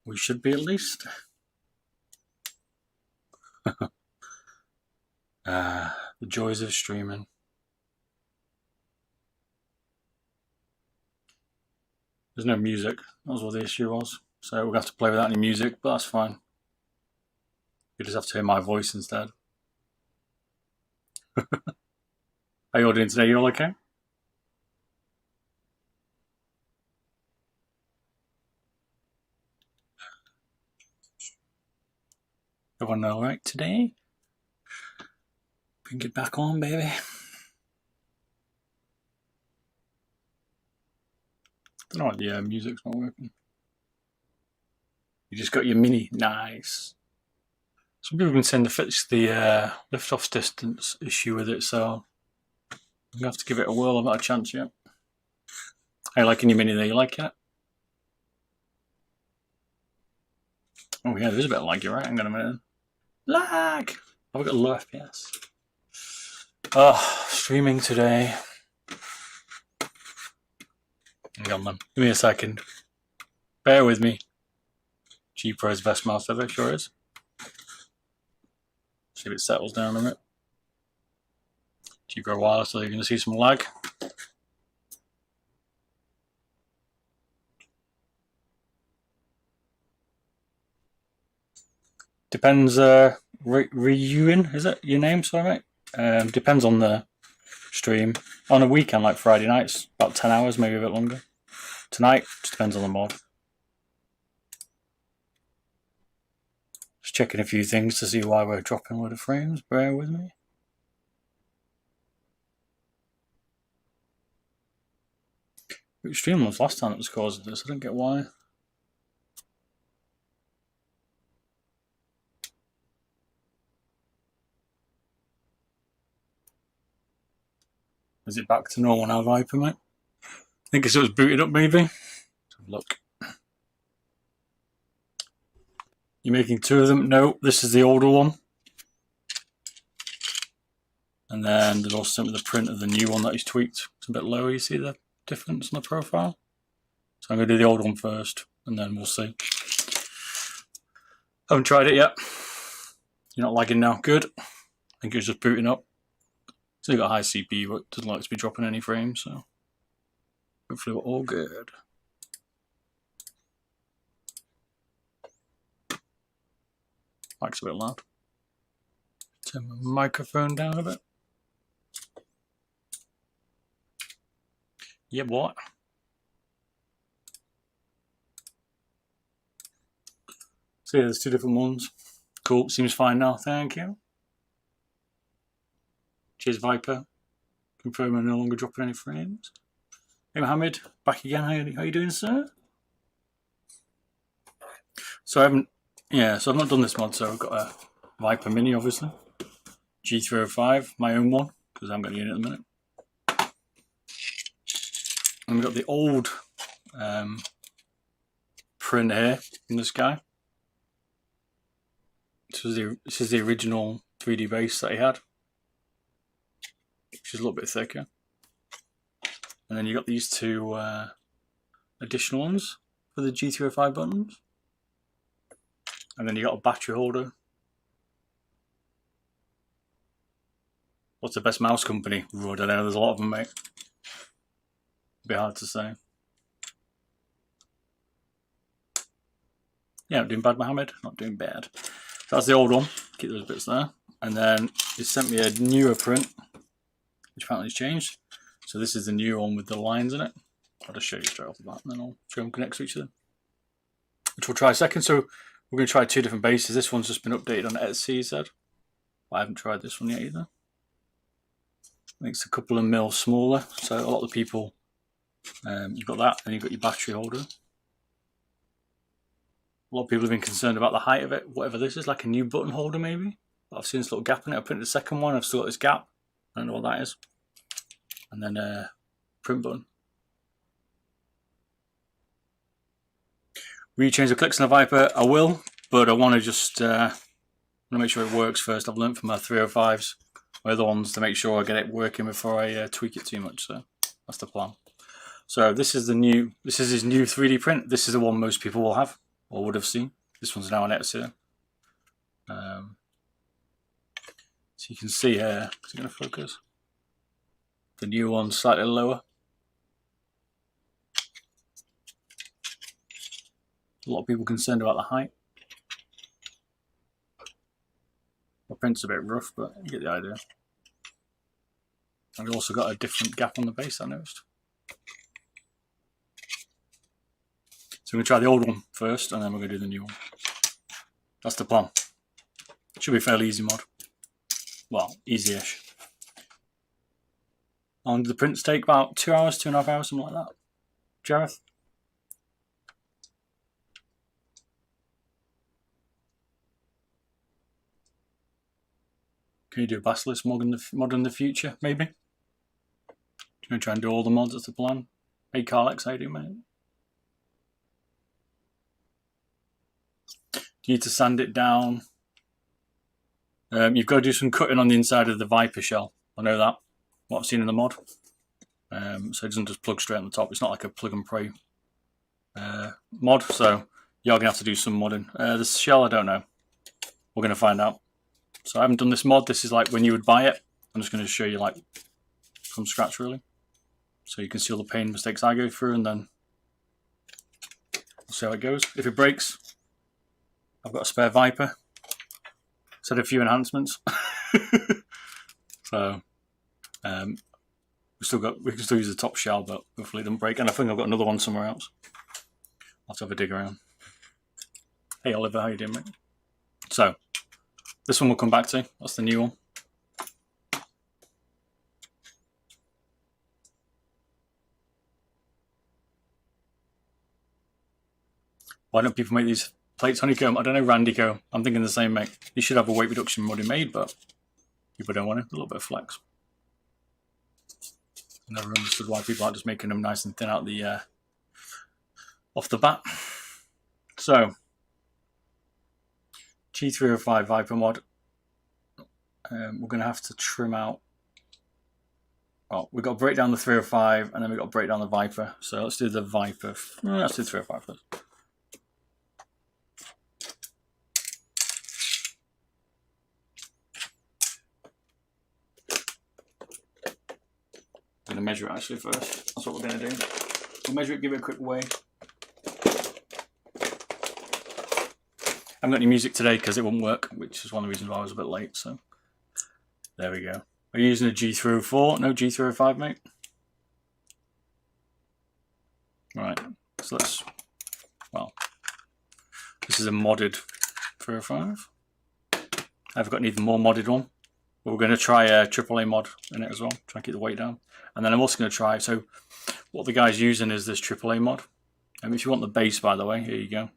We should be at least. The joys of streaming. There's no music. That was what the issue was. So we're going to have to play without any music, but that's fine. You just have to hear my voice instead. How you all doing today? You all okay? Everyone all right today? We can get back on, baby. Don't know why the music's not working. You just got your mini. Nice. Some people have been saying to fix the lift-off distance issue with it, so I'm going to have to give it a whirl. I've not a chance yet. How you liking your mini there? You like it? Oh yeah, there is a bit of lag, you're right. Hang on a minute. Lag! I've got low FPS. Oh, streaming today. Hang on, man. Give me a second. Bear with me. G Pro's best mouse ever, sure is. See if it settles down a bit. G Pro wireless, so you're going to see some lag. Depends, Ryuin, is it your name? Sorry, mate. Depends on the stream. On a weekend, like Friday nights, about 10 hours, maybe a bit longer. Tonight, just depends on the mod. Just checking a few things to see why we're dropping a lot of frames. Bear with me. Which stream was last time it was causing this? I don't get why. Is it back to normal now, Viper, mate? I think it was booted up, maybe. Let's have a look. You're making two of them? No, this is the older one. And then there's also the print of the new one that he's tweaked. It's a bit lower, you see the difference in the profile? So I'm going to do the old one first, and then we'll see. Haven't tried it yet. You're not lagging now. Good. I think it was just booting up. Still got high CPU, but it doesn't like to be dropping any frames, so hopefully we're all good. Mic's a bit loud. Turn my microphone down a bit. Yeah, what? So yeah, there's two different ones. Cool, seems fine now, thank you. Cheers, Viper. Confirm I'm no longer dropping any frames. Hey, Mohammed, back again. How you doing, sir? So I've not done this mod, so I've got a Viper Mini, obviously. G305, my own one, because I haven't got a unit at the minute. And we've got the old print here in this guy. This is the original 3D base that he had, which is a little bit thicker. And then you got these two additional ones for the G305 buttons. And then you got a battery holder. What's the best mouse company? Ooh, I don't know, there's a lot of them, mate. Be hard to say. Yeah, not doing bad, Mohammed. Not doing bad. So that's the old one. Keep those bits there. And then he sent me a newer print, which apparently has changed. So this is the new one with the lines in it. I'll just show you straight off the bat, and then I'll show them connect to each other, which we'll try second. So we're going to try two different bases. This one's just been updated on Etsy, he said. But I haven't tried this one yet either. I think it's a couple of mil smaller. So a lot of the people, you've got that, and you've got your battery holder. A lot of people have been concerned about the height of it. Whatever this is, like a new button holder maybe. But I've seen this little gap in it. I printed the second one. I've still got this gap. I don't know what that is. And then print button. Will you change the clicks on the Viper? I will, but I want to just make sure it works first. I've learned from my 305s, my other ones, to make sure I get it working before I tweak it too much. So that's the plan. So this is his new 3D print. This is the one most people will have. or would have seen. This one's now an Exeter. So you can see here, is it going to focus? The new one's slightly lower. A lot of people concerned about the height. The print's a bit rough, but you get the idea. And we've also got a different gap on the base, I noticed. So we're going to try the old one first, and then we're going to do the new one. That's the plan. Should be a fairly easy mod. Well, easy-ish. How long did the prints take? About 2 hours, 2.5 hours, something like that. Jareth? Can you do a Basilisk mod in the future, maybe? You're going to try and do all the mods, that's the plan. Hey Carlex, how you doing, mate? Do you need to sand it down? You've got to do some cutting on the inside of the Viper shell. I know that. What I've seen in the mod. So it doesn't just plug straight on the top. It's not like a plug and pray mod. So you're going to have to do some modding. The shell, I don't know. We're going to find out. So I haven't done this mod. This is like when you would buy it. I'm just going to show you like from scratch really. So you can see all the pain mistakes I go through, and then we'll see how it goes. If it breaks, I've got a spare Viper. Said a few enhancements. So we can still use the top shell, but hopefully it doesn't break. And I think I've got another one somewhere else. I'll have to have a dig around. Hey Oliver, how you doing, mate? So this one we'll come back to. That's the new one. Why don't people make these plates honeycomb? I don't know, Randyco. I'm thinking the same, mate. You should have a weight reduction mod made, but people don't want it. A little bit of flex. I never understood why people aren't just making them nice and thin out the off the bat. So G305 Viper mod. We're going to have to trim out. Oh, we've got to break down the 305, and then we've got to break down the Viper. So let's do the Viper. Let's do 305 first. I'm going to measure it actually first. That's what we're going to do. We'll measure it, give it a quick weigh. I haven't got any music today because it wouldn't work, which is one of the reasons why I was a bit late. So there we go. Are you using a G304? No G305, mate. Right. So let's. Well, this is a modded 305. I've got an even more modded one. But we're going to try a AAA mod in it as well. Try and keep the weight down. And then I'm also going to try. So what the guy's using is this AAA mod. And if you want the base, by the way, here you go.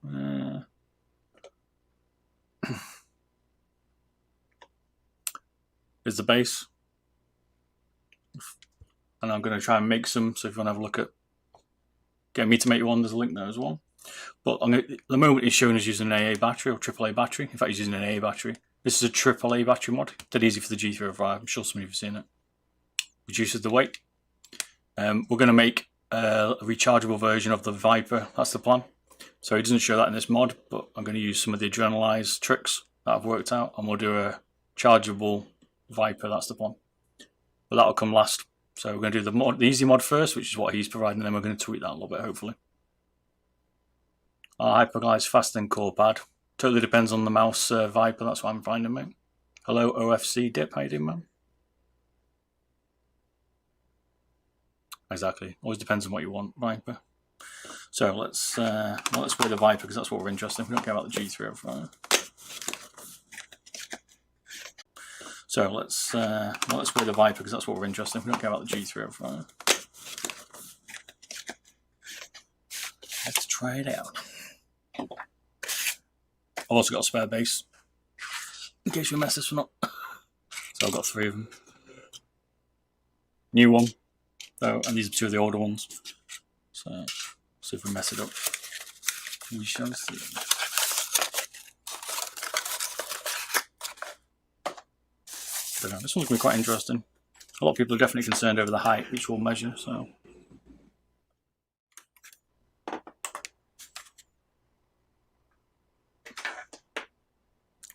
Is the base. And I'm going to try and make some. So if you want to have a look at getting me to make one, there's a link there as well. But at the moment he's showing us using an AA battery or AAA battery. In fact, he's using an AA battery. This is a AAA battery mod. Dead easy for the G305. I'm sure some of you have seen it. Reduces the weight. We're going to make a rechargeable version of the Viper. That's the plan. So it doesn't show that in this mod, but I'm going to use some of the adrenalized tricks that I've worked out, and we'll do a chargeable Viper. That's the plan. But that'll come last. So we're going to do the easy mod first, which is what he's providing, and then we're going to tweak that a little bit, hopefully. Hyperglide's faster than core pad. Totally depends on the mouse Viper. That's what I'm finding, mate. Hello, OFC Dip. How you doing, man? Exactly. Always depends on what you want, Viper. So let's weigh the Viper because that's what we're interested in. We don't care about the G305. So let's weigh the Viper because that's what we're interested in. We don't care about the G305. Let's try it out. I've also got a spare base in case we mess this one up. So I've got 3 of them. New one. So, and these are 2 of the older ones. So see if we mess it up. We shall see. But this one's going to be quite interesting. A lot of people are definitely concerned over the height, which we'll measure. So.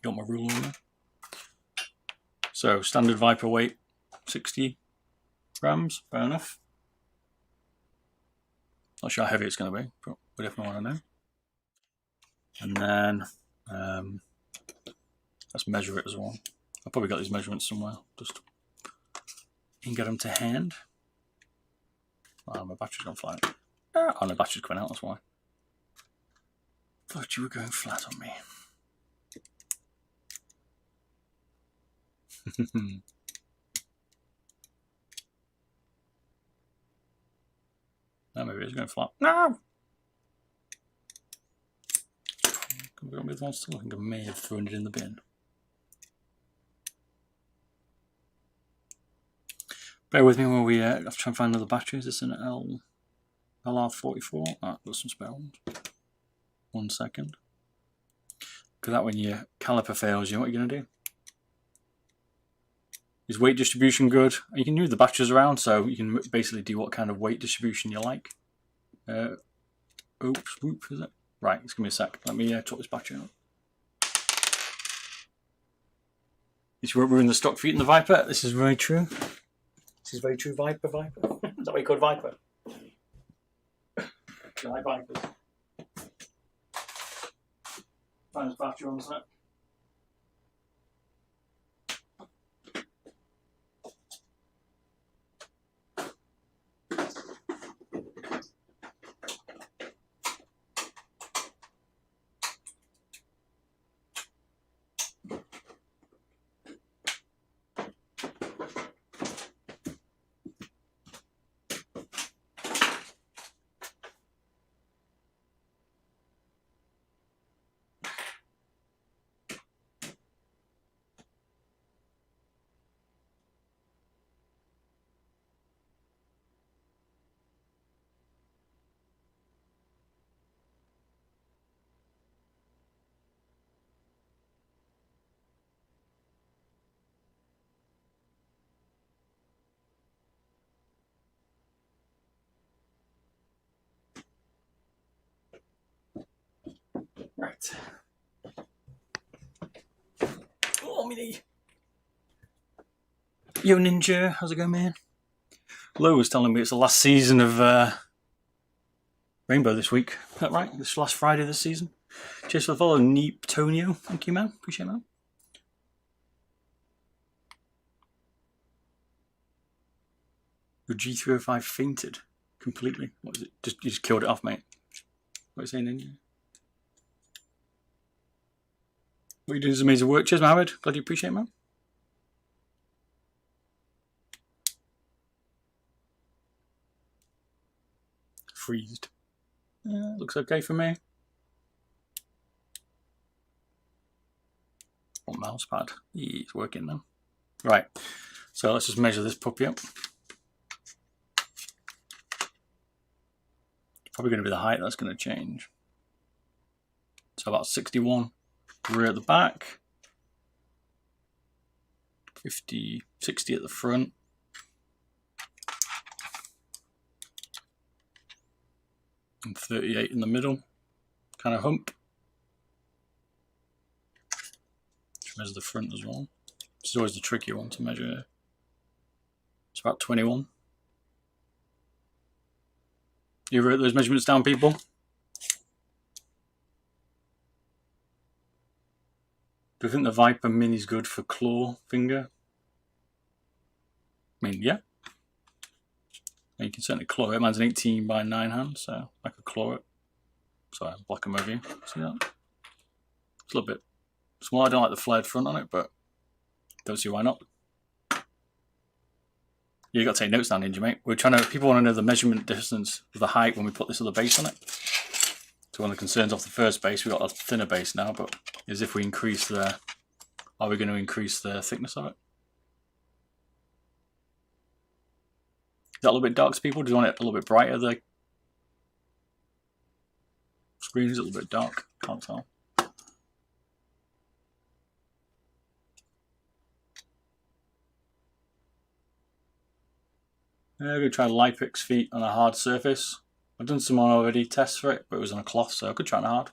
Got my ruler on there. So standard Viper weight, 60 grams, fair enough. Not sure how heavy it's going to be, but we definitely want to know. And then let's measure it as well. I've probably got these measurements somewhere. Just you can get them to hand. Oh, my battery's gone flat. Oh, no, battery's coming out, that's why. Thought you were going flat on me. No, maybe it's going flat. No! Can we go with one still? I think I may have thrown it in the bin. Bear with me while we have to try and find another battery. Is this an LR44? Ah, got some spare ones. 1 second. Because that when your caliper fails, you know what you're going to do? Is weight distribution good? You can move the batteries around, so you can basically do what kind of weight distribution you like. Oops, whoop, is it? Right, just give me a sec. Let me talk this battery out. This won't ruin the stock feet in the Viper. This is very true. This is very true, Viper. Is that what you call Viper? You like Vipers? Find this battery on the sec. Right. Oh, me knee. Yo, Ninja, how's it going, man? Lo was telling me it's the last season of Rainbow this week. Is that right? This last Friday this season. Cheers for the follow, Neep Tonio. Thank you, man. Appreciate it, man. Your G305 fainted completely. What is it? You just killed it off, mate. What are you saying, Ninja? What you doing is amazing work. Cheers, Mohammed. Glad you appreciate it, man. Freezed. Looks okay for me. Oh, mouse pad. It's working now. Right. So let's just measure this puppy up. Probably going to be the height that's going to change. So about 61. Rear at the back, 50, 60 at the front, and 38 in the middle, kind of hump. Measure the front as well. This is always the tricky one to measure. It's about 21. You wrote those measurements down, people? Do you think the Viper Mini is good for claw finger? I mean, yeah. You can certainly claw it. Mine's an 18 by 9 hand, so I could claw it. Sorry, I'll block them over you. See that? It's a little bit small. I don't like the flared front on it, but don't see why not. You got to take notes down, Ninja, mate. We're trying to. People want to know the measurement distance of the height when we put this other base on it. So one of the concerns off the first base, we've got a thinner base now, but is if we increase the, are we going to increase the thickness of it? Is that a little bit dark to people? Do you want it a little bit brighter? The screen is a little bit dark. Can't tell. I'm going to try Lipix feet on a hard surface. I've done some already tests for it, but it was on a cloth, so I could try it hard.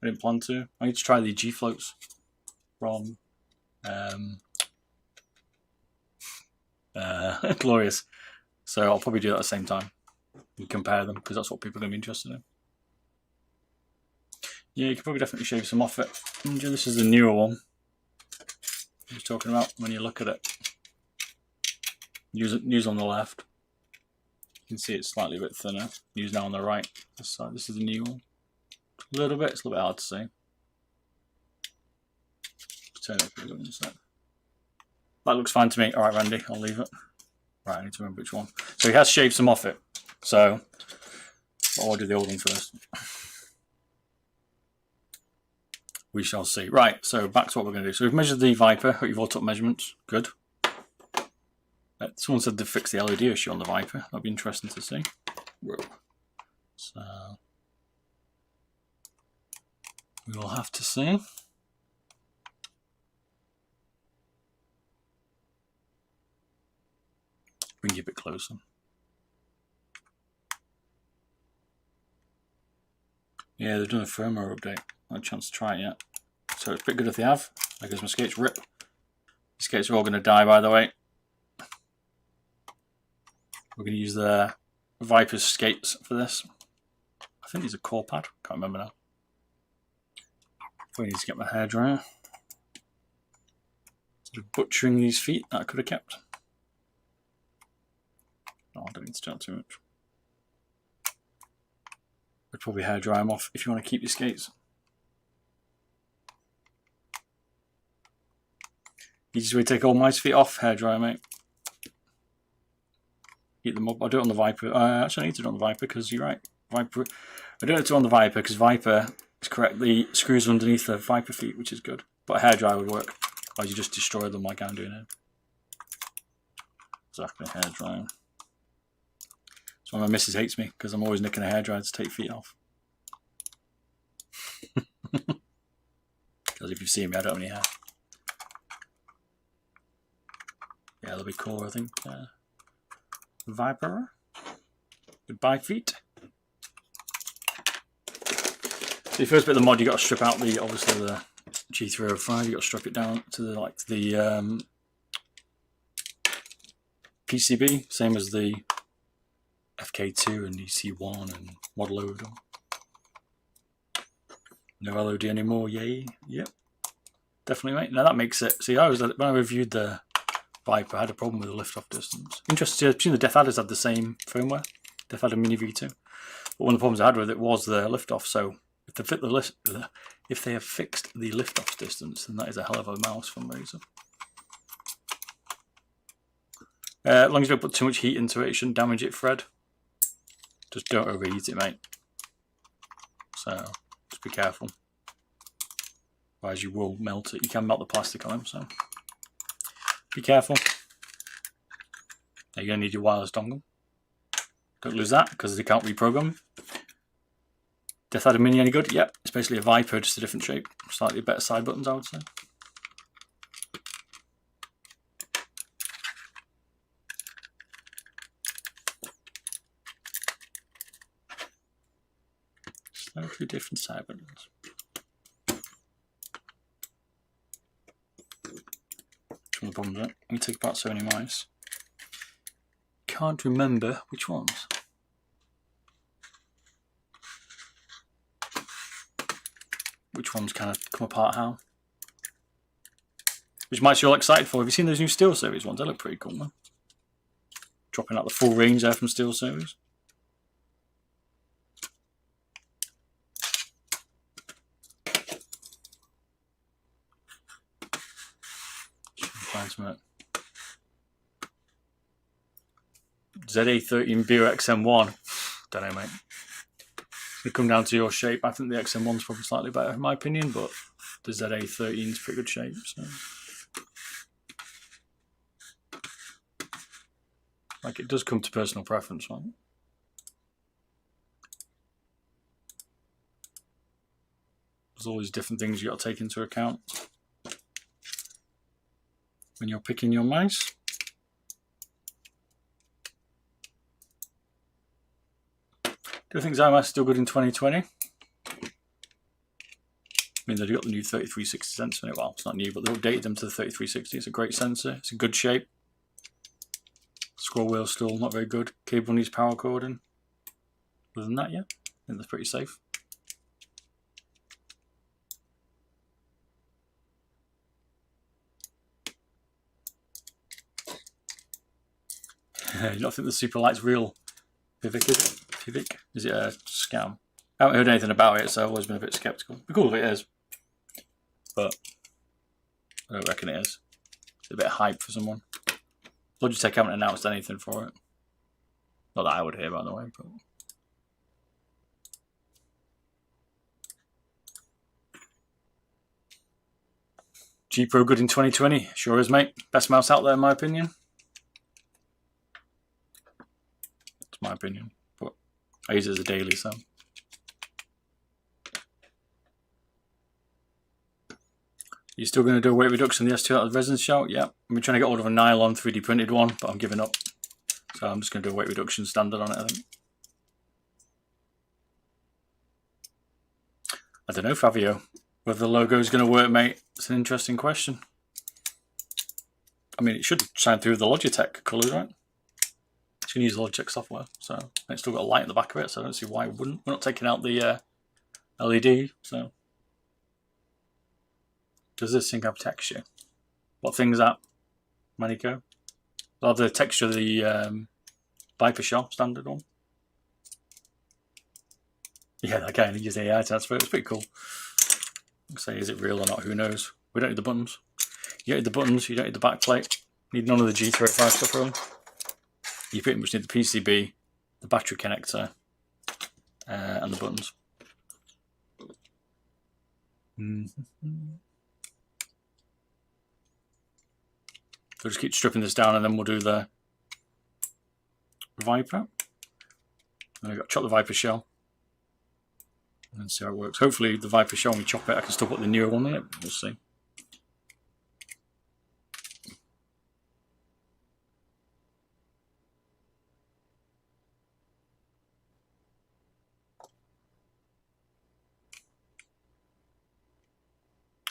I didn't plan to. I need to try the G floats. from Glorious. So I'll probably do that at the same time and compare them, because that's what people are going to be interested in. Yeah, you can probably definitely shave some off it. This is the newer one I was talking about. When you look at it, news on the left, you can see it's slightly a bit thinner. News now on the right. This side, this is the new one. A little bit, it's a little bit hard to see. Turn it up a little bit. That looks fine to me. Alright, Randy, I'll leave it. Right, I need to remember which one. So he has shaved some off it. So I'll do the old one first. We shall see. Right, so back to what we're going to do. So we've measured the Viper. You've all took measurements. Good. Someone said they fixed the LED issue on the Viper. That'd be interesting to see. Whoa. So we will have to see. Bring you a bit closer. Yeah, they've done a firmware update. Not a chance to try it yet. So it's pretty good if they have. Because my skates rip. The skates are all going to die, by the way. We're going to use the Viper's skates for this. I think these are core pad. Can't remember now. Probably need to get my hairdryer. Sort of butchering these feet that I could have kept. No, I don't need to do too much. I'd probably hairdryer them off if you want to keep your skates. Easiest way to take all my feet off, hairdryer, mate. Heat them up. I do it on the Viper. Actually, I need to do it on the Viper because you're right. Viper. I don't need to do it on the Viper because Viper is correctly screws underneath the Viper feet, which is good. But a hairdryer would work. Or you just destroy them like I'm doing here. Exactly, hairdryer. That's why my missus hates me, because I'm always nicking a hairdryer to take feet off. Because if you've seen me, I don't have any hair. Yeah, they'll be cool, I think. Viper. Goodbye, feet. The first bit of the mod, you got to strip out the obviously the G305. You got to strip it down to the PCB, same as the FK2 and EC1 and Model load. No LOD anymore, yay! Yep, definitely, mate. Now that makes it. See, when I reviewed the Viper, I had a problem with the lift-off distance. Interesting. I've seen the Death Adders had the same firmware. Death Adder Mini V2, but one of the problems I had with it was the lift-off. So if they have fixed the lift-off distance, then that is a hell of a mouse from Razer. As long as you don't put too much heat into it, it shouldn't damage it, Fred. Just don't overheat it, mate. So just be careful. Otherwise you will melt it. You can melt the plastic on them, so be careful. You're going to need your wireless dongle. Don't lose that because they can't reprogram. Death Adder Mini any good? Yep, it's basically a Viper, just a different shape. Slightly better side buttons, I would say. Slightly different side buttons. One of the problems, right? When you take apart Sony mice, can't remember which ones. Which ones kind of come apart how? Which mice you're all excited for? Have you seen those new Steel Series ones? They look pretty cool, man. Dropping out the full range there from Steel Series. ZA13 Beer XM1. Don't know, mate. It'll come down to your shape. I think the XM1's probably slightly better in my opinion, but the ZA13's pretty good shape. So, like, it does come to personal preference, right? There's all these different things you got to take into account when you're picking your mice. Do you think Zymas is still good in 2020? I mean, they've got the new 3360 sensor in it. Well, it's not new, but they updated them to the 3360. It's a great sensor. It's a good shape. Scroll wheel still not very good. Cable needs power cording. Other than that, yeah, I think that's pretty safe. You don't think the super light's real? POBox, is it? POBox? Is it a scam? I haven't heard anything about it, so I've always been a bit skeptical. It'd be cool if it is, but I don't reckon it is. It's a bit of hype for someone. Logitech haven't announced anything for it. Not that I would hear, by the way. But G Pro good in 2020? Sure is, mate. Best mouse out there, in my opinion. It's my opinion, but I use it as a daily, so. You're still going to do a weight reduction in the S2 out of the resin shell? Yeah. I've been trying to get hold of a nylon 3D printed one, but I'm giving up. So I'm just going to do a weight reduction standard on it, I think. I don't know, Fabio. Whether the logo is going to work, mate, it's an interesting question. I mean, it should shine through the Logitech colours, right? It's going to use Logitech software, so it's still got a light in the back of it, so I don't see why it wouldn't. We're not taking out the LED, so. Does this thing have texture? What thing's that, Manico? Oh, the texture of the Viper Shell standard one. Yeah, that guy uses AI transfer. It's pretty cool. I'll say, is it real or not? Who knows? We don't need the buttons. You don't need the buttons. You don't need the back plate. You need none of the G305 stuff really. You pretty much need the PCB, the battery connector, and the buttons. So just keep stripping this down and then we'll do the Viper. And we've got to chop the Viper shell and see how it works. Hopefully the Viper shell, when we chop it, I can still put the newer one in it. We'll see.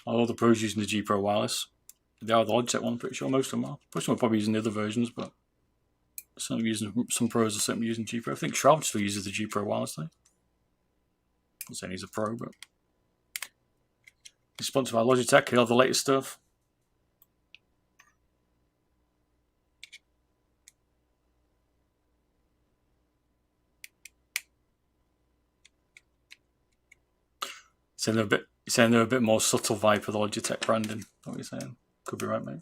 All the pros using the G Pro wireless. They are the Logitech one, pretty sure most of them are. Most of them are probably using the other versions, but some pros are certainly using G Pro. I think Shroud still uses the G Pro wireless thing. I'm saying he's a pro, but he's sponsored by Logitech. He'll have the latest stuff. Saying they're a bit more subtle Viper, the Logitech branding. What are you saying? Could be right, mate.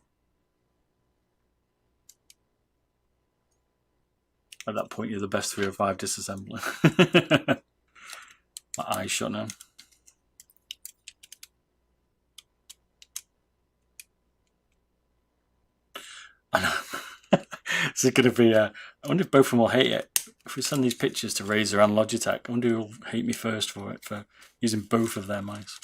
At that point, you're the best 305 disassembler. My eyes shut now. I know. This is going to be. I wonder if both of them will hate it. If we send these pictures to Razer and Logitech, I wonder who will hate me first for it, for using both of their mice.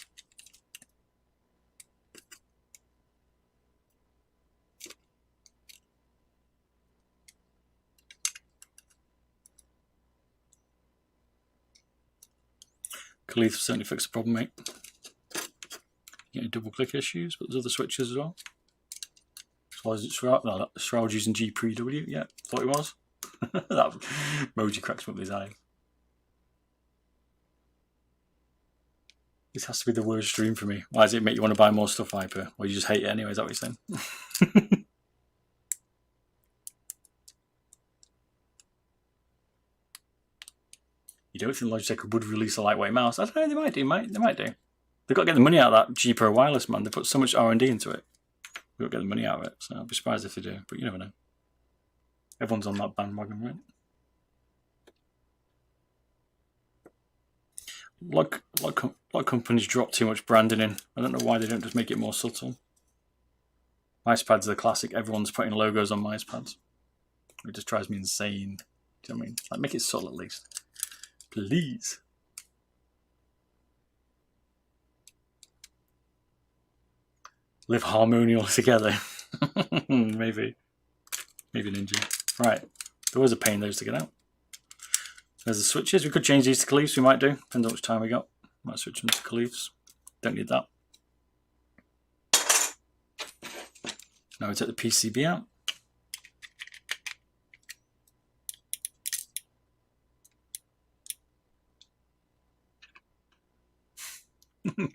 Khalif certainly fixed the problem, mate. Getting double click issues, but there's other switches as well. As well as it's Shroud, no, Shroud using G Pre W, yeah, thought it was. That emoji cracks me up with his eye. This has to be the worst stream for me. Why does it make you want to buy more stuff, Viper? Or you just hate it anyway, is that what you're saying? You don't think Logitech would release a lightweight mouse? I don't know, they might do, mate. They might do. They've got to get the money out of that G Pro wireless, man. They put so much R&D into it. We've got to get the money out of it, so I'd be surprised if they do, but you never know. Everyone's on that bandwagon, right? A lot of companies drop too much branding in. I don't know why they don't just make it more subtle. Mice pads are the classic. Everyone's putting logos on mice pads. It just drives me insane. Do you know what I mean? Like, make it subtle at least. Please. Live harmonious together. Maybe. Maybe Ninja. Right. There was a pain those to get out. There's the switches. We could change these to Khalifs. We might do. Depends on how much time we got. Might switch them to Khalifs. Don't need that. Now we take the PCB out.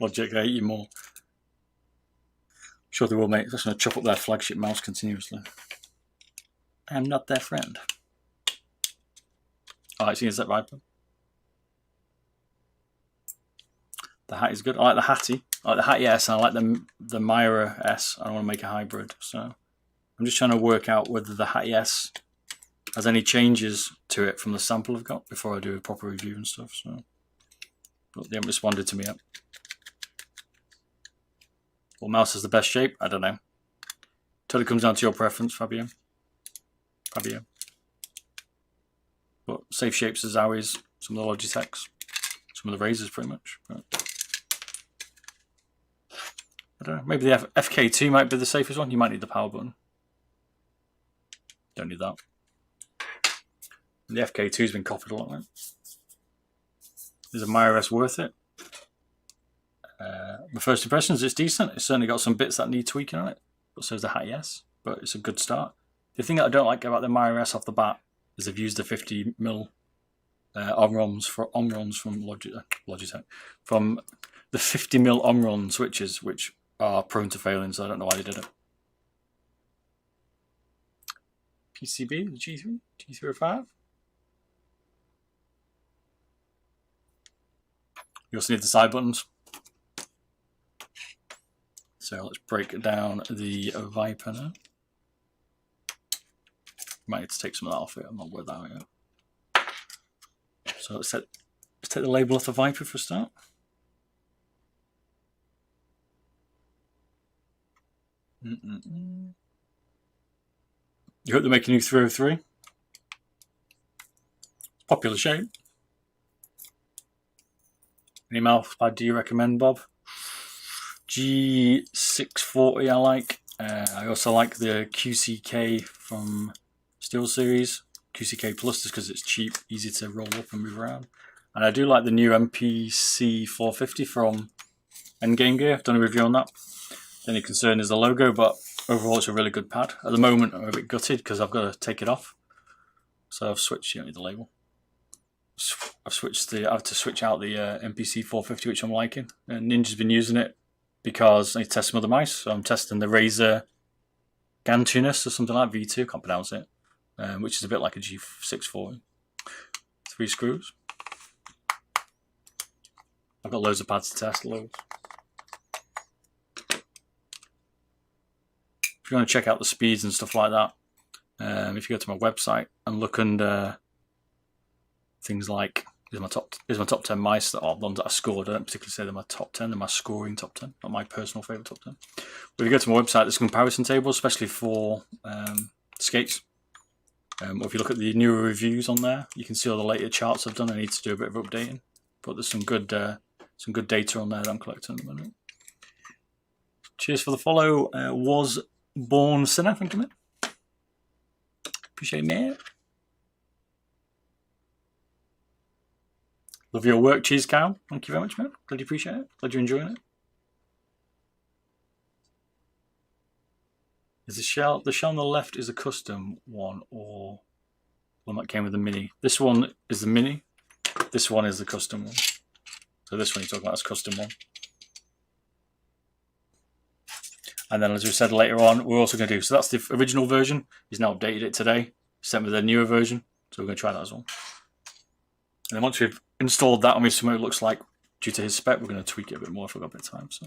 Logic, I hate you more. Sure they will, mate. That's going to chop up their flagship mouse continuously. I am not their friend. Alright, so you get that Viper. The hat is good. I like the Hattie. I like the Hattie S and I like the Myra S. I don't want to make a hybrid. So I'm just trying to work out whether the Hattie S has any changes to it from the sample I've got before I do a proper review and stuff. So, but they haven't responded to me yet. What mouse has the best shape? I don't know. Totally comes down to your preference, Fabio. But safe shapes are Zowies, some of the Logitechs, some of the Razers pretty much. But I don't know, maybe the FK2 might be the safest one. You might need the power button. Don't need that. The FK2 has been copied a lot, right? Is a Myra S worth it? My first impressions, it's decent. It's certainly got some bits that need tweaking on it, but so is the Hattie S, but it's a good start. The thing that I don't like about the Myra S off the bat is they've used the 50mm Omrons from Logitech, from the 50mm Omron switches, which are prone to failing, so I don't know why they did it. PCB, the G3, G305. You also need the side buttons. So let's break down the Viper now. Might need to take some of that off it. I'm not worried about it yet. So let's take the label off the Viper for a start. You hope they're making you 303. Popular shape. Any mouse pad do you recommend, Bob? G640 I like. I also like the QCK from SteelSeries. QCK Plus just because it's cheap, easy to roll up and move around. And I do like the new MPC 450 from Endgame Gear. I've done a review on that. The only concern is the logo, but overall it's a really good pad. At the moment I'm a bit gutted because I've got to take it off. So I've switched, you don't need the label. I have to switch out the MPC 450, which I'm liking. And Ninja's been using it because I test some other mice. So I'm testing the Razer Gantunus or something like V2, can't pronounce it, which is a bit like a G640. 3 screws. I've got loads of pads to test, loads. If you want to check out the speeds and stuff like that, if you go to my website and look under things like, here's my top 10 mice that are ones that I scored. I don't particularly say they're my top 10, they're my scoring top 10, not my personal favourite top 10. But if you go to my website, there's a comparison table, especially for skates. Or if you look at the newer reviews on there, you can see all the later charts I've done. I need to do a bit of updating, but there's some good data on there that I'm collecting at the moment. Cheers for the follow. Was Born Sinner, thank you, mate. Appreciate it, mate. Love your work, Cheese Cow. Thank you very much, man. Glad you appreciate it. Glad you're enjoying it. Is the shell on the left is a custom one or one that came with the mini? This one is the mini. This one is the custom one. So this one you're talking about is custom one. And then, as we said later on, we're also going to do, so that's the original version. He's now updated it today. Sent me the newer version. So we're going to try that as well. And then once we've installed that and we've seen what it looks like due to his spec, we're going to tweak it a bit more if we've got a bit of time. So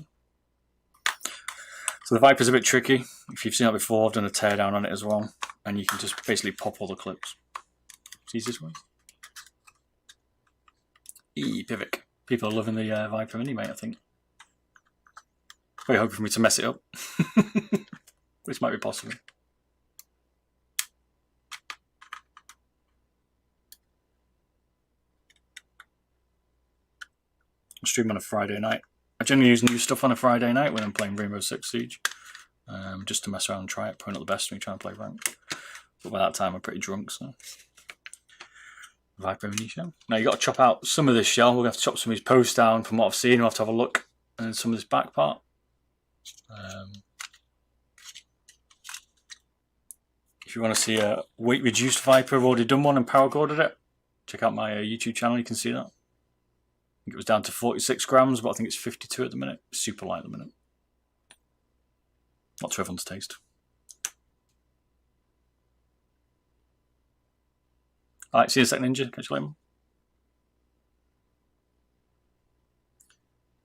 the Viper's a bit tricky. If you've seen that before, I've done a teardown on it as well. And you can just basically pop all the clips. It's the easiest way. Pivot. People are loving the Viper Mini, mate, I think. Very hoping for me to mess it up. Which might be possible. I stream on a Friday night. I generally use new stuff on a Friday night when I'm playing Rainbow Six Siege. Just to mess around and try it. Probably not the best when you try and play rank. But by that time I'm pretty drunk, so. Viper Mini shell. Now you've got to chop out some of this shell. We're going to have to chop some of his posts down from what I've seen. We'll have to have a look and then some of this back part. If you want to see a weight reduced Viper, I've already done one and power corded it. Check out my YouTube channel, you can see that. I think it was down to 46 grams, but I think it's 52 at the minute. Super light at the minute. Not to everyone's taste. Alright, see you in a second, Ninja. Catch you later.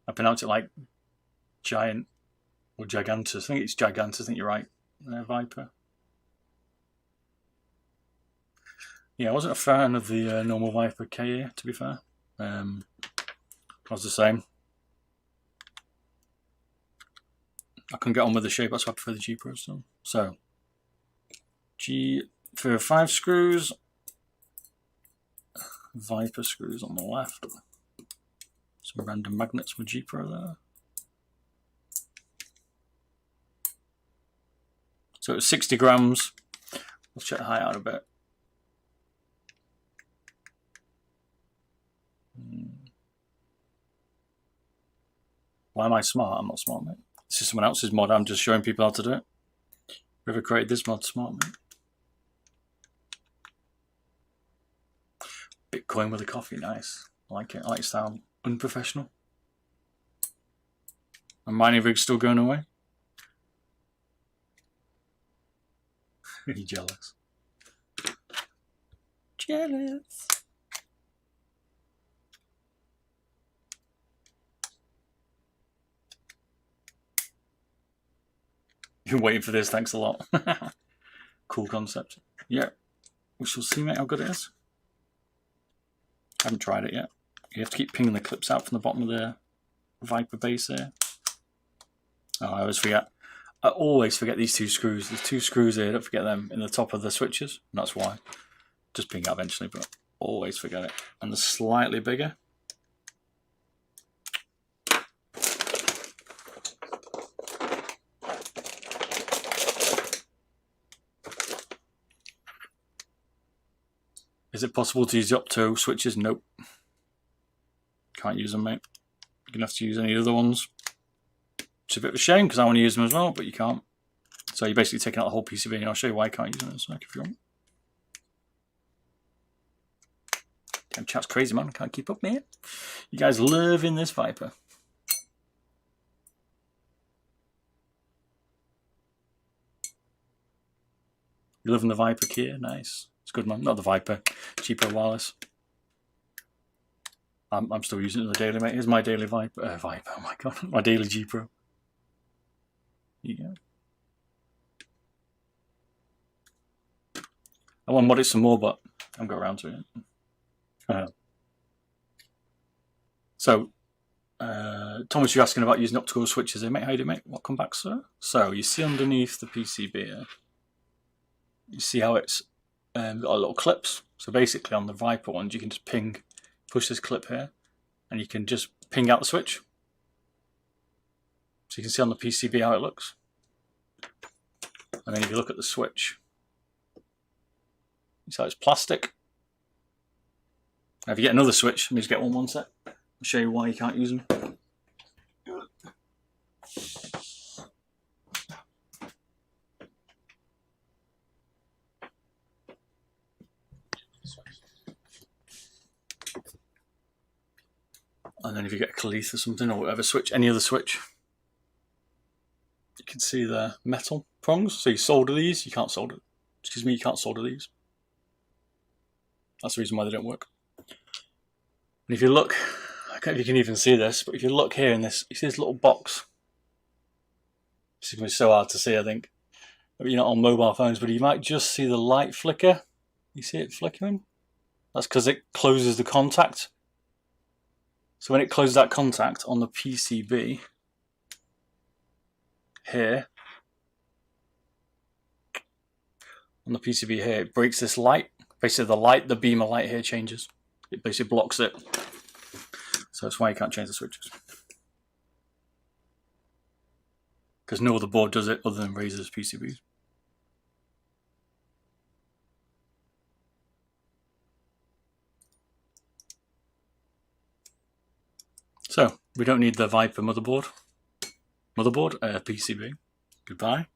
I pronounce it like giant or gigantus. I think it's gigantus, I think you're right. Viper. Yeah, I wasn't a fan of the normal Viper KA, to be fair. I was the same. I couldn't get on with the shape, that's why I prefer the G Pro still. So, G for 5 screws, Viper screws on the left. Some random magnets for G Pro there. So it's 60 grams. Let's check the height out a bit. Why am I smart? I'm not smart, mate. This is someone else's mod. I'm just showing people how to do it. Whoever created this mod, smart, mate. Bitcoin with a coffee, nice. I like it. I like style. Unprofessional. And mining rig's still going away. Are you jealous? Jealous. You're waiting for this, thanks a lot. Cool concept. Yeah, we shall see, mate, how good it is. I haven't tried it yet. You have to keep pinging the clips out from the bottom of the Viper base here. Oh, I always forget. I always forget these 2 screws. There's 2 screws here, don't forget them, in the top of the switches. And that's why. Just ping it eventually, but always forget it. And they're slightly bigger. Is it possible to use the Opto switches? Nope. Can't use them, mate. You're going to have to use any other ones. It's a bit of a shame because I want to use them as well, but you can't. So you're basically taking out the whole PCB, and I'll show you why I can't use them in a sec if you want. Damn, chat's crazy, man. Can't keep up, mate. You guys loving this Viper. You loving the Viper Kia? Nice. It's good, man. Not the Viper. G Pro wireless. I'm still using it in the daily, mate. Here's my daily Viper. Viper, oh my god. My daily G Pro. Yeah. I want to mod it some more, but I haven't got around to it. So, Thomas, you're asking about using optical switches here, mate. How do you mate? Welcome back, sir. So, you see underneath the PCB here, you see how it's got a little clips. So basically on the Viper ones, you can just push this clip here, and you can just ping out the switch. So you can see on the PCB how it looks. And then if you look at the switch, you see how it's plastic. Now if you get another switch, let me just get one sec. I'll show you why you can't use them. And then if you get a Calith or something, or whatever switch, any other switch, you can see the metal prongs. So you solder these, you can't solder, excuse me, you can't solder these. That's the reason why they don't work. And if you look, I don't know if you can even see this, but if you look here in this, you see this little box. This is going to be so hard to see, I think. Maybe you're not on mobile phones, but you might just see the light flicker. You see it flickering? That's because it closes the contact. So when it closes that contact on the PCB here, on the PCB here, it breaks this light. Basically the beam of light here changes. It basically blocks it. So that's why you can't change the switches. Because no other board does it other than Razer's PCBs. So, We don't need the Viper motherboard. PCB. Goodbye.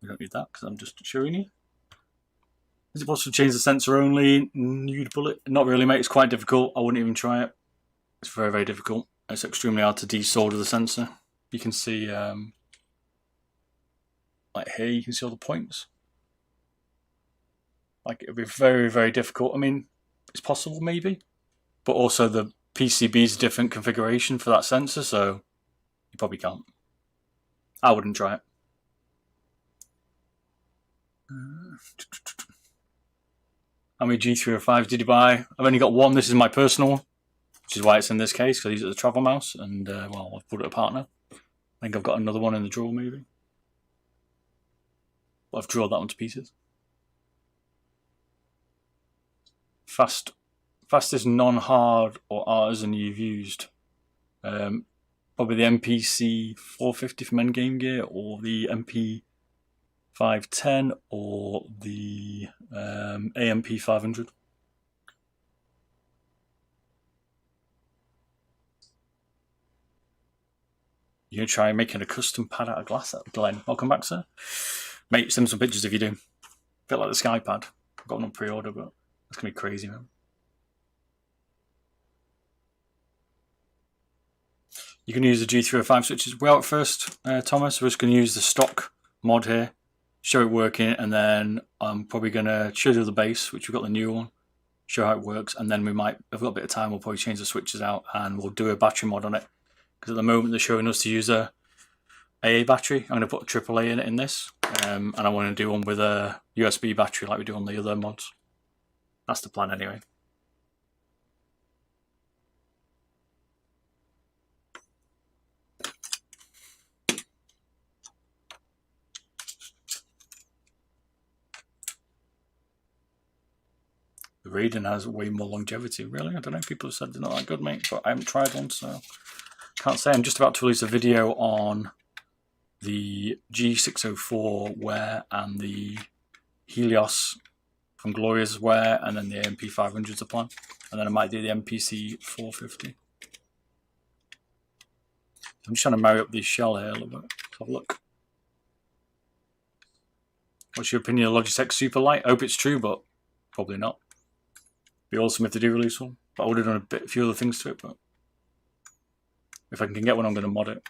We don't need that because I'm just showing you. Is it possible to change the sensor only? Nude bullet? Not really, mate. It's quite difficult. I wouldn't even try it. It's very, very difficult. It's extremely hard to desolder the sensor. You can see, like here, you can see all the points. Like, it'd be very, very difficult. I mean, it's possible maybe, but also the PCB is a different configuration for that sensor, so you probably can't. I wouldn't try it. How many G305s did you buy? I've only got one. This is my personal one, which is why it's in this case, because I use it as a travel mouse, and well, I've put it apart now. I think I've got another one in the drawer maybe. But I've drawn that one to pieces. Fastest non-hard or artisan you've used? Probably the MPC 450 from Endgame Gear, or the MP 510, or the AMP 500. You're going to try making a custom pad out of glass, Glenn. Welcome back, sir. Mate, send some pictures if you do. A bit like the Sky Pad. I've got one on pre-order, but it's going to be crazy, man. You can use the G305 switches. We're out first, Thomas. We're just going to use the stock mod here, show it working, and then I'm probably going to show you the base, which we've got the new one, show how it works, and then we might, if we've got a bit of time, we'll probably change the switches out and we'll do a battery mod on it. Because at the moment they're showing us to use a AA battery. I'm going to put a AAA in it in this, and I want to do one with a USB battery like we do on the other mods. That's the plan anyway. The Raiden has way more longevity. Really? I don't know. People have said they're not that good, mate, but I haven't tried one, so can't say. I'm just about to release a video on the G604 wear and the Helios from Gloria's wear, and then the AMP 500's a plan. And then I might do the MPC 450. I'm just trying to marry up this shell here a little bit. Let's have a look. What's your opinion of Logitech Superlight? I hope it's true, but probably not. Be awesome if they do release one. But I would have done a few other things to it, but if I can get one, I'm going to mod it.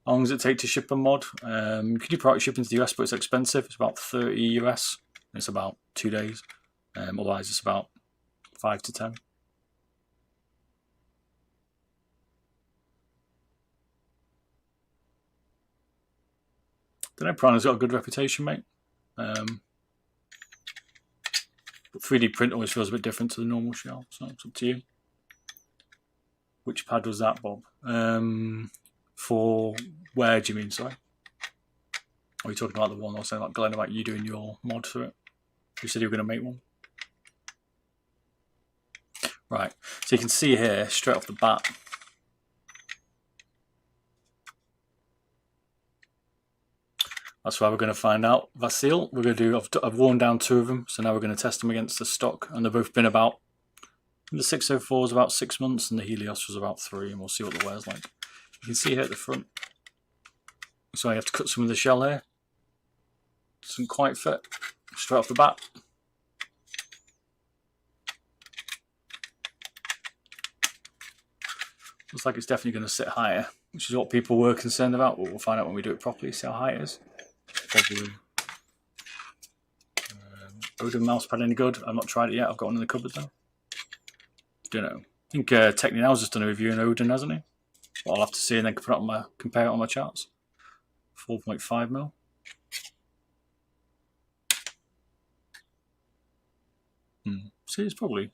How long does it take to ship a mod? You can do product shipping to the US, but it's expensive. It's about 30 US. It's about 2 days. Otherwise, it's about 5 to 10. Don't know, Prana's got a good reputation, mate. But 3D print always feels a bit different to the normal shell, so it's up to you. Which pad was that, Bob? For where do you mean, sorry? Are you talking about the one I was saying about Glenn, about you doing your mod for it? You said you were going to make one. Right, so you can see here, straight off the bat, that's why we're going to find out. Vasil, we're going to do, I've worn down 2 of them, so now we're going to test them against the stock, and they've both been about, the 604 was about 6 months, and the Helios was about 3, and we'll see what the wear's like. You can see here at the front, so I have to cut some of the shell here. Doesn't quite fit, straight off the bat. Looks like it's definitely going to sit higher, which is what people were concerned about, but we'll find out when we do it properly, see how high it is. Probably Odin mousepad any good? I've not tried it yet. I've got one in the cupboard though. Don't know. I think TechniNow's just done a review on Odin, hasn't he? But I'll have to see and then compare it on my charts. 4.5 mil. See, it's probably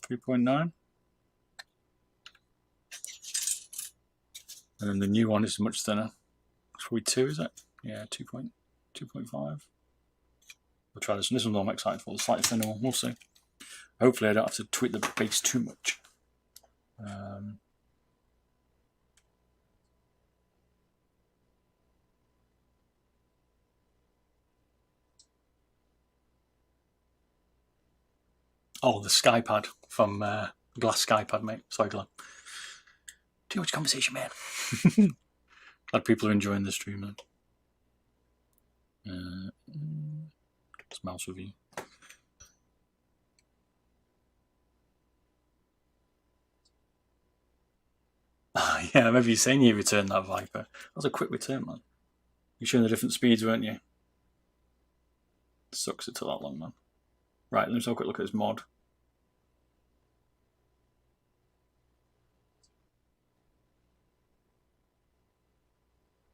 3.9. And then the new one is much thinner. It's probably 2, is it? Yeah, 2.5. We'll try this one. This one's I'm excited for, the slightly thinner one. We'll see. Hopefully I don't have to tweak the base too much. Oh, the Skypad from Glass Skypad, mate. Sorry, Glenn. Too much conversation, man. Glad people are enjoying the stream, man. Just mouse review. Yeah, I remember you saying you returned that Viper. That was a quick return, man. You're showing the different speeds, weren't you? Sucks it took that long, man. Right, let's have a quick look at this mod.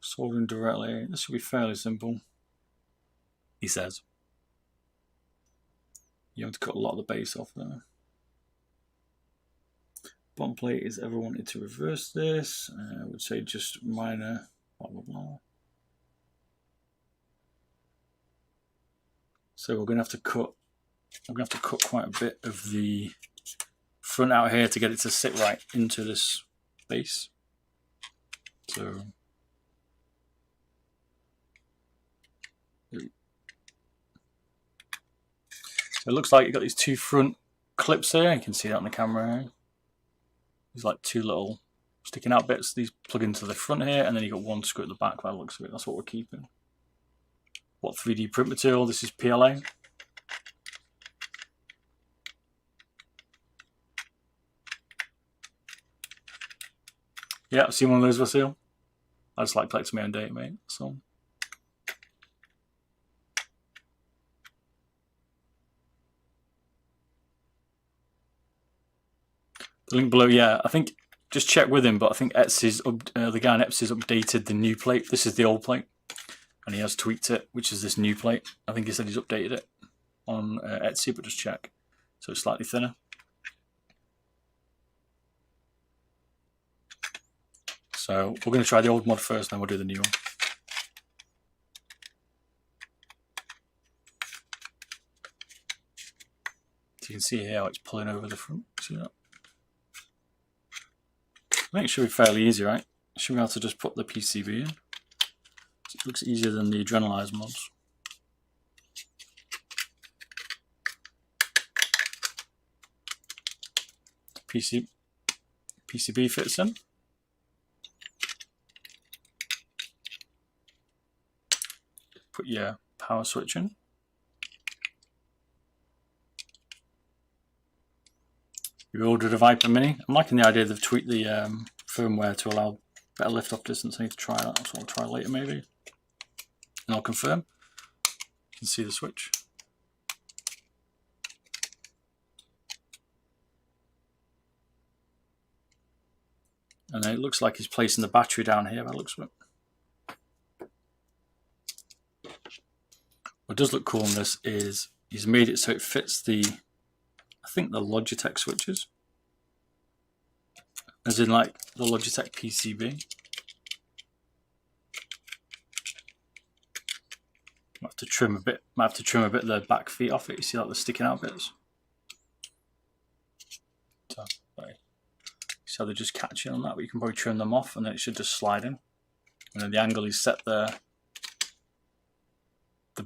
Soldering directly. This should be fairly simple, he says. You have to cut a lot of the base off there. Bottom plate is ever wanted to reverse this. I would say just minor, blah, blah, blah. So we're going to have to cut. I'm going to have to cut quite a bit of the front out here to get it to sit right into this base. So it looks like you've got these two front clips here. You can see that on the camera here. There's like two little sticking out bits. These plug into the front here, and then you've got one screw at the back by the looks of it. That's what we're keeping. What 3D print material? This is PLA. Yeah, I've seen one of those, Vasil. I just like collecting my own data, mate. So. The link below, yeah. I think just check with him, but I think Etsy's the guy on Etsy's updated the new plate. This is the old plate, and he has tweaked it, which is this new plate. I think he said he's updated it on Etsy, but just check. So it's slightly thinner. So we're going to try the old mod first, then we'll do the new one. So you can see here how it's pulling over the front. See that? I think it should be fairly easy, right? Should be able to just put the PCB in. It looks easier than the Adrenalize mods. PCB fits in. Put your power switch in. You ordered a Viper Mini. I'm liking the idea they've tweaked the firmware to allow better lift-off distance. I need to try that. That's what I'll try later, maybe. And I'll confirm. You can see the switch. And then it looks like he's placing the battery down here by the looks of it. What does look cool on this is he's made it so it fits the, I think, the Logitech switches. As in like the Logitech PCB. Might have to trim a bit of the back feet off it. You see like the sticking out bits? So, right. So they're just catching on that, but you can probably trim them off and then it should just slide in. And then the angle he's set the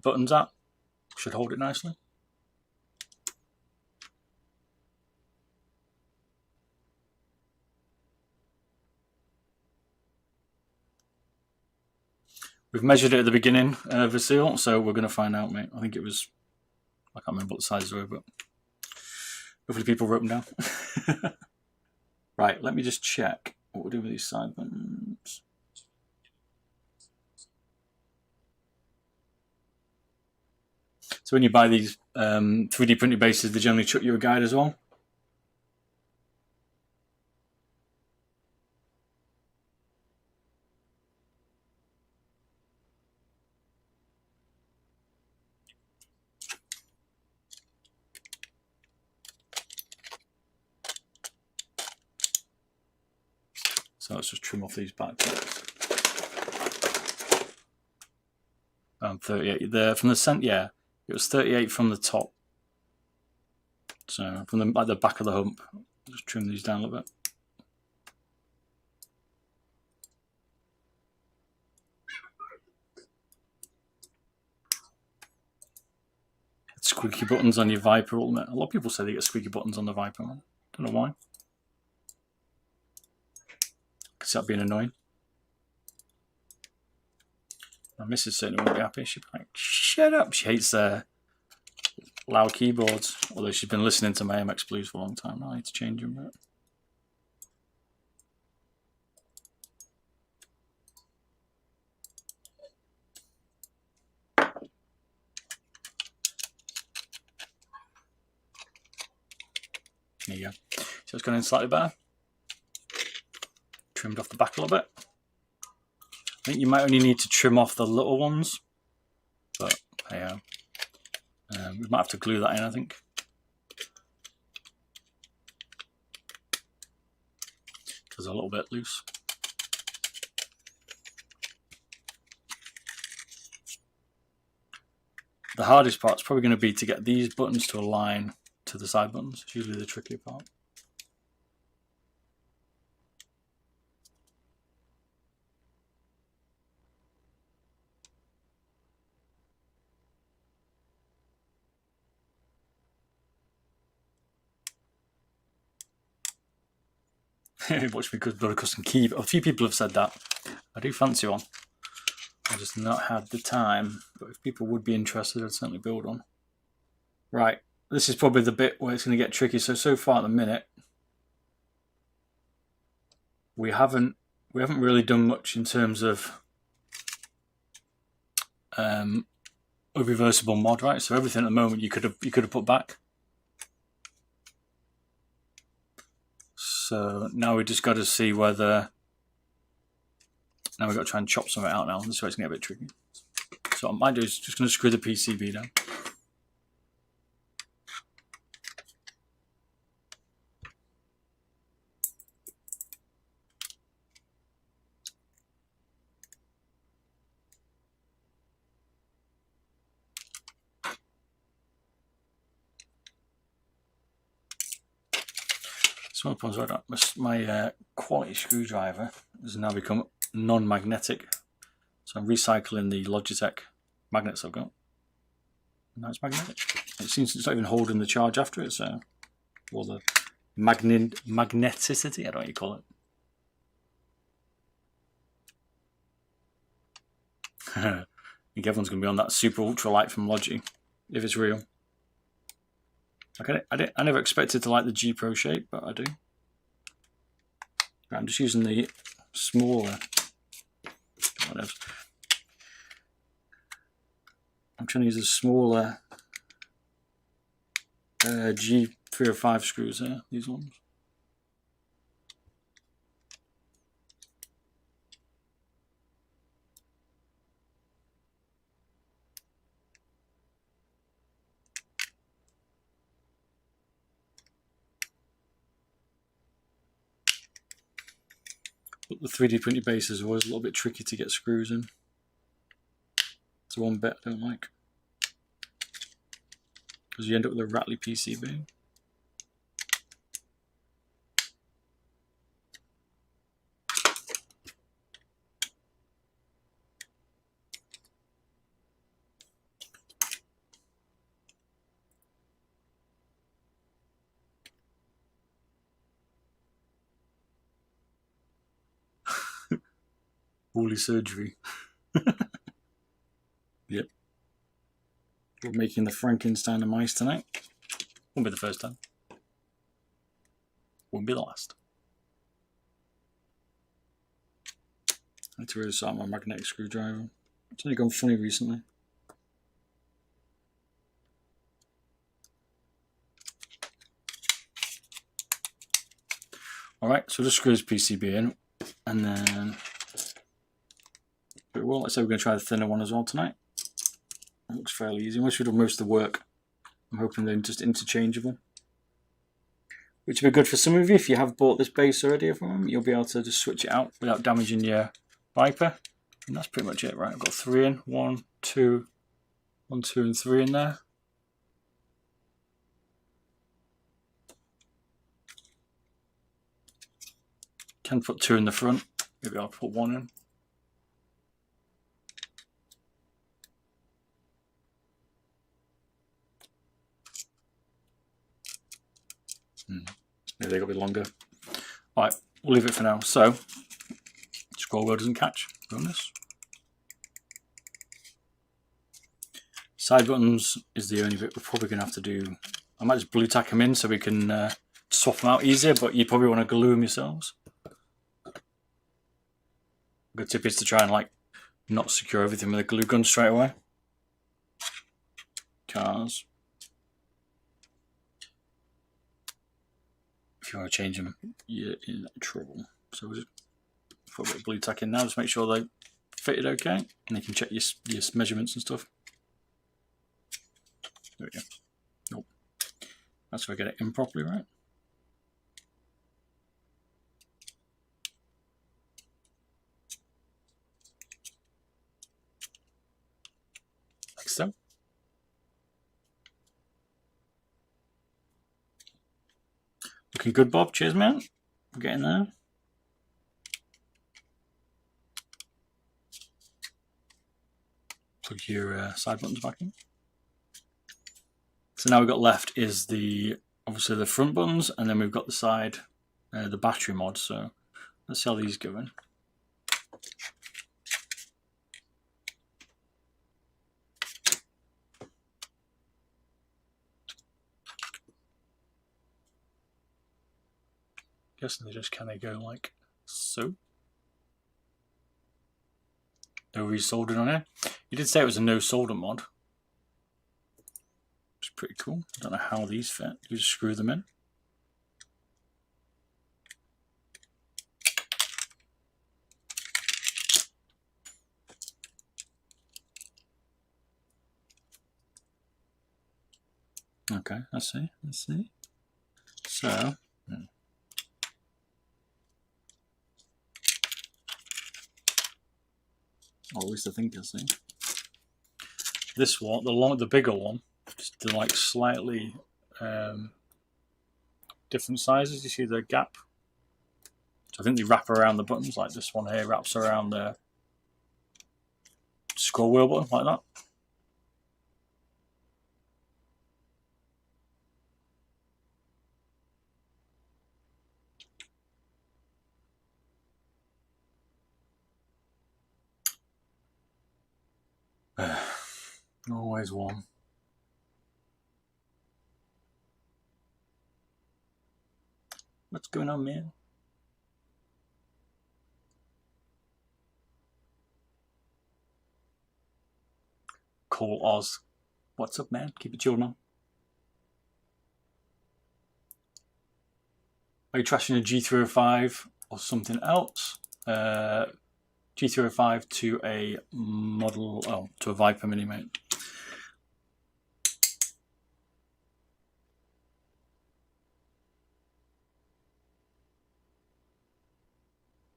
buttons at should hold it nicely. We've measured it at the beginning of the seal, so we're going to find out, mate. I think it was, I can't remember what the sizes were, but hopefully people wrote them down. Right, let me just check what we'll do with these side buttons. So when you buy these 3D printed bases, they generally chuck you a guide as well. So let's just trim off these back parts. 38 there from the center. Yeah, it was 38 from the top. So from the back of the hump, just trim these down a little bit. squeaky buttons on your Viper Ultimate. A lot of people say they get squeaky buttons on the Viper. Don't know why. Because that being annoying. My missus certainly won't be happy. She'd be like, shut up. She hates loud keyboards. Although she's been listening to my MX Blues for a long time now. I need to change them. But... there you go. So it's going in slightly better. Trimmed off the back a little bit. I think you might only need to trim off the little ones, but yeah, we might have to glue that in, I think. Because they're a little bit loose. The hardest part's probably going to be to get these buttons to align to the side buttons. It's usually the trickier part. Watch me build a custom key. A few people have said that. I do fancy one. I've just not had the time. But if people would be interested, I'd certainly build one. Right. This is probably the bit where it's going to get tricky. So far at the minute, we haven't really done much in terms of a reversible mod, right? So everything at the moment you could have put back. So now we just got to see whether. Now we've got to try and chop some of it out now. This way it's going to get a bit tricky. So what I might do is just going to screw the PCB down. Some of the problems right now, my quality screwdriver has now become non-magnetic. So I'm recycling the Logitech magnets I've got. Now it's magnetic. It seems it's not even holding the charge after it, so or the magneticity, I don't know what you call it. I think everyone's going to be on that super ultra light from Logi, if it's real. Okay, I never expected to like the G Pro shape, but I do. I'm just using the smaller. Whatever. I'm trying to use a smaller G305 screws here. These ones. But the 3D printed bases are always a little bit tricky to get screws in. It's one bit I don't like. Because you end up with a rattly PCB. Holy surgery. Yep. We're making the Frankenstein of mice tonight. Won't be the first time. Won't be the last. I need to really start my magnetic screwdriver. It's only gone funny recently. Alright, so just screw this PCB in, and then well, let's say we're going to try the thinner one as well tonight. It looks fairly easy. Once we've done most of the work, I'm hoping they're just interchangeable. Which would be good for some of you. If you have bought this base already from them, you'll be able to just switch it out without damaging your Viper. And that's pretty much it, right? I've got 3 in. 1, 2, 1, 2, and 3 in there. Can put 2 in the front. Maybe I'll put 1 in. Maybe they got a bit longer. Right, we'll leave it for now. So, scroll wheel doesn't catch. Bonus. Side buttons is the only bit we're probably going to have to do. I might just blue tack them in so we can swap them out easier, but you probably want to glue them yourselves. A good tip is to try and like not secure everything with a glue gun straight away. Cars. If you want to change them, you're in trouble. So we'll just put a bit of blue tack in now, just make sure they fitted okay, and you can check your measurements and stuff. There we go. Nope. That's where I get it in properly, right? Like so. Looking good, Bob. Cheers, man. We're getting there. Plug your side buttons back in. So now we've got left is obviously the front buttons, and then we've got the side, the battery mod. So let's see how these go in. Guessing they just kind of go like so. No resoldering on here. You did say it was a no solder mod. It's pretty cool. I don't know how these fit. You just screw them in. Okay, I see. So, or at least I think I see. This one, the bigger one, just the like slightly different sizes. You see the gap? So I think they wrap around the buttons, like this one here wraps around the scroll wheel button, like that. Always one. What's going on, man? Call Oz. What's up, man? Keep it chill, man. Are you trashing a G305 or something else? G305 to a model, to a Viper Mini, mate.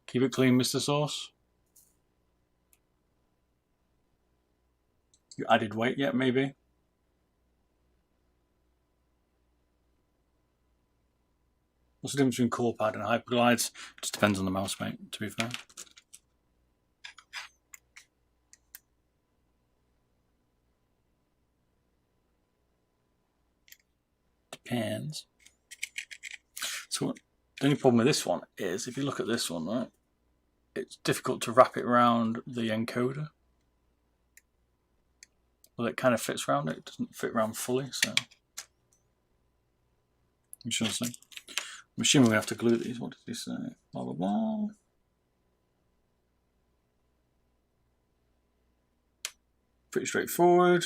Keep it clean, Mr. Sauce. You added weight yet, maybe? What's the difference between core pad and hyperglides? Just depends on the mouse, mate, to be fair. Depends. So the only problem with this one is, if you look at this one, right, it's difficult to wrap it around the encoder. Well, it kind of fits around it. It doesn't fit around fully, so I'm sure. I'm assuming we have to glue these. What does he say? Blah blah blah. Pretty straightforward.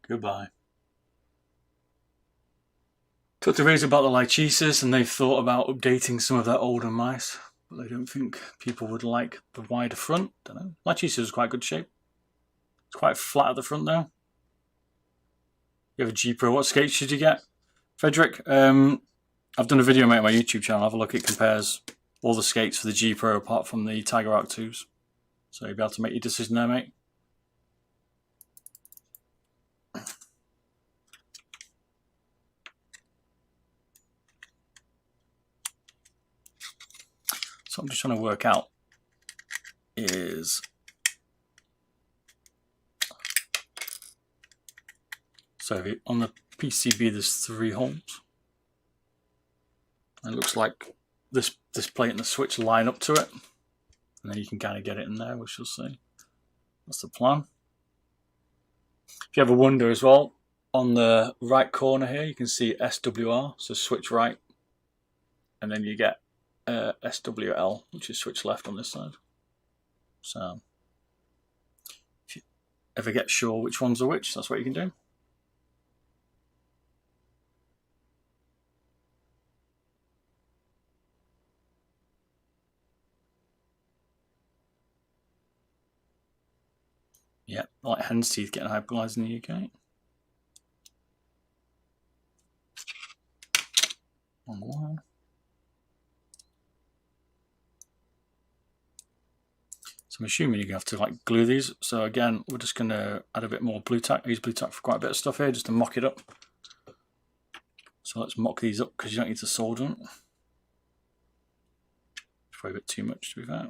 Goodbye. Talked to Razer about the Lychesis, and they've thought about updating some of their older mice, but they don't think people would like the wider front. Don't know. Lychesis is quite good shape. It's quite flat at the front though. You have a G Pro. What skates should you get, Frederick? I've done a video, mate, on my YouTube channel. Have a look. It compares all the skates for the G Pro apart from the Tiger Arc 2s. So you'll be able to make your decision there, mate. So I'm just trying to work out is so on the PCB there's 3 holes. It looks like this plate and the switch line up to it, and then you can kind of get it in there. We shall see. That's the plan. If you ever wonder as well, on the right corner here you can see SWR, so switch right, and then you get SWL, which is switch left on this side. So if you ever get sure which ones are which, that's what you can do. Yeah, like hen's teeth getting hyperglyzed in the UK. On the line. So I'm assuming you're going to have to like glue these. So again, we're just going to add a bit more blue tack. I use blue tack for quite a bit of stuff here, just to mock it up. So let's mock these up because you don't need to solder them. It's probably a bit too much to be fair.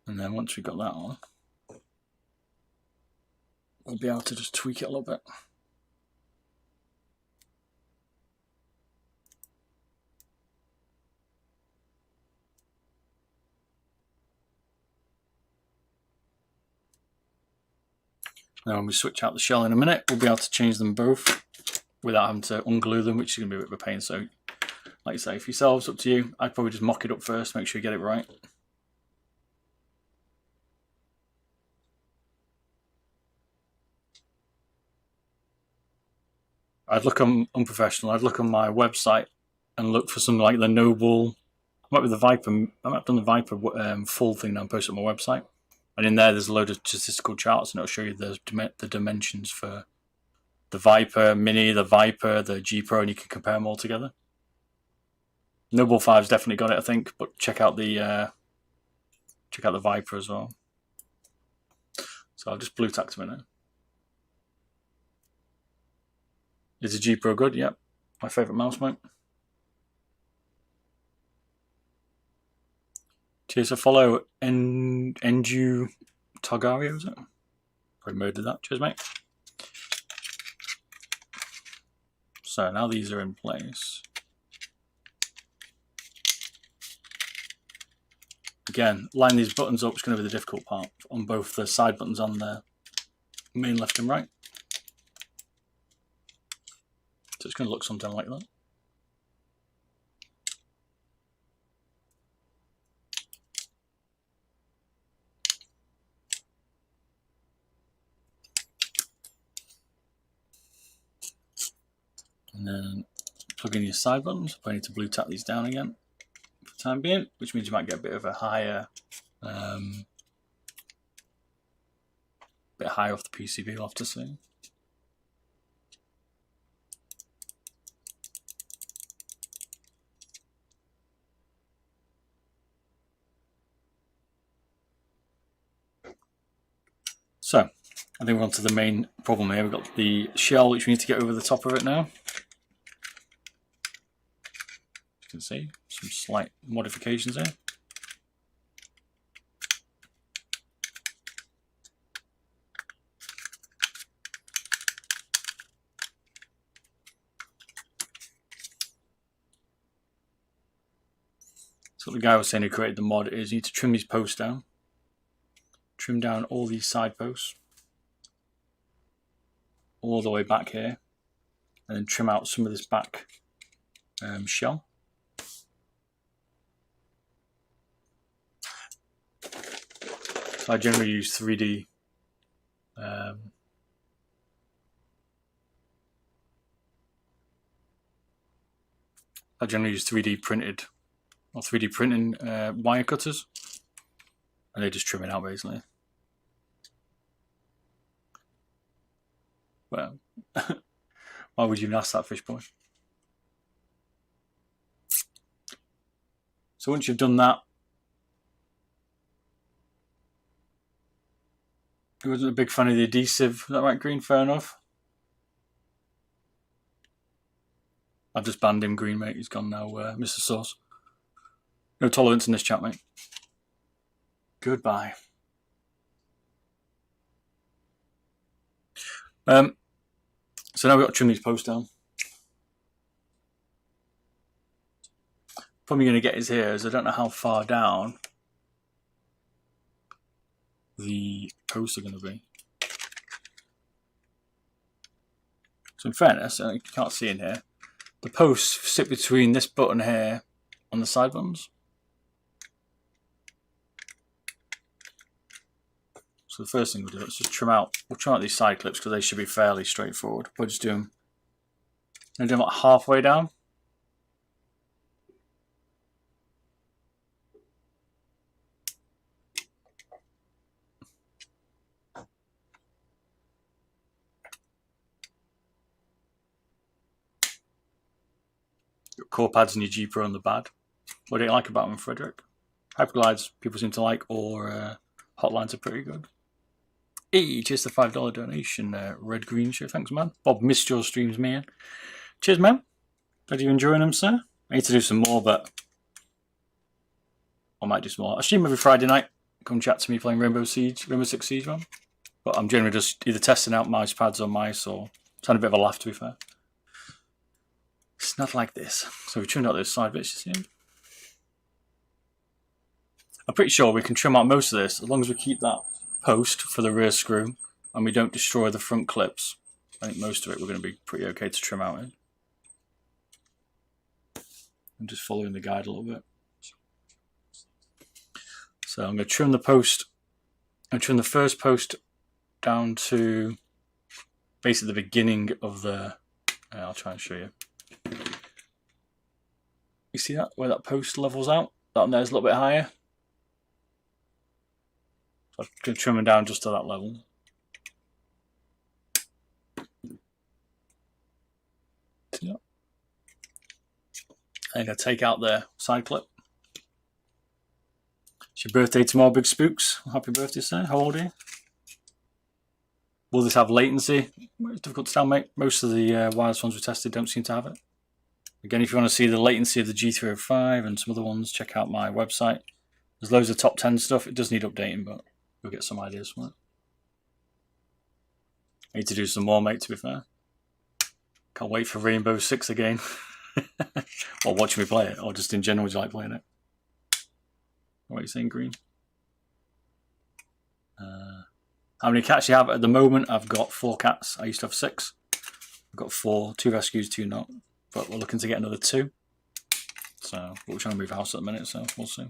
And then once we've got that on, we'll be able to just tweak it a little bit. Now when we switch out the shell in a minute, we'll be able to change them both without having to unglue them, which is going to be a bit of a pain. So like I say, for yourselves, up to you. I'd probably just mock it up first, make sure you get it right. I'd look on unprofessional. I'd look on my website and look for something like the Noble. I might be the Viper. I might have done the Viper full thing now and posted on my website. And in there, there's a load of statistical charts, and it'll show you the dimensions for the Viper Mini, the Viper, the G Pro, and you can compare them all together. Noble 5's definitely got it, I think, but check out the Viper as well. So I'll just blue tack them in it. Is the G Pro good? Yep. My favourite mouse, mate. Cheers for follow. Enju Targario, is it? Probably murdered that. Cheers, mate. So now these are in place. Again, line these buttons up is going to be the difficult part on both the side buttons on the main left and right. So it's going to look something like that. And then plug in your side buttons. I need to blue tap these down again for the time being, which means you might get a bit of a higher, bit higher off the PCB, you'll have to see. So, I think we're on to the main problem here. We've got the shell, which we need to get over the top of it now. You can see some slight modifications here. So what the guy was saying who created the mod is you need to trim these posts down. Trim down all these side posts all the way back here, and then trim out some of this back shell. So I generally use 3D I generally use 3D printed or 3D printing wire cutters. and they just trim it out basically. Well, why would you even ask that, fish boy? So once you've done that, he wasn't a big fan of the adhesive. Is that right, Green? Fair enough. I've just banned him, Green, mate. He's gone now, Mr. Sauce. No tolerance in this chat, mate. Goodbye. So now we've got to trim these posts down. Problem you're going to get is here is I don't know how far down the posts are going to be. So in fairness, you can't see in here, the posts sit between this button here and the side buttons. So the first thing we'll do is just trim out. We'll trim out these side clips because they should be fairly straightforward. We'll just do them. And do them like halfway down. Your core pads and your G Pro on the bad. What do you like about them, Frederick? Hyperglides people seem to like, or hotlines are pretty good. Hey, cheers to the $5 donation, Red Green Show. Thanks, man. Bob missed your streams, man. Cheers, man. Glad you're enjoying them, sir. I need to do some more, but I might do some more. I stream every Friday night. Come chat to me playing Rainbow Six Siege, man. But I'm generally just either testing out mouse pads or mice, or just having a bit of a laugh, to be fair. It's not like this. So we trimmed out those side bits, you see. I'm pretty sure we can trim out most of this as long as we keep that post for the rear screw and we don't destroy the front clips. I think most of it we're going to be pretty okay to trim out in. I'm just following the guide a little bit. So I'm going to trim the post. I'm going to trim the first post down to basically the beginning of the... I'll try and show you. You see that? Where that post levels out? That one there's a little bit higher. So I'm going to trim them down just to that level. See that? I'm going to take out the side clip. It's your birthday tomorrow, Big Spooks. Happy birthday, sir. How old are you? Will this have latency? It's difficult to tell, mate. Most of the wireless ones we tested don't seem to have it. Again, if you want to see the latency of the G305 and some other ones, check out my website. There's loads of top 10 stuff. It does need updating, but you'll get some ideas from it. I need to do some more, mate, to be fair. Can't wait for Rainbow Six again. Or watching me play it, or just in general, would you like playing it? What are you saying, Green? How many cats you have at the moment? I've got 4 cats. I used to have 6. I've got 4, 2 rescues, 2 not. But we're looking to get another 2. So we're trying to move house at the minute, so we'll see.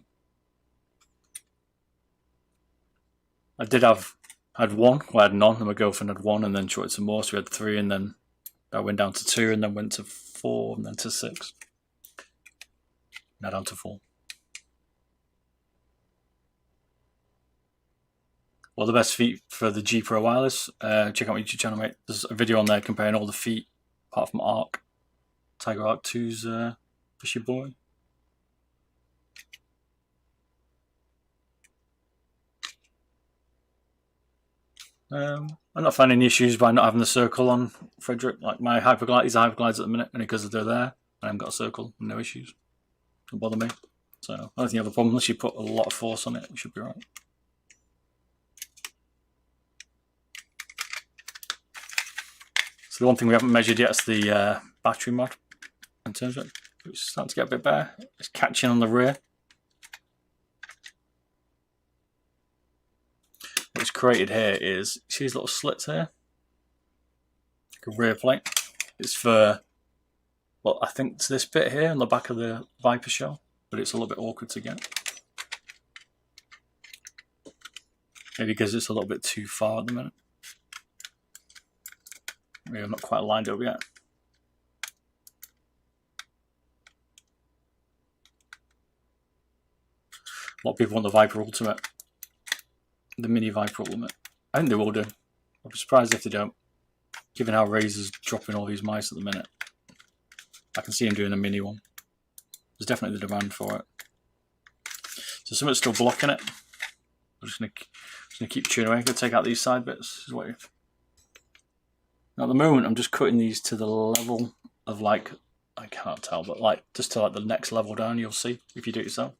I had 1, well, I had none, and my girlfriend had 1, and then she wanted some more, so we had 3, and then that went down to 2, and then went to 4, and then to 6. Now down to 4. Well, the best feet for the G Pro wireless, check out my YouTube channel, mate. There's a video on there comparing all the feet, apart from Arc. Tiger Arc 2's fishy boy. I'm not finding any issues by not having the circle on, Frederick. Like my Hyperglide, these are Hyperglides at the minute, and because they're there, I haven't got a circle, no issues. Don't bother me. So I don't think you have a problem unless you put a lot of force on it. We should be right. So the one thing we haven't measured yet is the battery mod. In terms of it, it's starting to get a bit better. It's catching on the rear. What's created here is, see these little slits here? Like a rear plate. It's for, well, I think it's this bit here on the back of the Viper shell, but it's a little bit awkward to get. Maybe because it's a little bit too far at the minute. Maybe I'm not quite lined up yet. A lot of people want the Viper Ultimate. the mini Viper limit. I think they will do. I'll be surprised if they don't, given how Razer's dropping all these mice at the minute. I can see him doing a mini one. There's definitely the demand for it. So something's still blocking it. I'm just gonna keep chewing away. I'm gonna take out these side bits. Now at the moment, I'm just cutting these to the level of, like, I can't tell, but like just to like the next level down. You'll see if you do it yourself.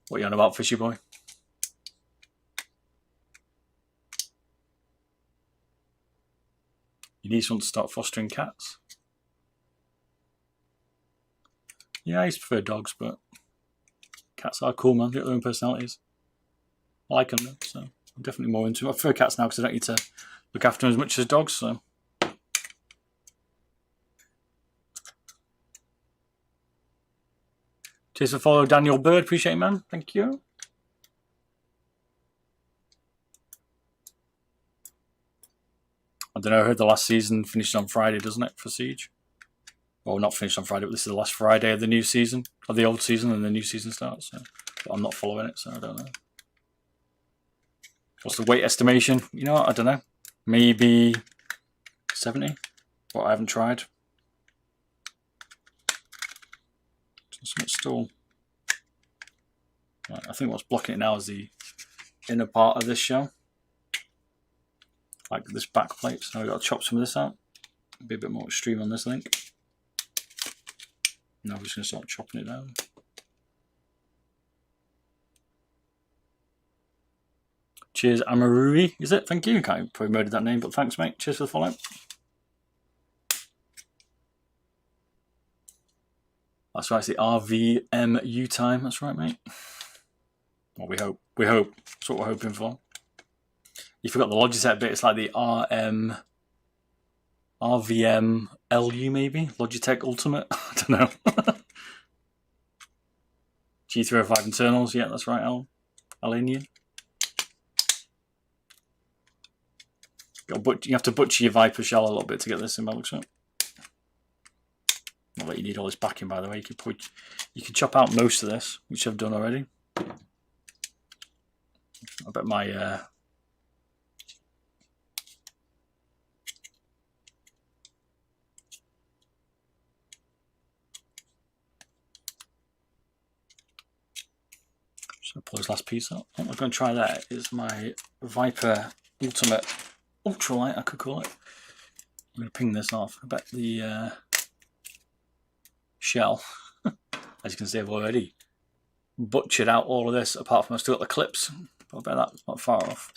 What are you on about, fishy boy? You need someone to start fostering cats. Yeah, I used to prefer dogs, but cats are cool, man. They've got their own personalities. I like them, though, so I'm definitely more into them. I prefer cats now because I don't need to look after them as much as dogs, so. Cheers for follow, Daniel Bird. Appreciate it, man. Thank you. I don't know, I heard the last season finished on Friday, doesn't it, for Siege? Well, not finished on Friday, but this is the last Friday of the new season, of the old season, and the new season starts. So. But I'm not following it, so I don't know. What's the weight estimation? You know what, I don't know. Maybe 70, but I haven't tried. Still, right, I think what's blocking it now is the inner part of this shell, like this back plate. So we've got to chop some of this out. Be a bit more extreme on this, I think. Now we're just going to start chopping it down. Cheers, Amaruri, is it? Thank you. Can't probably murdered that name, but thanks, mate. Cheers for the follow. That's right, it's the RVMU time. That's right, mate. Well, we hope. We hope. That's what we're hoping for. You forgot the Logitech bit. It's like the RVMLU, maybe? Logitech Ultimate? I don't know. G305 internals. Yeah, that's right, Alanian. You have to butcher your Viper shell a little bit to get this in, by looks of it. Not that you need all this backing, by the way. You could chop out most of this, which I've done already. I bet my so pull this last piece out. What I'm going to try that is my Viper Ultimate Ultralight, I could call it. I'm going to ping this off. I bet the shell, as you can see, I've already butchered out all of this, apart from I've still got the clips. But I bet that's not far off.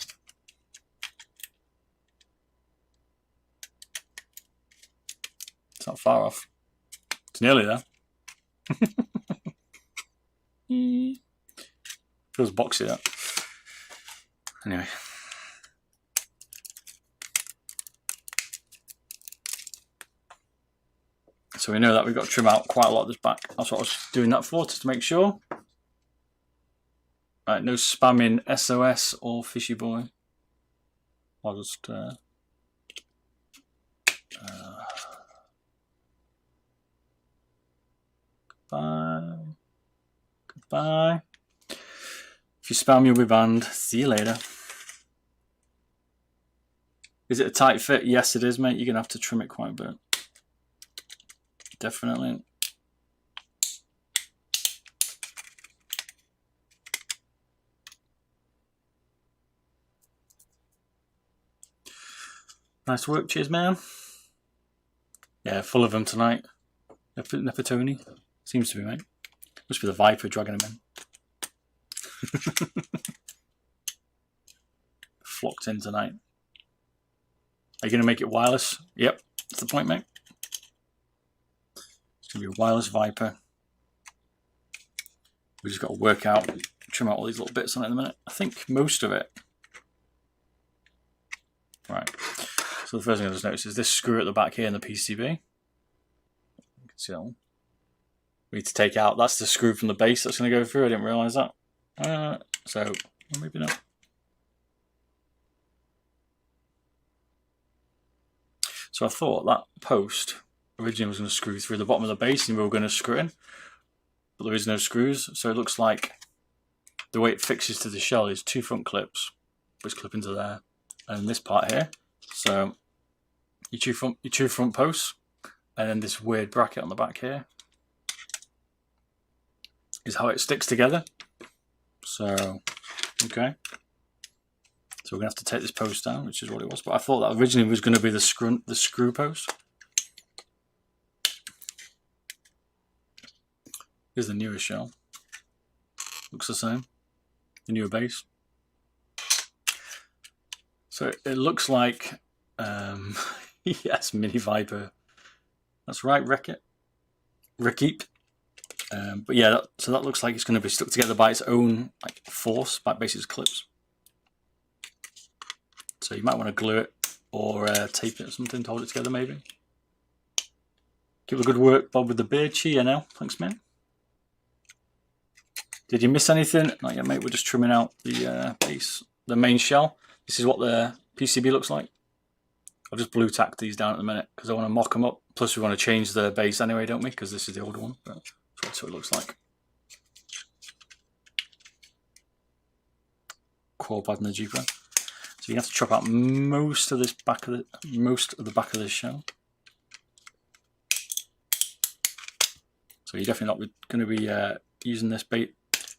It's not far off. It's nearly there. Feels boxy, that. Anyway. So we know that we've got to trim out quite a lot of this back. That's what I was doing that for, just to make sure. Right, no spamming SOS or Fishy Boy. I'll just goodbye. Goodbye. If you spam, you'll be banned. See you later. Is it a tight fit? Yes, it is, mate. You're going to have to trim it quite a bit. Definitely. Nice work, cheers, man. Yeah, full of them tonight. Nepatoni. Seems to be, mate. Must be the Viper dragging them in. Flocked in tonight. Are you going to make it wireless? Yep, that's the point, mate. It's going to be a wireless Viper. We just got to work out, trim out all these little bits on it in a minute. I think most of it. Right. So the first thing I just noticed is this screw at the back here in the PCB. You can see that one. We need to take out, that's the screw from the base that's going to go through. I didn't realise that. So, well, maybe not. So I thought that post originally was going to screw through the bottom of the base and we were going to screw in, but there is no screws, so it looks like the way it fixes to the shell is 2 front clips, which clip into there, and this part here. So your two front posts, and then this weird bracket on the back here is how it sticks together. So okay, so we're gonna have to take this post down, which is what it was. But I thought that originally was going to be the screw post. Here's the newer shell. Looks the same. The newer base. So it looks like yes, Mini Viper. That's right, Rekeep. But yeah, so that looks like it's going to be stuck together by its own like force, by basically clips. So you might want to glue it or tape it or something to hold it together, maybe. Keep up the good work, Bob, with the beard. Cheer now. Thanks, man. Did you miss anything? Not yet, mate. We're just trimming out the base, the main shell. This is what the PCB looks like. I'll just blue tack these down at the minute because I want to mock them up. Plus, we want to change the base anyway, don't we? Because this is the older one. But that's what it looks like. Core pad and the G-pad. So you have to chop out most of this back of the back of this shell. So you're definitely not going to be using this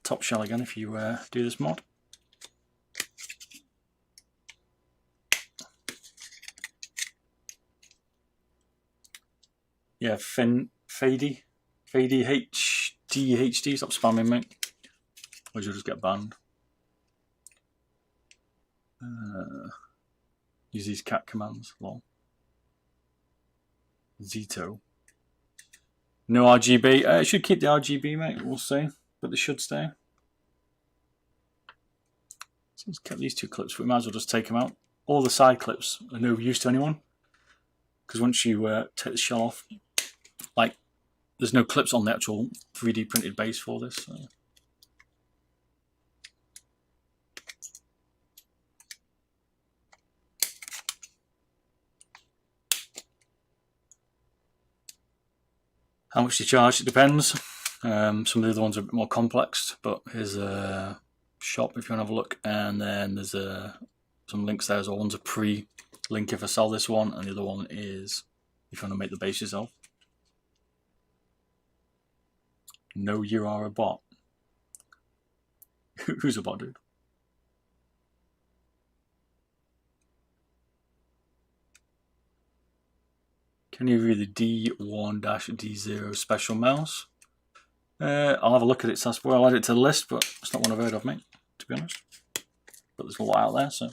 top shell again if you do this mod. Yeah, Fady HD, stop spamming, mate. Or you'll just get banned. Use these cat commands, lol. Zito. No RGB. It should keep the RGB, mate. We'll see, but they should stay. So let's cut these 2 clips. We might as well just take them out. All the side clips are no use to anyone because once you take the shell off, like there's no clips on the actual 3D printed base for this. So. How much do you charge? It depends. Some of the other ones are a bit more complex, but here's a shop if you want to have a look, and then there's some links there as well. One's a pre-link if I sell this one, and the other one is if you want to make the base yourself. No, you are a bot. Who's a bot, dude? Can you read the D1-D0 special mouse? I'll have a look at it, Saspo. I'll add it to the list, but it's not one I've heard of, mate, to be honest. But there's a lot out there, so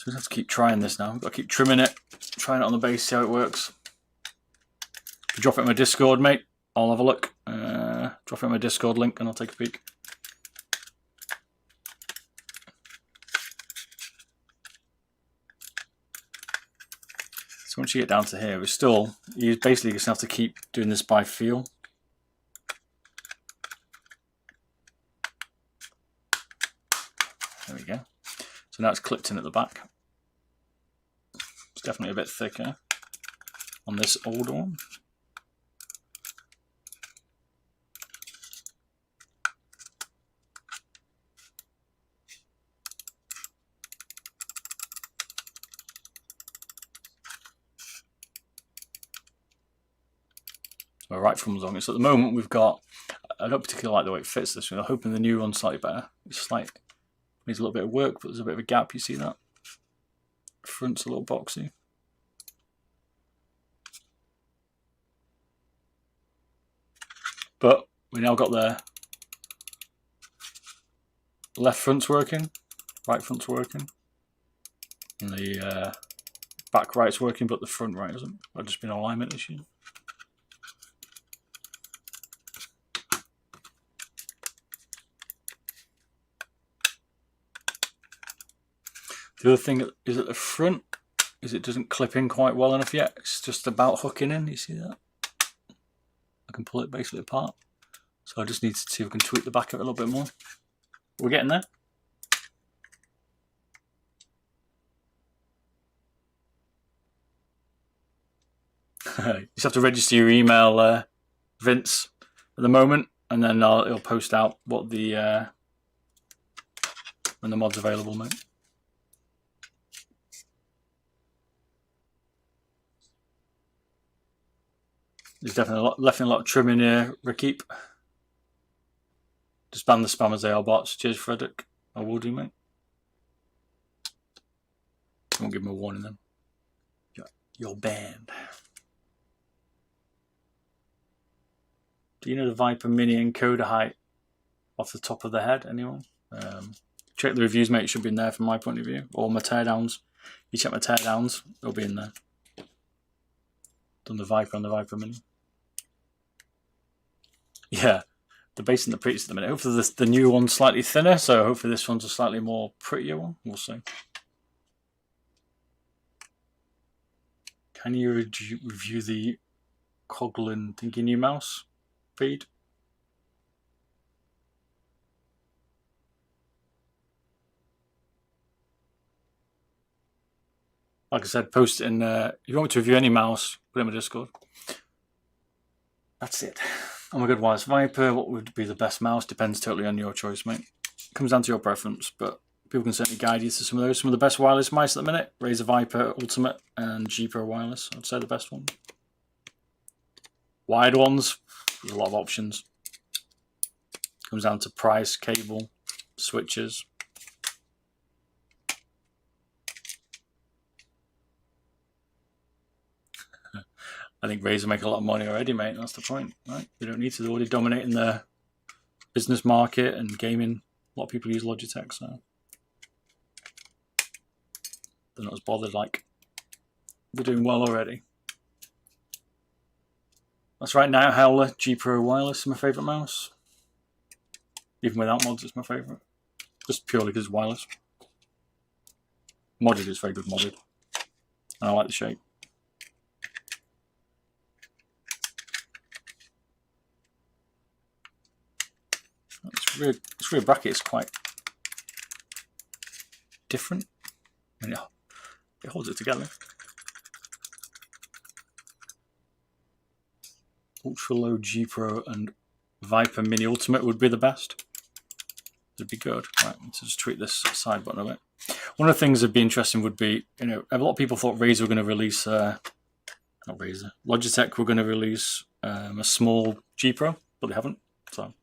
we have to keep trying this now. We've got to keep trimming it, trying it on the base, see how it works. If you drop it in my Discord, mate, I'll have a look. Drop it in my Discord link and I'll take a peek. So once you get down to here, you basically just have to keep doing this by feel. There we go. So now it's clipped in at the back. It's definitely a bit thicker on this older one. Right thumbs on it. So at the moment we've got, I don't particularly like the way it fits this one. I'm hoping the new one's slightly better. It's like, needs a little bit of work, but there's a bit of a gap, you see that? Front's a little boxy. But we now got the left front's working, right front's working, and the back right's working, but the front right isn't. I've just been an alignment issue. The other thing is at the front is it doesn't clip in quite well enough yet. It's just about hooking in. You see that? I can pull it basically apart. So I just need to see if I can tweak the back of it a little bit more. We're getting there. You just have to register your email, Vince, at the moment, and then it'll post out what the when the mod's available, mate. There's definitely a lot of trimming here, Rakip. Just ban the spammers, they are bots. Cheers, Frederick. I will do, mate. I won't give him a warning then. You're banned. Do you know the Viper Mini encoder height off the top of the head? Anyone? Check the reviews, mate. It should be in there from my point of view. Or my teardowns. You check my teardowns, it'll be in there. Done the Viper on the Viper Mini. Yeah, the base and the preets at the minute. Hopefully the new one's slightly thinner, so hopefully this one's a slightly more prettier one. We'll see. Can you review the Coglin Thinky New Mouse feed? Like I said, post it in. If you want me to review any mouse, put it in my Discord. That's it. Oh my god, wireless Viper, what would be the best mouse? Depends totally on your choice, mate. Comes down to your preference, but people can certainly guide you to some of those. Some of the best wireless mice at the minute, Razer Viper Ultimate and G Pro Wireless, I'd say the best one. Wired ones, there's a lot of options. Comes down to price, cable, switches. I think Razer make a lot of money already, mate. That's the point, right? They don't need to. They're already dominating the business market and gaming. A lot of people use Logitech, so they're not as bothered. Like, they're doing well already. That's right now. Howler G Pro Wireless is my favourite mouse. Even without mods, it's my favourite. Just purely because it's wireless. Modded is very good modded, and I like the shape. This rear bracket is quite different. I mean, it holds it together. Ultra low G Pro and Viper Mini Ultimate would be the best. It'd be good. Right, let's just tweak this side button a bit. One of the things that'd be interesting would be, you know, a lot of people thought Razer were going to release, not Razer, Logitech were going to release a small G Pro, but they haven't. So,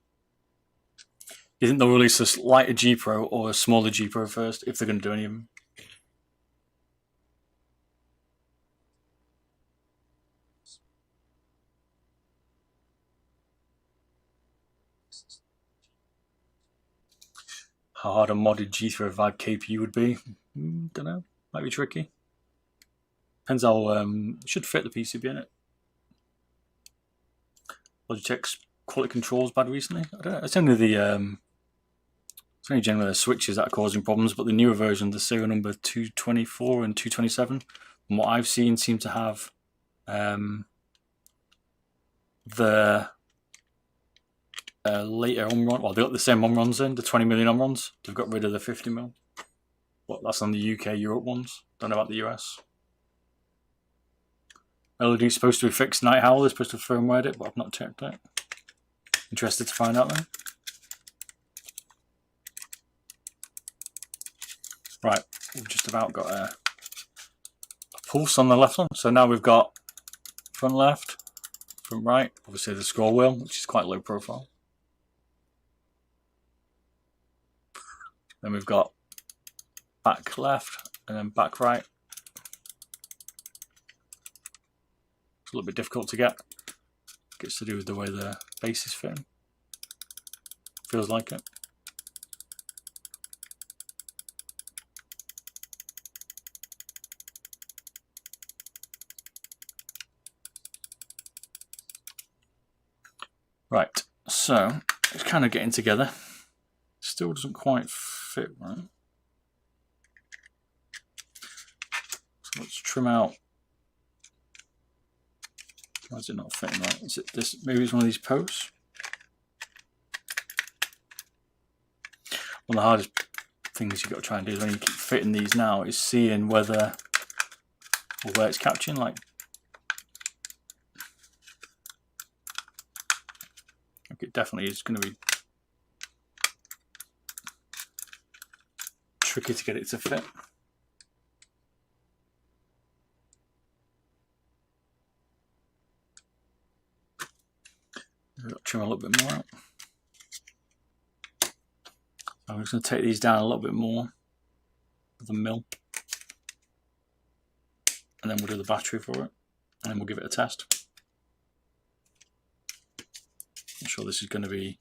you think they'll release a lighter G Pro or a smaller G Pro first, if they're going to do any of them? How hard a modded G3 Vibe KPU would be? Don't know. Might be tricky. Depends how should fit the PCB in it. Logitech's quality control's bad recently. I don't know. It's only the it's only generally the switches that are causing problems, but the newer version, the serial number 224 and 227, from what I've seen, seem to have the later on-run, well, they got the same on-runs in, the 20 million on-runs. They've got rid of the 50 mil. Well, that's on the UK, Europe ones. Don't know about the US. LED's supposed to be fixed. Night Howl is supposed to firmware it, but I've not checked it. Interested to find out then. Right, we've just about got a pulse on the left one. So now we've got front left, front right, obviously the scroll wheel, which is quite low profile. Then we've got back left and then back right. It's a little bit difficult to get. Gets to do with the way the base is fitting. Feels like it. Right, so it's kind of getting together. Still doesn't quite fit right. So let's trim out. Why is it not fitting right? Is it this? Maybe it's one of these posts. One of the hardest things you've got to try and do is when you keep fitting these now is seeing whether or where it's catching. Like Like it definitely is going to be tricky to get it to fit. Trim a little bit more out. I'm just going to take these down a little bit more with the mill, and then we'll do the battery for it, and then we'll give it a test. I'm sure this is going to be.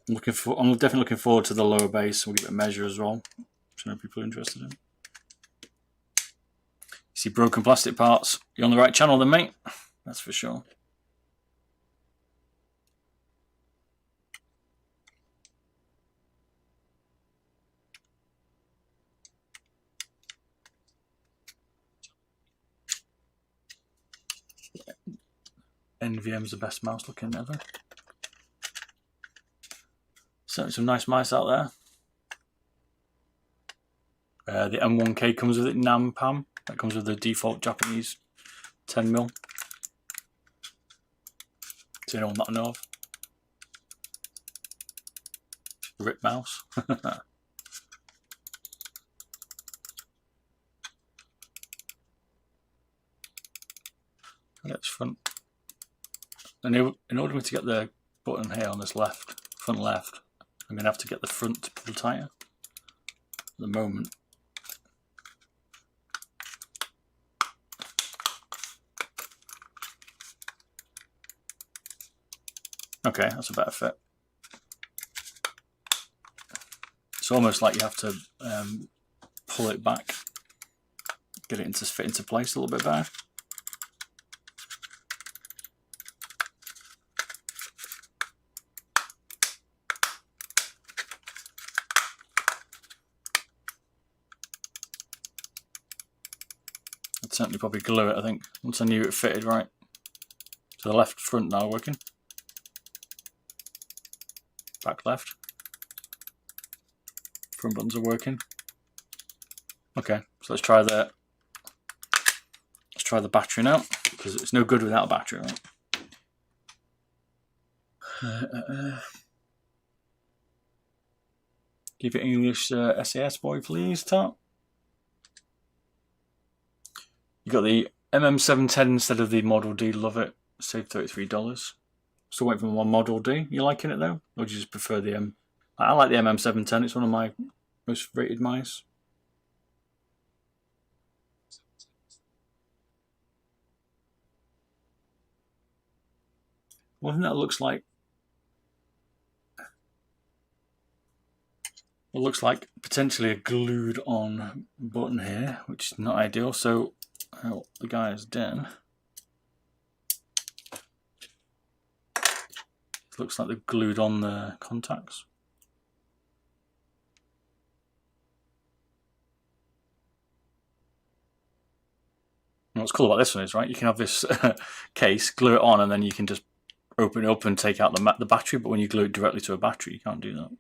I'm definitely looking forward to the lower base. We'll give it a measure as well, which I know people are interested in. You see broken plastic parts, you're on the right channel then, mate. That's for sure. NVM's the best mouse looking ever. Certainly some nice mice out there. The M1K comes with it, Nampam. That comes with the default Japanese 10mm. Is there anyone that I know of? Rip mouse. That's front. And in order to get the button here on this front left, I'm going to have to get the front to pull tighter at the moment. Okay, that's a better fit. It's almost like you have to pull it back, get it to fit into place a little bit better. I'd certainly probably glue it, I think, once I knew it fitted right. So the left front now working. Back left. Front buttons are working. Okay, so let's try the battery now, because it's no good without a battery, right? Keep it English SAS boy, please, Top. You got the MM710 instead of the Model D. Love it. Saved $33. Still waiting for my Model D. You liking it though, or do you just prefer the M? I like the MM710. It's one of my most rated mice. One thing that looks like. It looks like potentially a glued on button here, which is not ideal. So what the guy has done, looks like they've glued on the contacts. And what's cool about this one is, right, you can have this case, glue it on, and then you can just open it up and take out the battery, but when you glue it directly to a battery, you can't do that.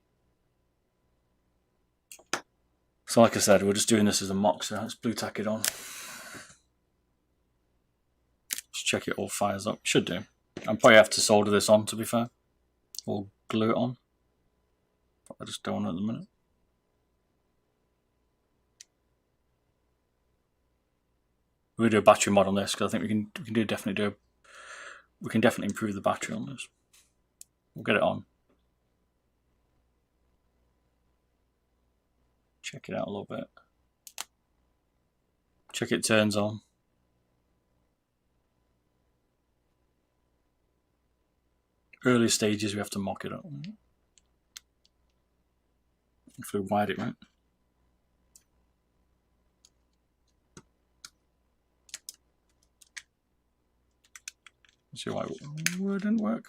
So like I said, we're just doing this as a mock, so let's blue tack it on. Let's check it all fires up. Should do. I'll probably have to solder this on, to be fair, or glue it on. But I just don't want it at the minute. We'll do a battery mod on this because I think we can definitely improve the battery on this. We'll get it on. Check it out a little bit. Check it turns on. Early stages we have to mock it up. If we wired it right. Let's see why it wouldn't work.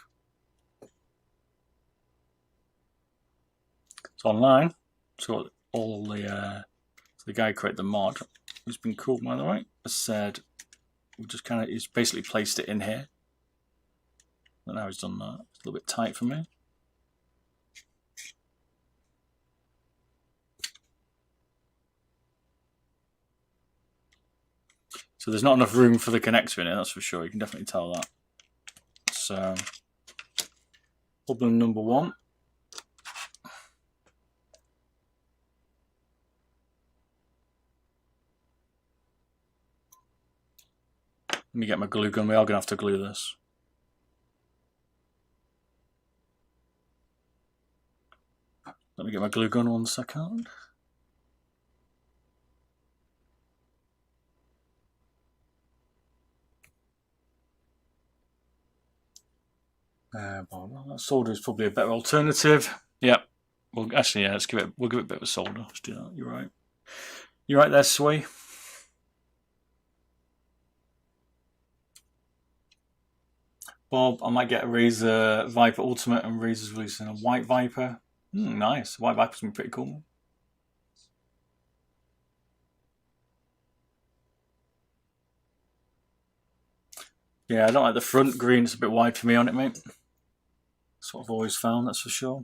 It's online. So all the guy who created the mod, who's been cool by the way, has said we just kind of, he's basically placed it in here. I don't know how he's done that. It's a little bit tight for me. So there's not enough room for the connector in it, that's for sure. You can definitely tell that. So Problem number 1. Let me get my glue gun. We are going to have to glue this. Let me get my glue gun 1 second. Solder is probably a better alternative. Yep. Well, actually, yeah. We'll give it a bit of a solder. Let's do that. You're right. You're right there, Sway. Bob, I might get a Razer Viper Ultimate, and Razer's releasing a White Viper. Nice. White Viper's been pretty cool. Yeah, I don't like the front green. It's a bit wide for me on it, mate. That's what I've always found, that's for sure.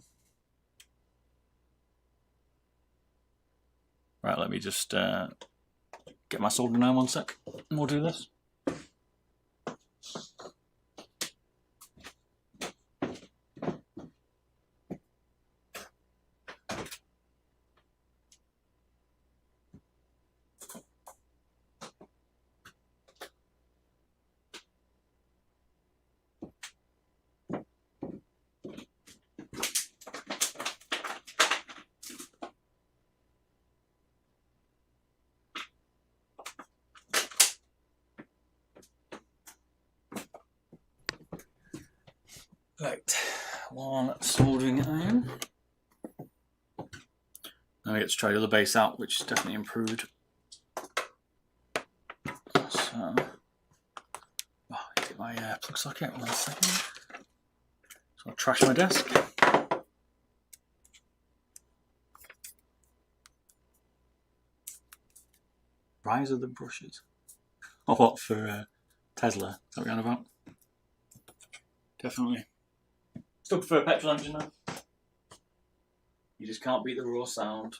Right, let me just get my solder now 1 sec, and we'll do this. Right, 1 soldering iron. Now I get to try the other base out, which is definitely improved. So, get my plug socket 1 second. So I'll trash my desk. Rise of the brushes. Oh, what for Tesla? Is that what you're on about? Definitely. Still prefer a petrol engine though. You just can't beat the raw sound.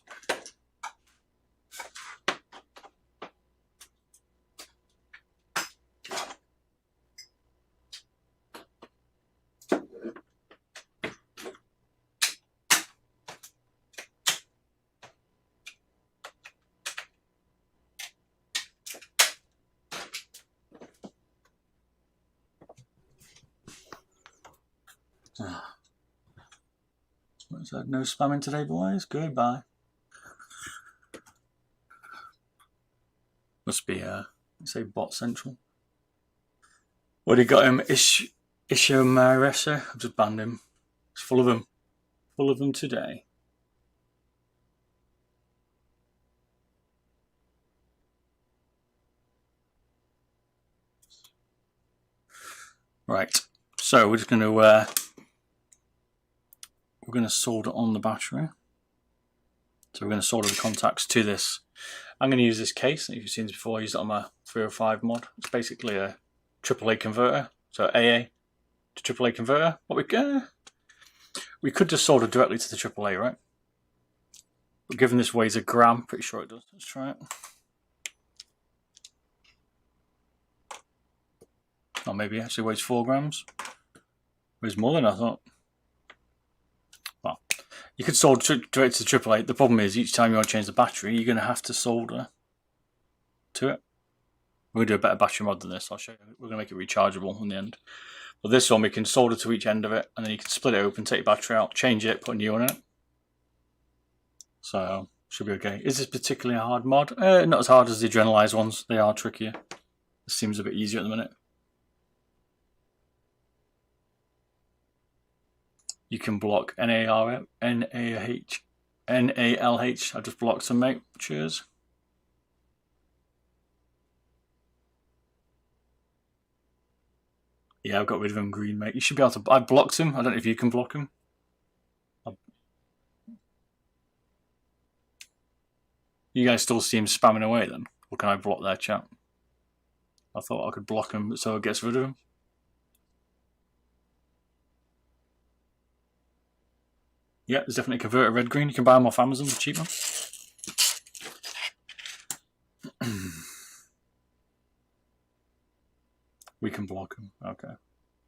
So no spamming today, boys. Goodbye. Must be say bot central. What do you got him? Isho Maresa. I've just banned him. It's full of them. Full of them today. Right. So we're just going to solder on the battery. So we're going to solder the contacts to this. I'm going to use this case. If you've seen this before, I used it on my 305 mod. It's basically a AAA converter. So AA to AAA converter. What we could just solder directly to the AAA, right? But given this weighs a gram, pretty sure it does. Let's try it. Or maybe it actually weighs 4 grams. Weighs more than I thought. Well, you could solder direct to AAA. The problem is each time you want to change the battery, you're going to have to solder to it. We're going to do a better battery mod than this. I'll show you. We're going to make it rechargeable in the end. But this one, we can solder to each end of it, and then you can split it open, take your battery out, change it, put a new one in it. So, should be okay. Is this particularly a hard mod? Not as hard as the adrenalized ones. They are trickier. This seems a bit easier at the minute. You can block NALH. I just blocked some, mate. Cheers. Yeah, I've got rid of him green, mate. You should be able to... I blocked him. I don't know if you can block him. You guys still see him spamming away then? Or can I block their chat? I thought I could block him so it gets rid of him. Yeah, there's definitely a converter red green. You can buy them off Amazon, the cheap one. We can block them. Okay.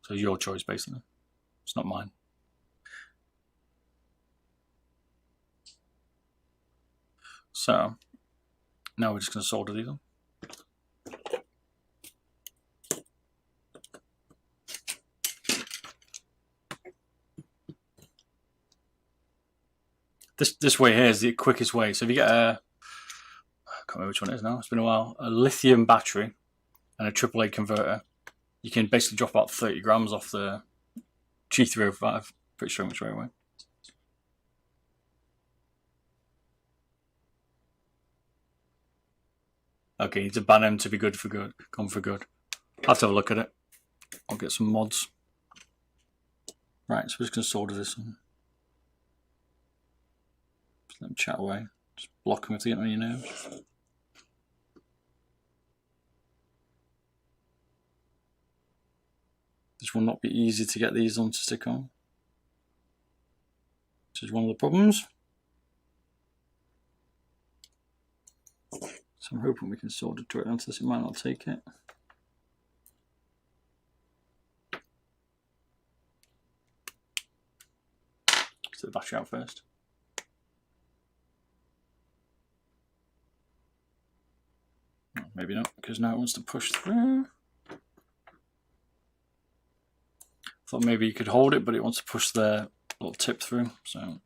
So your choice, basically. It's not mine. So now we're just going to solder these on. This way here is the quickest way. So if you get a, I can't remember which one it is now, it's been a while, a lithium battery and a AAA converter, you can basically drop about 30 grams off the G305 pretty sure much right away. Okay, you need to ban him to be good for good, gone for good. I'll have to have a look at it. I'll get some mods. Right, so we're just going to solder this on. Just let him chat away. Just block him if they get on your nerves. This will not be easy to get these on to stick on. This is one of the problems. So I'm hoping we can solder direct onto this. It might not take it. Let's get the battery out first. Maybe not, because now it wants to push through. Thought maybe you could hold it, but it wants to push the little tip through. So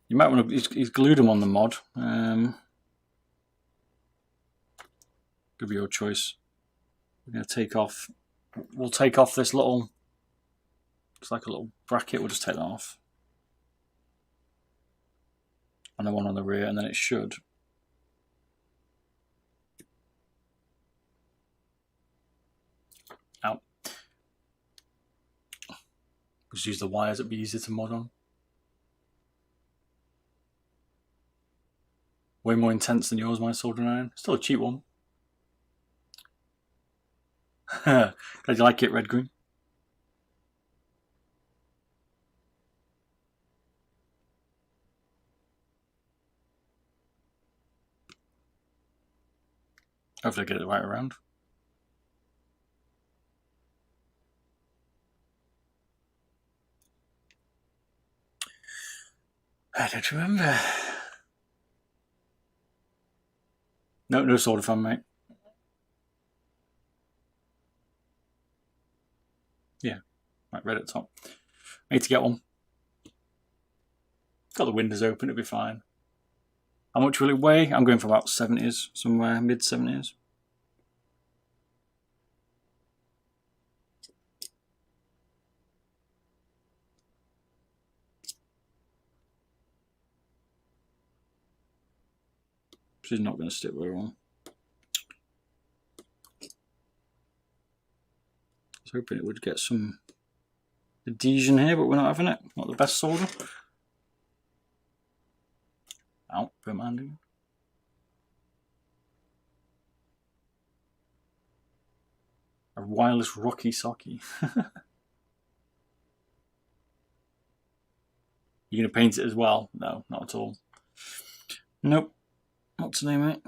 you might want to. He's glued them on the mod. Could be your choice. We're going to take off. We'll take off this little. It's like a little bracket. We'll just take that off, and the one on the rear, and then it should. Out. Just use the wires, it'd be easier to mod on. Way more intense than yours, my soldering iron. Still a cheap one. Glad you like it, red green. Hopefully I get it right around. I don't remember. No solder fan, mate. Yeah, right, red at the top. I need to get one. Got the windows open, it'll be fine. How much will it weigh? I'm going for about 70s, somewhere mid 70s. She's not going to stick very well. I was hoping it would get some adhesion here, but we're not having it. Not the best solder. Ow, put my hand in. A wireless rocky socky. You're going to paint it as well? No, not at all. Nope. Not today, mate.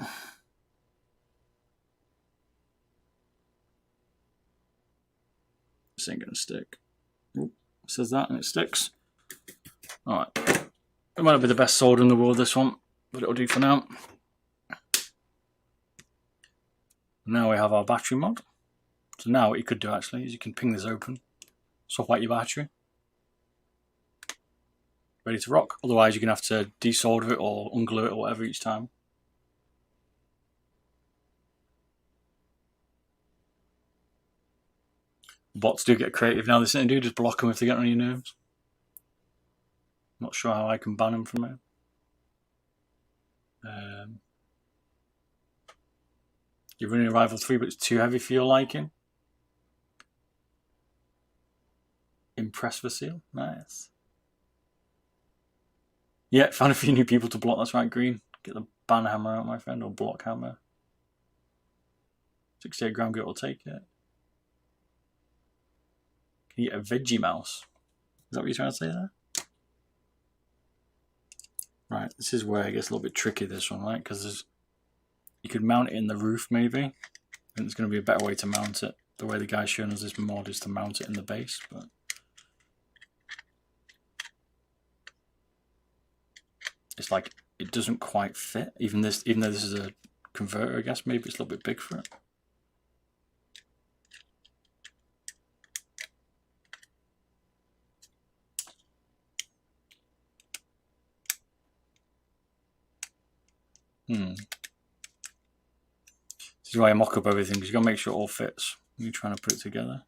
This ain't gonna stick. Ooh, it says that and it sticks. Alright. It might not be the best solder in the world, this one, but it'll do for now. Now we have our battery mod. So now what you could do actually is you can ping this open, swap out your battery. Ready to rock. Otherwise you're gonna have to desolder it or unglue it or whatever each time. Bots do get creative now. There's something to do, just block them if they get on your nerves. Not sure how I can ban them from it. You're running a Rival 3, but it's too heavy for your liking. Impress Vasil, nice. Yeah, found a few new people to block. That's right, green. Get the ban hammer out, my friend, or block hammer. 68 gram git will take it. Can you get a veggie mouse? Is that what you're trying to say there? Right, this is where it gets a little bit tricky, this one, right? Because you could mount it in the roof, maybe. I think there's going to be a better way to mount it. The way the guy's showing us this mod is to mount it in the base, but it's like it doesn't quite fit. Even though this is a converter, I guess maybe it's a little bit big for it. This is why I mock up everything, because you gotta make sure it all fits when you're trying to put it together.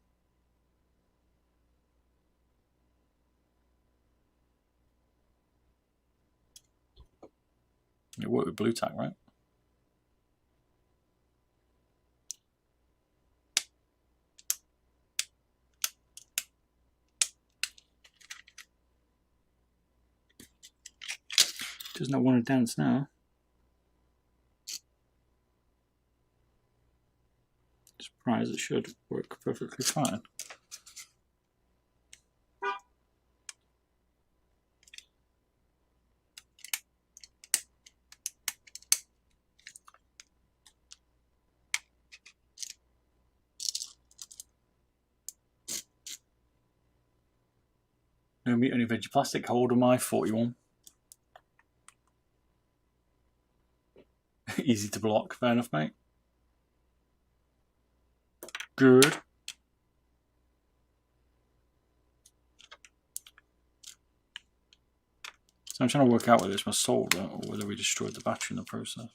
It worked with blue tack, right? Does not want to dance now. Surprised it should work perfectly fine. No meat, only veggie plastic. How old am I? 41. Easy to block. Fair enough, mate. Good. So I'm trying to work out whether it's my solder or whether we destroyed the battery in the process.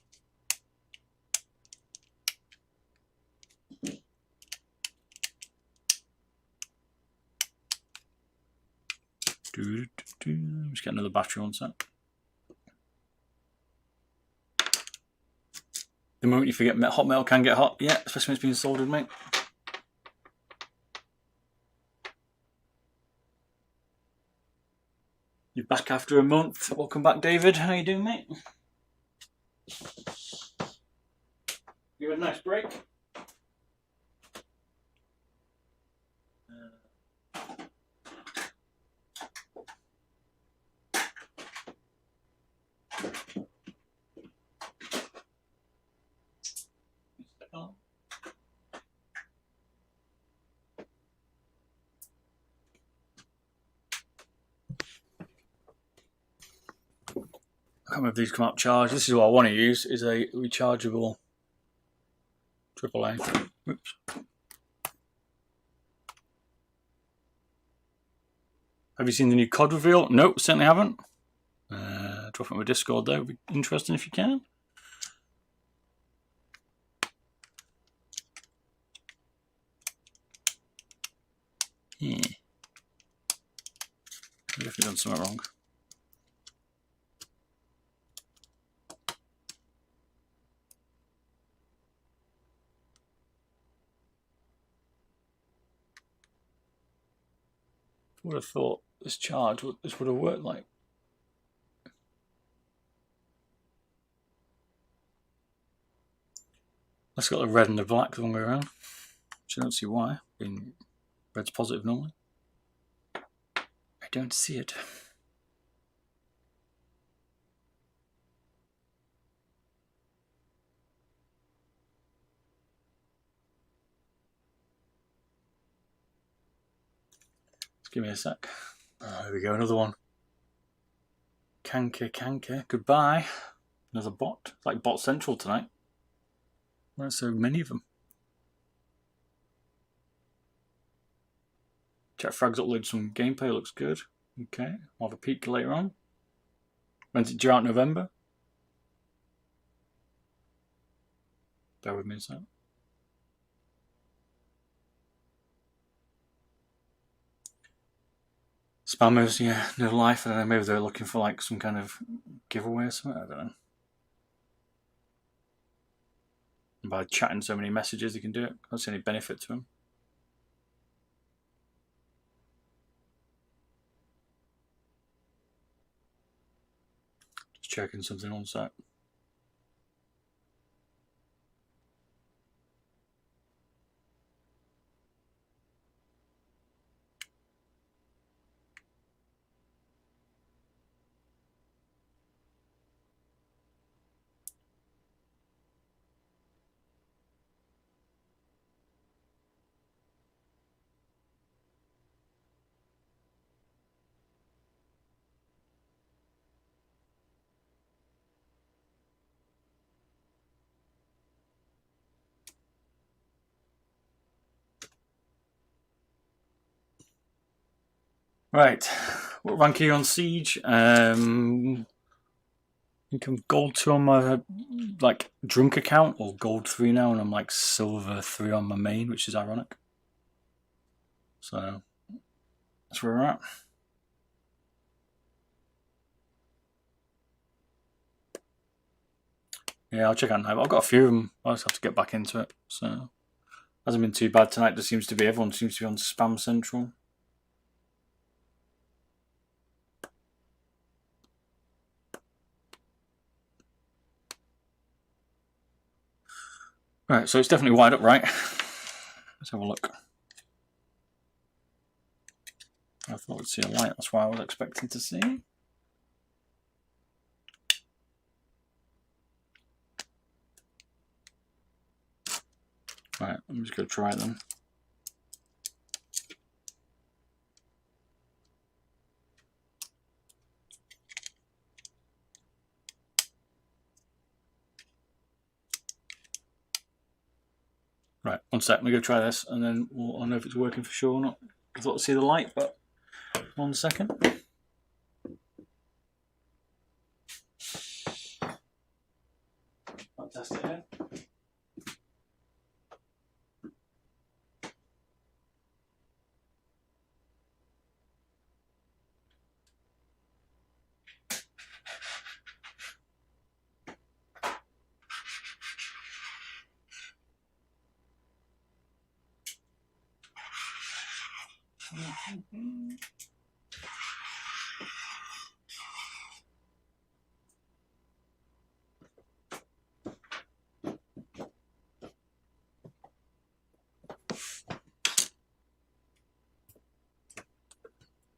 Just get another battery on set. The moment you forget hot metal can get hot, yeah, especially when it's being soldered, mate. You're back after a month. Welcome back, David. How you doing, mate? You had a nice break? I can't remember if these come out charged. This is what I want to use, is a rechargeable AAA. Oops. Have you seen the new COD reveal? Nope, certainly haven't. Drop it in my Discord though, would be interesting if you can. Yeah. I've definitely done something wrong. I would have thought this charge, this would have worked like. Let's got the red and the black the wrong way around. Which I don't see why, being red's positive normally. I don't see it. Just give me a sec. Oh, there we go, another one. Kanker, goodbye. Another bot. It's like bot central tonight. Why are so many of them? Chat Frags upload some gameplay, looks good. Okay, I'll have a peek later on. When's it due out? November? Bear with me a sec. Spammers, yeah, no life. I don't know, maybe they're looking for like some kind of giveaway or something, I don't know. And by chatting so many messages, you can do it. I don't see any benefit to them. Just checking something on set. Right, what rank are you on Siege? I think I'm gold 2 on my like drunk account, or gold 3 now, and I'm like silver 3 on my main, which is ironic. So that's where we're at. Yeah, I'll check out now. I've got a few of them. I'll just have to get back into it. So hasn't been too bad tonight. There seems to be, everyone seems to be on spam central. Right, so it's definitely wide up, right? Let's have a look. I thought I'd see a light. That's what I was expecting to see. Right, I'm just going to try it then. Right, one sec. I'm going to go try this, and then I'll know if it's working for sure or not. I thought I'd see the light, but 1 second. I'll test it again.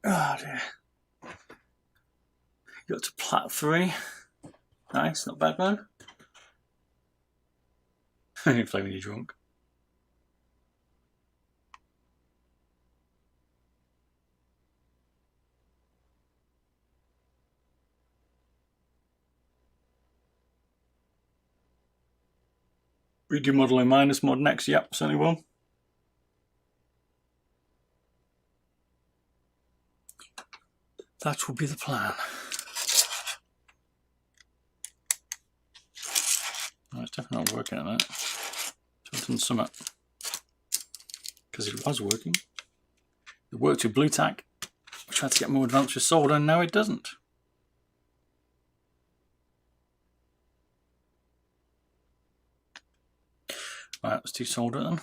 Oh dear. Got to plat 3. Nice, not bad, man. You play when you're drunk. Redo modeling minus mod next. Yep, certainly will. That will be the plan. Oh, it's definitely not working at that. So I've done some because it was working. It worked with blue tack. I tried to get more advanced with solder, and now it doesn't. Right, let's do solder then.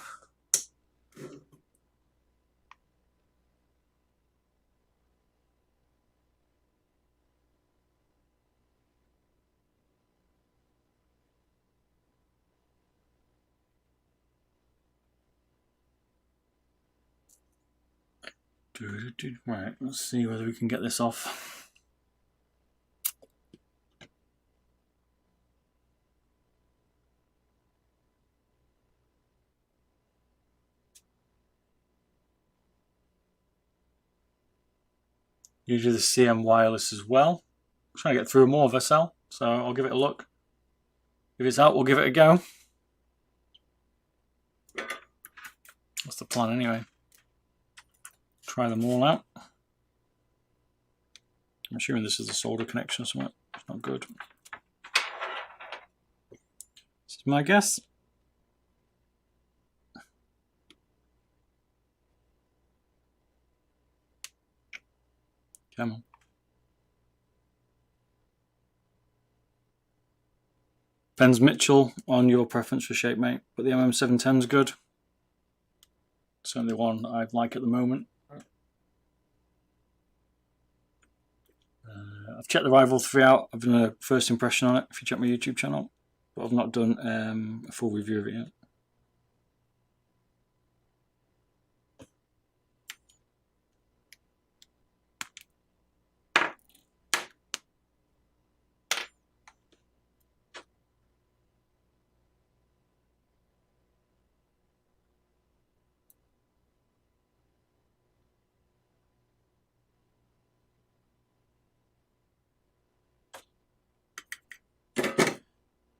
Right, let's see whether we can get this off. Usually the CM wireless as well. I'm trying to get through more of a cell, so I'll give it a look. If it's out, we'll give it a go. That's the plan anyway. Try them all out. I'm assuming this is a solder connection or something. It's not good. This is my guess. Come on. Depends, Mitchell, on your preference for shape, mate. But the MM710 is good. Certainly one I like at the moment. I've checked the Rival 3 out. I've done a first impression on it, if you check my YouTube channel. But I've not done a full review of it yet.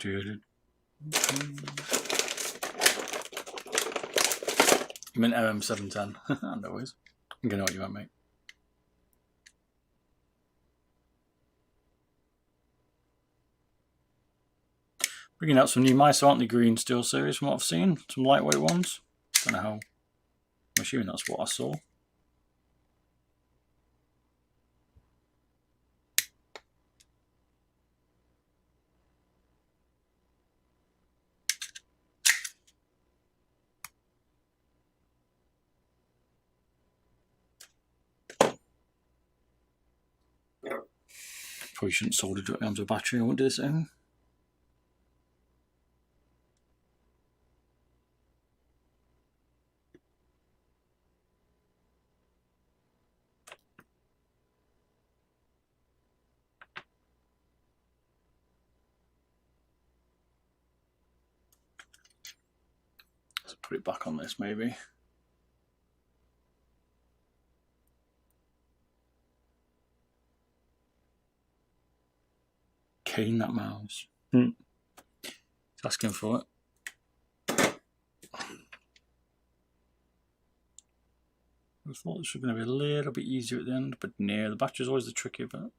I mean MM710. No worries. I'm gonna know what you want, mate. Bringing out some new mice, aren't they? Green Steel series from what I've seen. Some lightweight ones. Don't know how. I'm assuming that's what I saw. Probably shouldn't solder directly onto a battery. I won't do this at home. Let's put it back on this maybe. Cane that mouse. It's asking for it. I thought this was going to be a little bit easier at the end, but no, the battery's always the tricky bit.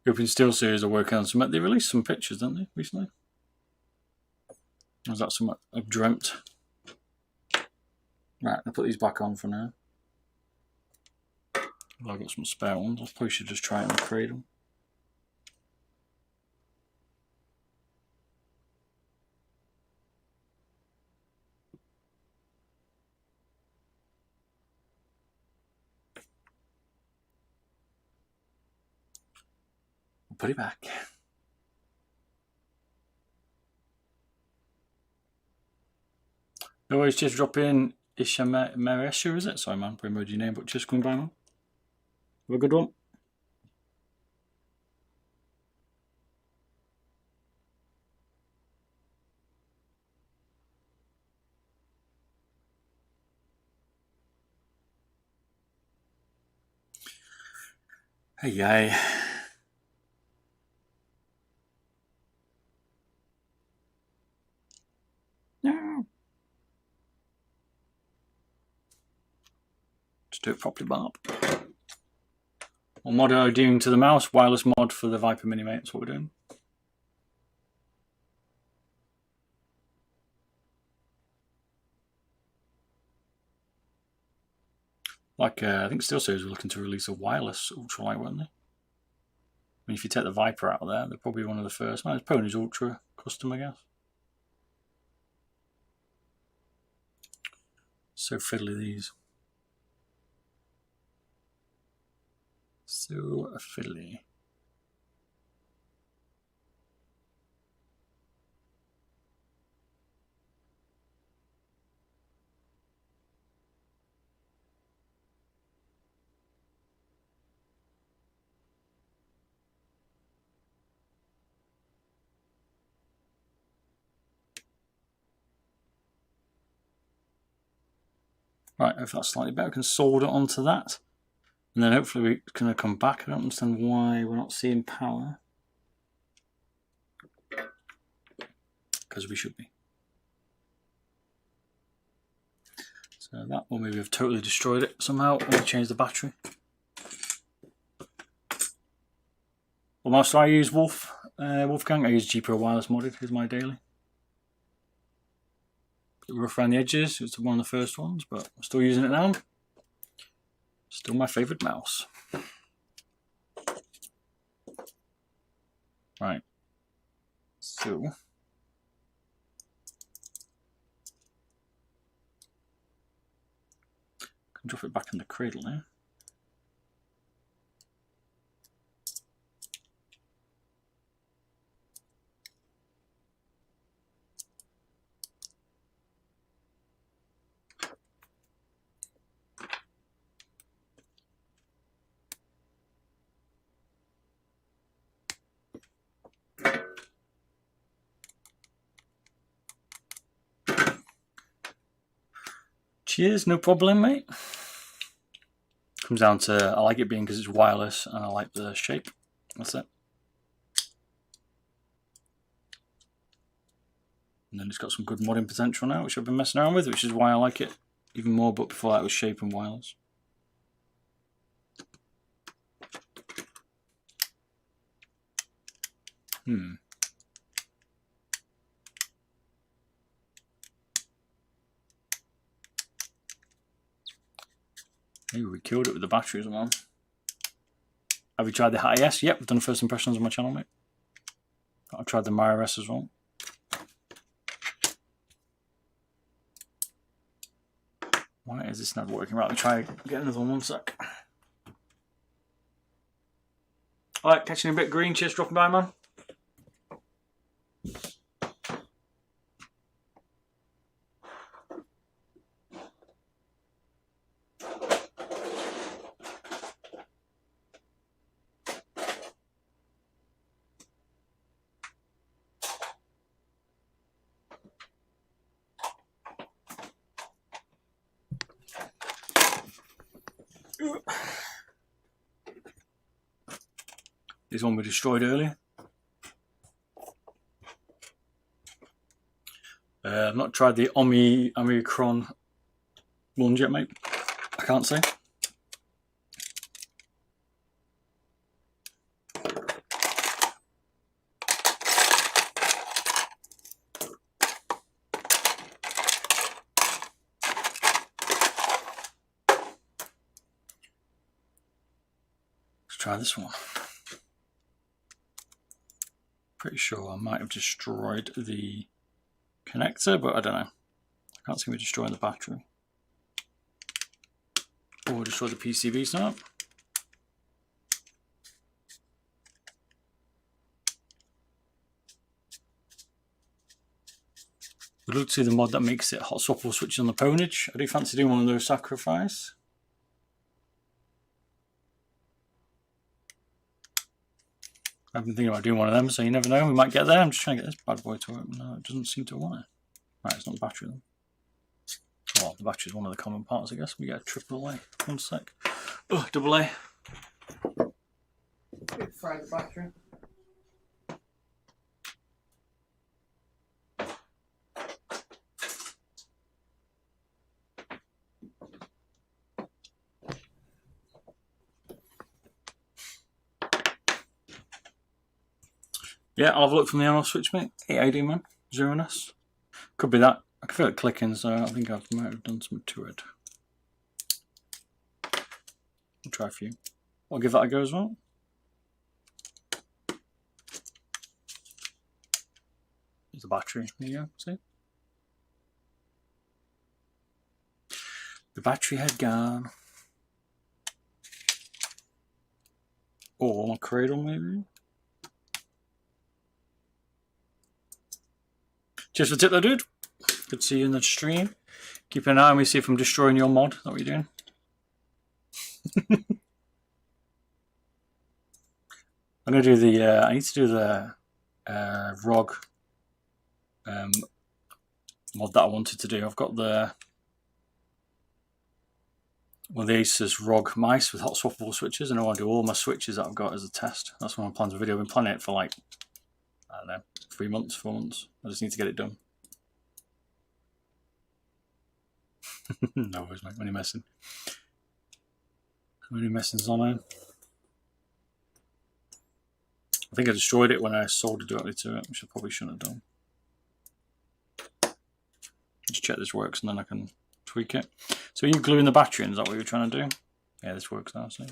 European Steel series are working on some. They released some pictures, didn't they, recently? Or was that something I've dreamt? Right, I'll put these back on for now. Well, I've got some spare ones. I probably should just try it in the cradle. I'll put it back. No worries, just drop in Ishameresha, is it? Sorry man, probably murdered your name, but just coming by man. Have a good one. Hey yay. No. Just do it properly, Bob. What mod are we doing to the mouse? Wireless mod for the Viper Mini, mate. That's what we're doing. Like, I think SteelSeries were looking to release a wireless ultralight, weren't they? I mean, if you take the Viper out of there, they're probably one of the first. Well, it's Pony's Ultra custom, I guess. So fiddly, these. So fiddly. Right, if that's slightly better, we can solder onto that. And then hopefully we're going to come back. I don't understand why we're not seeing power. Because we should be. So that one, maybe we've totally destroyed it somehow. Let me change the battery. Well, mouse do I use Wolfgang? I use GPO Wireless modded. Here's my daily. Rough around the edges. It's one of the first ones, but I'm still using it now. Still my favourite mouse. Right. So I can drop it back in the cradle now. Cheers, no problem, mate. Comes down to I like it being because it's wireless and I like the shape. That's it. And then it's got some good modding potential now, which I've been messing around with, which is why I like it even more, but before that it was shape and wireless. Maybe we killed it with the batteries, man. Have you tried the Hat AS? Yep, I've done first impressions on my channel, mate. I've tried the Mira S as well. Why is this not working? Right, let me try get another one sec. Alright, catching a bit green. Cheers, dropping by, man. This one we destroyed earlier. I've not tried the Omicron one yet, mate. I can't say. Let's try this one. Pretty sure I might have destroyed the connector, but I don't know. I can't see me destroying the battery. Or destroy the PCB now. We'd love to see the mod that makes it hot swappable switches on the ponage. I do fancy doing one of those sacrifice. I've been thinking about doing one of them, so you never know, we might get there. I'm just trying to get this bad boy to work. No, it doesn't seem to want it. Right, it's not the battery then. Well, the battery is one of the common parts, I guess. We get a AAA. One sec. Oh, AA. Fry the battery. Yeah, I'll have a look from the on-off switch, mate. 880, man. 0S. Could be that. I can feel it clicking, so I think I might have done something to it. I'll try a few. I'll give that a go as well. There's the battery. There you go. See? The battery had gone. Or a cradle, maybe. Cheers for the tip though, dude. Good to see you in the stream. Keep an eye on me, see if I'm destroying your mod. Is that what you're doing? I'm going to do the, I need to do the ROG mod that I wanted to do. I've got the one of the Asus ROG mice with hot swappable switches, and I want to do all my switches that I've got as a test. That's what I'm planning the video. I've been planning it for like, I don't know, 3 months, 4 months. I just need to get it done. No worries, mate. When you're messing. When you're messing's on there. I think I destroyed it when I soldered directly to it, which I probably shouldn't have done. Just check this works and then I can tweak it. So are you gluing the battery in? Is that what you're trying to do? Yeah, this works now, see?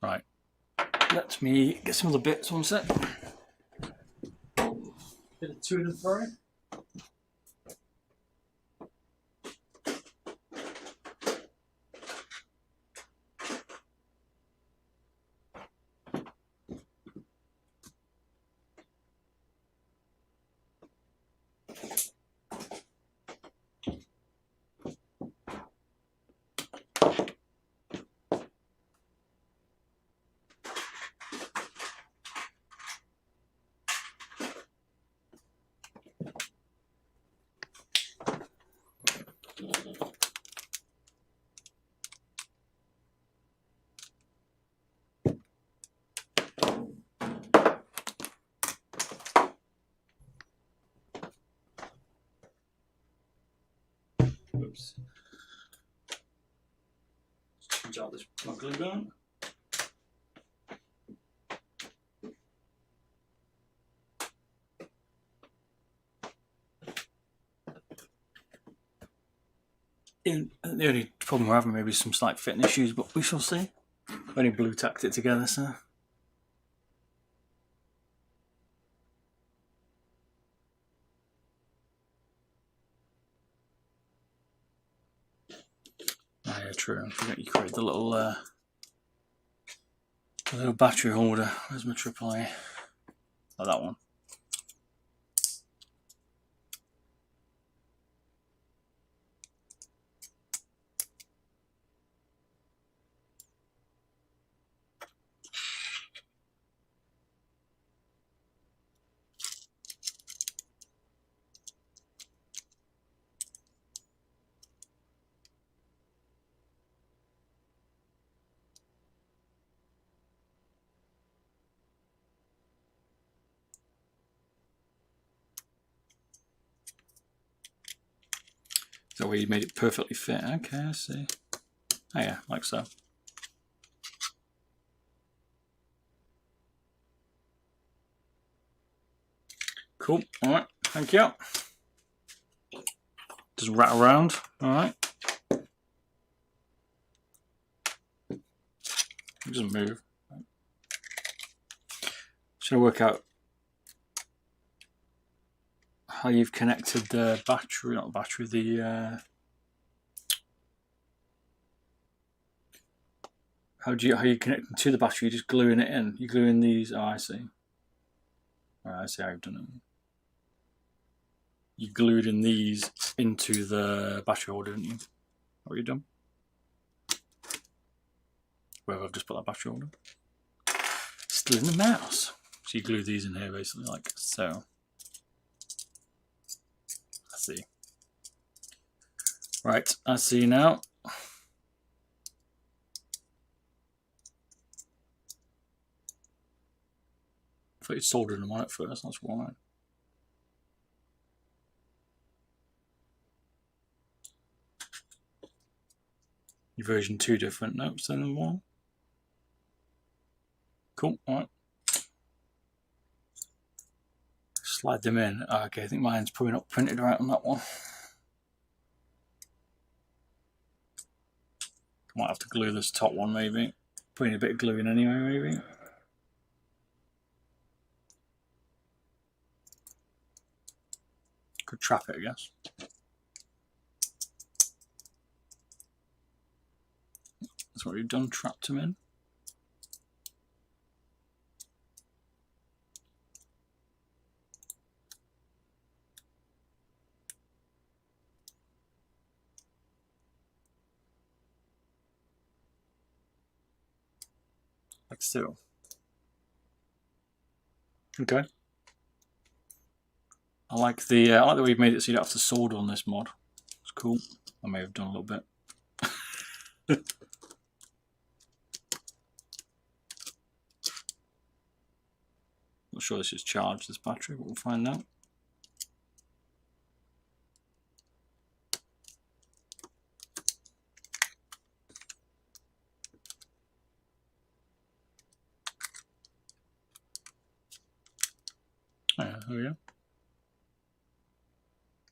Right, let me get some of the bits on set. Bit of to and fro. Whoops. Change out this glue gun. The only problem we're having maybe some slight fitting issues, but we shall see. I've only blue tacked it together, so. Oh yeah, true. I forgot you create the little battery holder. Where's my AAA? Oh, that one. Is that where you made it perfectly fit? Okay, I see. Oh yeah, like so. Cool, alright, thank you. Just rattle around, alright. It doesn't move. Just gonna work out how you've connected the battery, not the battery, the how you connect to the battery? You're just gluing it in. You're gluing these. Oh, I see. Alright, I see how you've done it. You glued in these into the battery holder, didn't you? What you done? Where I've just put that battery holder. Still in the mouse. So you glue these in here basically, like so. I see. Right, I see now. I thought you soldered them on at first, that's why. Your version 2 different notes than the 1. Cool, alright. Slide them in. Okay, I think mine's probably not printed right on that one. Might have to glue this top one maybe. Putting a bit of glue in anyway, maybe. Could trap it, I guess. That's what we've done, trapped them in. Like so. Okay. I like the way we've made it so you don't have to solder on this mod. It's cool. I may have done a little bit. Not sure this is charged, this battery, but we'll find out. Oh, yeah, there we go.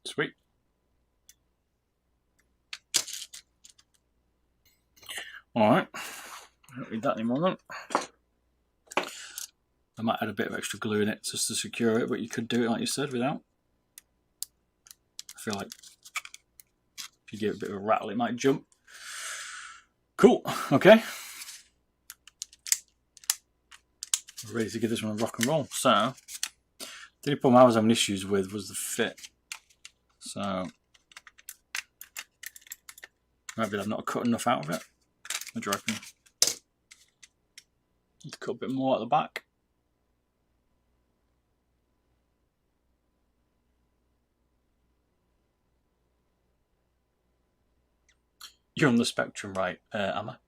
Sweet. Alright, I don't need that anymore then. I might add a bit of extra glue in it just to secure it, but you could do it like you said without. I feel like if you give it a bit of a rattle it might jump. Cool, okay. We're ready to give this one a rock and roll. So, the only problem I was having issues with was the fit. So, maybe I've not cut enough out of it. What do you reckon? Need to cut a bit more at the back. You're on the spectrum, right, Emma?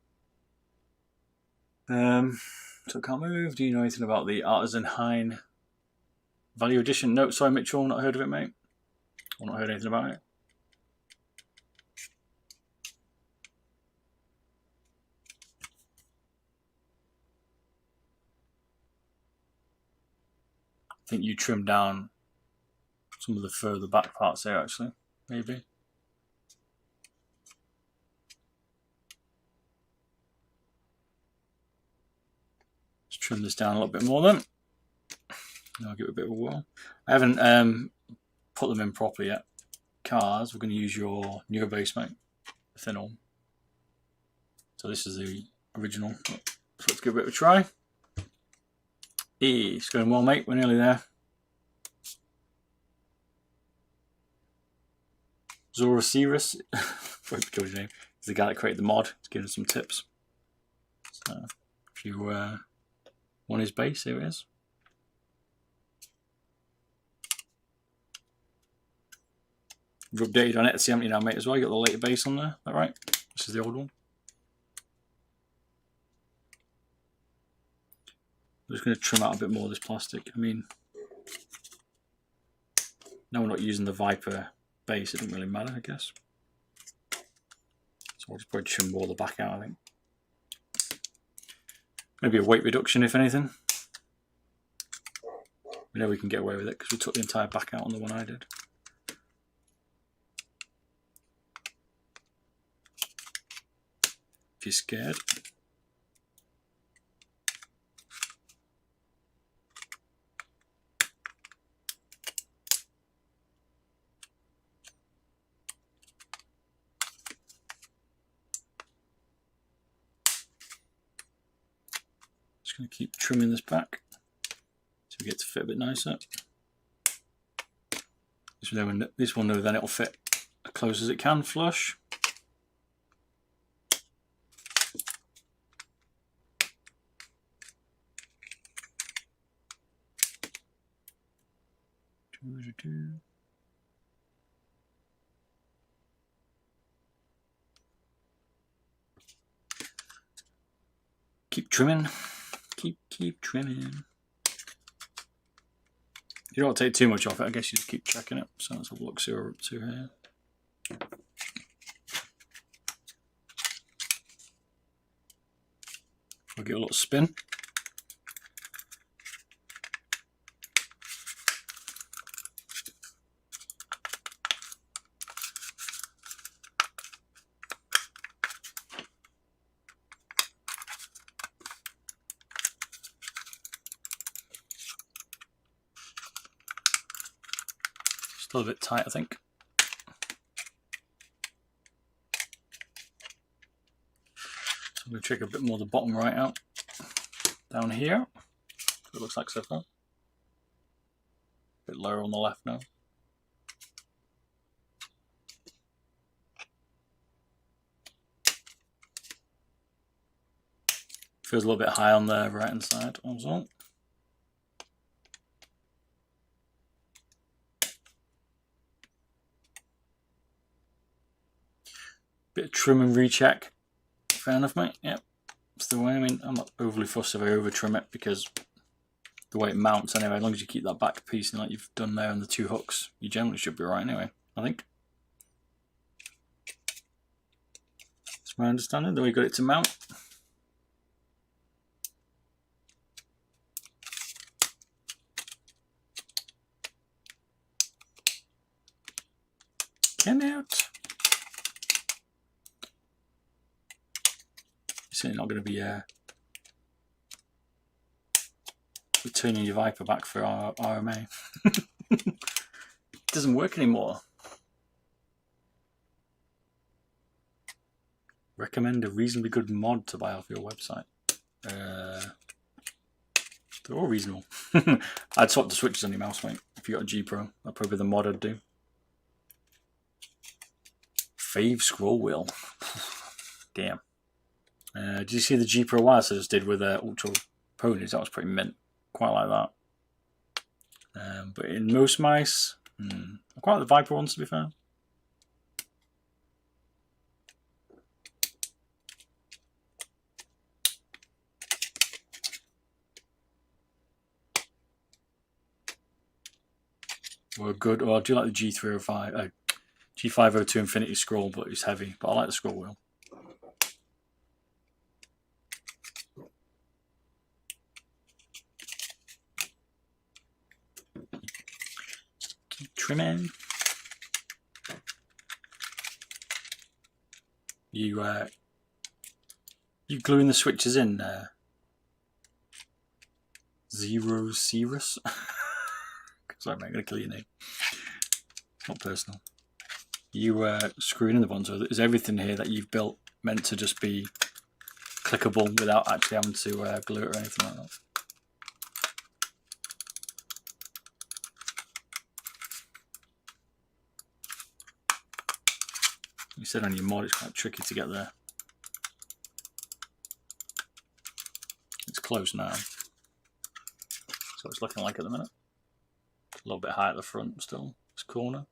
So can't move. Do you know anything about the Artisan Hein Value Edition? No, sorry, Mitchell, not heard of it, mate. I've not heard anything about it. think you trim down some of the further back parts there actually, maybe. Let's trim this down a little bit more then. I'll give it a bit of a whirl. I haven't put them in properly yet. Cars, we're going to use your newer base, mate. The thin one. So this is the original. So let's give it a try. It's going well, mate. We're nearly there. Zorosirus, your name, is the guy that created the mod. He's giving us some tips. So if you want his base, here it is. We've updated on Etsy, haven't you now, mate, as well? You got the later base on there, is that right? This is the old one. I'm just going to trim out a bit more of this plastic. I mean, now we're not using the Viper base, it doesn't really matter, I guess. So I'll just probably trim more of the back out, I think. Maybe a weight reduction, if anything. We know we can get away with it because we took the entire back out on the one I did. If you're scared. Just going to keep trimming this back so we get to fit a bit nicer. This one, then it'll fit as close as it can flush. Keep trimming. Keep trimming. You don't take too much off it, I guess you just keep checking it. So let's have a look, see what we're up to here. We'll give it a little spin. Still a bit tight, I think. So I'm going to check a bit more of the bottom right out. Down here. It looks like so far. A bit lower on the left now. Feels a little bit high on the right hand side also. Bit of trim and recheck. Fair enough, mate. Yep, that's the way. I mean, I'm not overly fussed if I over trim it because the way it mounts anyway, as long as you keep that back piece like you've done there on the two hooks, you generally should be right anyway, I think. That's my understanding, the way you got it to mount. Come out. Certainly not going to be returning your Viper back for our RMA. It doesn't work anymore. Recommend a reasonably good mod to buy off your website. They're all reasonable. I'd swap the switches on your mouse, mate. If you got a G Pro, that'd probably be the mod I'd do. Fave scroll wheel. Damn. Did you see the G Pro wires I just did with Ultra Ponies? That was pretty mint. Quite like that. But in most mice, I quite like the Viper ones, to be fair. Were good. Or I do like the G305, G502 Infinity scroll, but it's heavy. But I like the scroll wheel. trimming. You gluing the switches in there. Zero Cirrus. Sorry, mate, I'm gonna kill your name. It's not personal. You screwing in the buttons. So is everything here that you've built meant to just be clickable without actually having to glue it or anything like that? You said on your mod it's quite tricky to get there. It's close now. So it's looking like at the minute. It's a little bit high at the front still, this corner.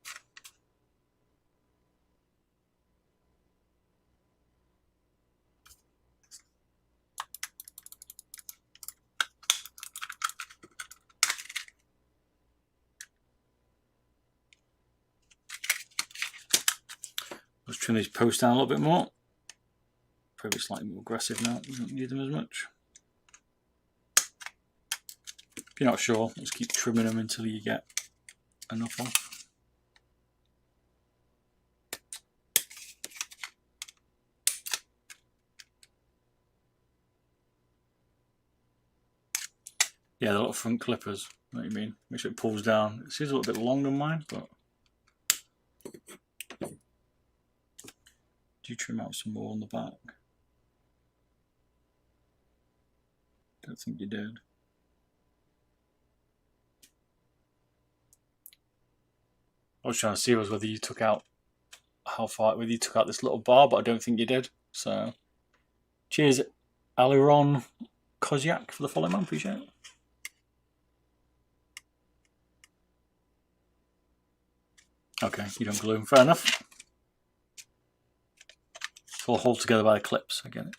Let's trim these posts down a little bit more. Probably slightly more aggressive now, don't need them as much. If you're not sure, just keep trimming them until you get enough off. Yeah, the little front clippers, what you mean. Make sure it pulls down. It seems a little bit long than mine, but do you trim out some more on the back? Don't think you did. I was trying to see was whether you took out whether you took out this little bar, but I don't think you did. So, cheers, Aliron Kozyak, for the follow, man. Appreciate it. Okay, you don't glue them. Fair enough. It's all held together by the clips. I get it.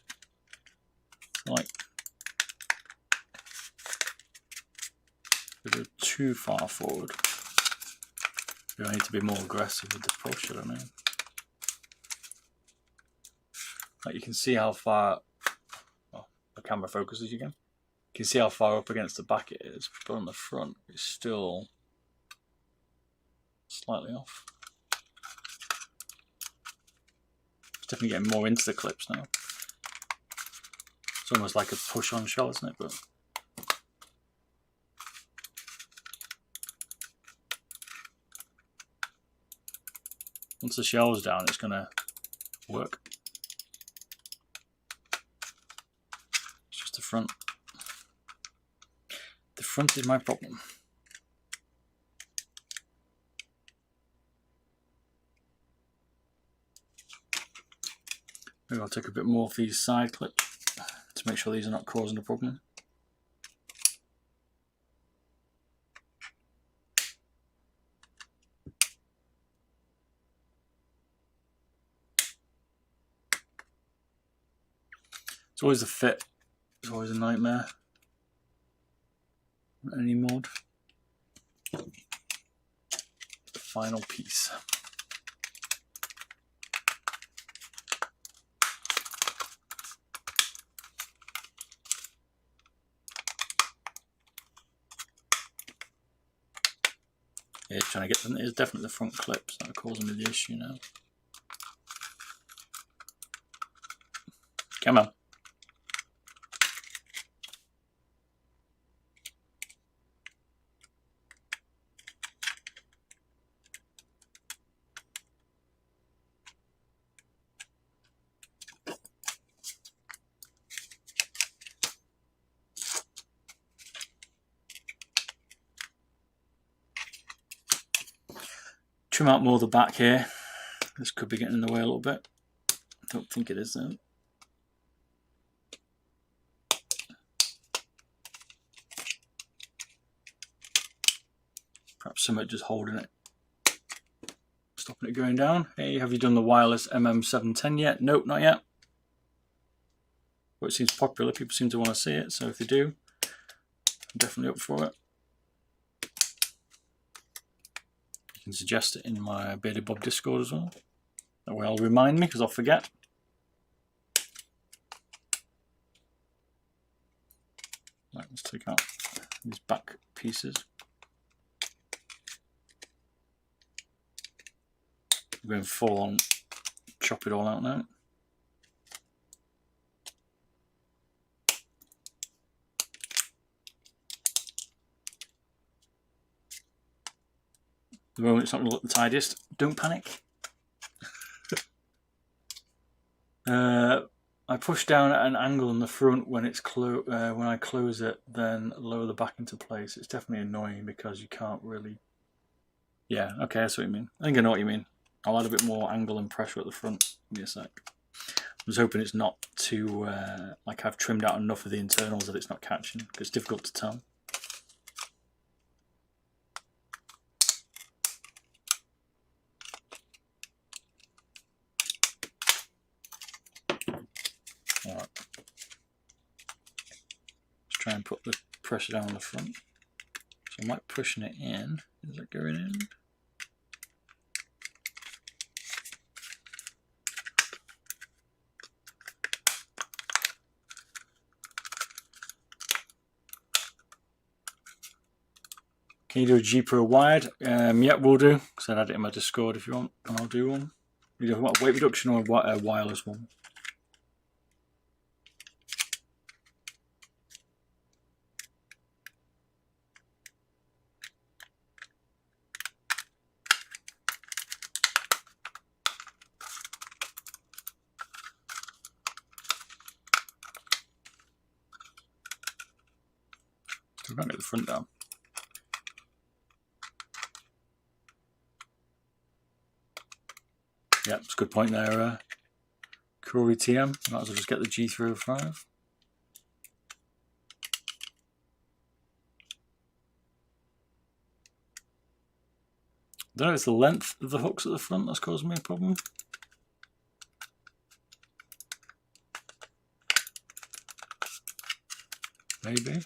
Like, if they're too far forward, you need to be more aggressive with the push, I mean. Like, you can see how far, well, the camera focuses again. You can see how far up against the back it is, but on the front it's still slightly off. It's definitely getting more into the clips now. It's almost like a push-on shot, isn't it? But once the shell's down, it's going to work. It's just the front. The front is my problem. Maybe I'll take a bit more of these side clips to make sure these are not causing a problem. It's always the fit. It's always a nightmare. Any mod. The final piece. Yeah, trying to get them. It's definitely the front clips that are causing me the issue now. Come on. Trim out more of the back here. This could be getting in the way a little bit. I don't think it is though. Perhaps something just holding it, stopping it going down. Hey, have you done the wireless MM710 yet? Nope, not yet. But it seems popular. People seem to want to see it. So if they do, I'm definitely up for it. You can suggest it in my Beardedbob Discord as well. That way I'll remind me because I'll forget. Right, let's take out these back pieces. I'm going full on, chop it all out now. The moment it's not going to look the tidiest, don't panic. I push down at an angle in the front when it's when I close it, then lower the back into place. It's definitely annoying because you can't really. Yeah, okay, that's what you mean. I think I know what you mean. I'll add a bit more angle and pressure at the front. Give me a sec. I was hoping it's not too like I've trimmed out enough of the internals that it's not catching, because it's difficult to tell. Alright. Let's try and put the pressure down on the front. So I'm like pushing it in. Is it going in? Can you do a G Pro wired? Yeah, we'll do. Because I'd add it in my Discord if you want, and I'll do one. You do what, weight reduction or a wireless one? So we can't get the front down. Yeah, it's a good point there, Corey TM. Might as well just get the G305. I don't know if it's the length of the hooks at the front that's causing me a problem. Maybe.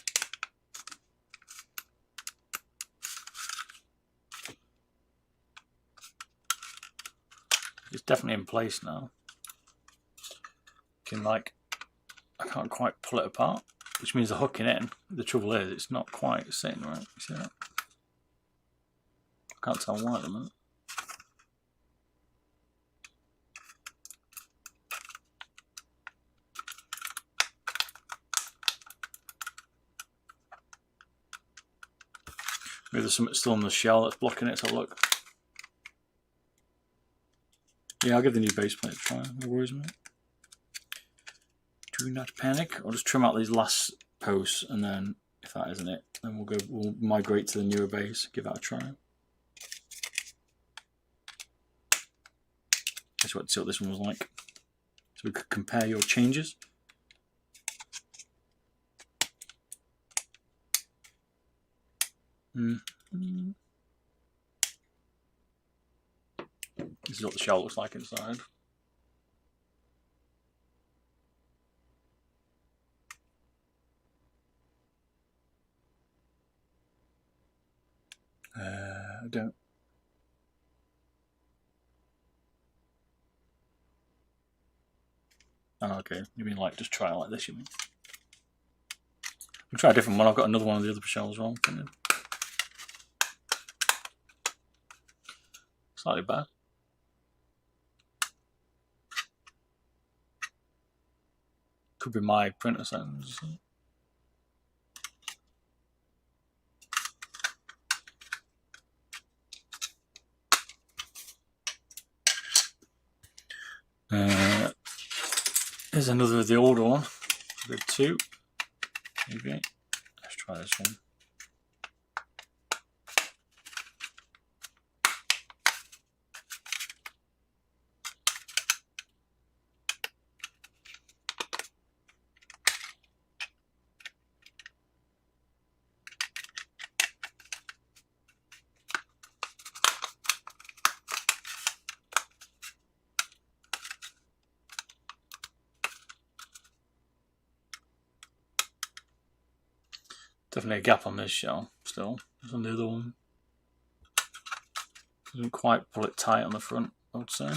It's definitely in place now. Can like, I can't quite pull it apart, which means the hooking in. The trouble is, it's not quite sitting right. You see that? I can't tell why at the moment. Maybe there's something still on the shell that's blocking it. So look. Yeah, I'll give the new base plate a try. No worries, mate. Do not panic. I'll just trim out these last posts, and then if that isn't it, then we'll migrate to the newer base. Give that a try. Just want to see what this one was like, so we could compare your changes. This is what the shell looks like inside. I don't. Oh, okay. You mean like just try it like this? You mean? I'll try a different one. I've got another one of the other shells wrong. Slightly bad. Could be my printer settings. Here's another of the older one. Bit 2. Maybe. Let's try this one. Definitely a gap on this shell still. There's on the other one. Doesn't quite pull it tight on the front, I would say.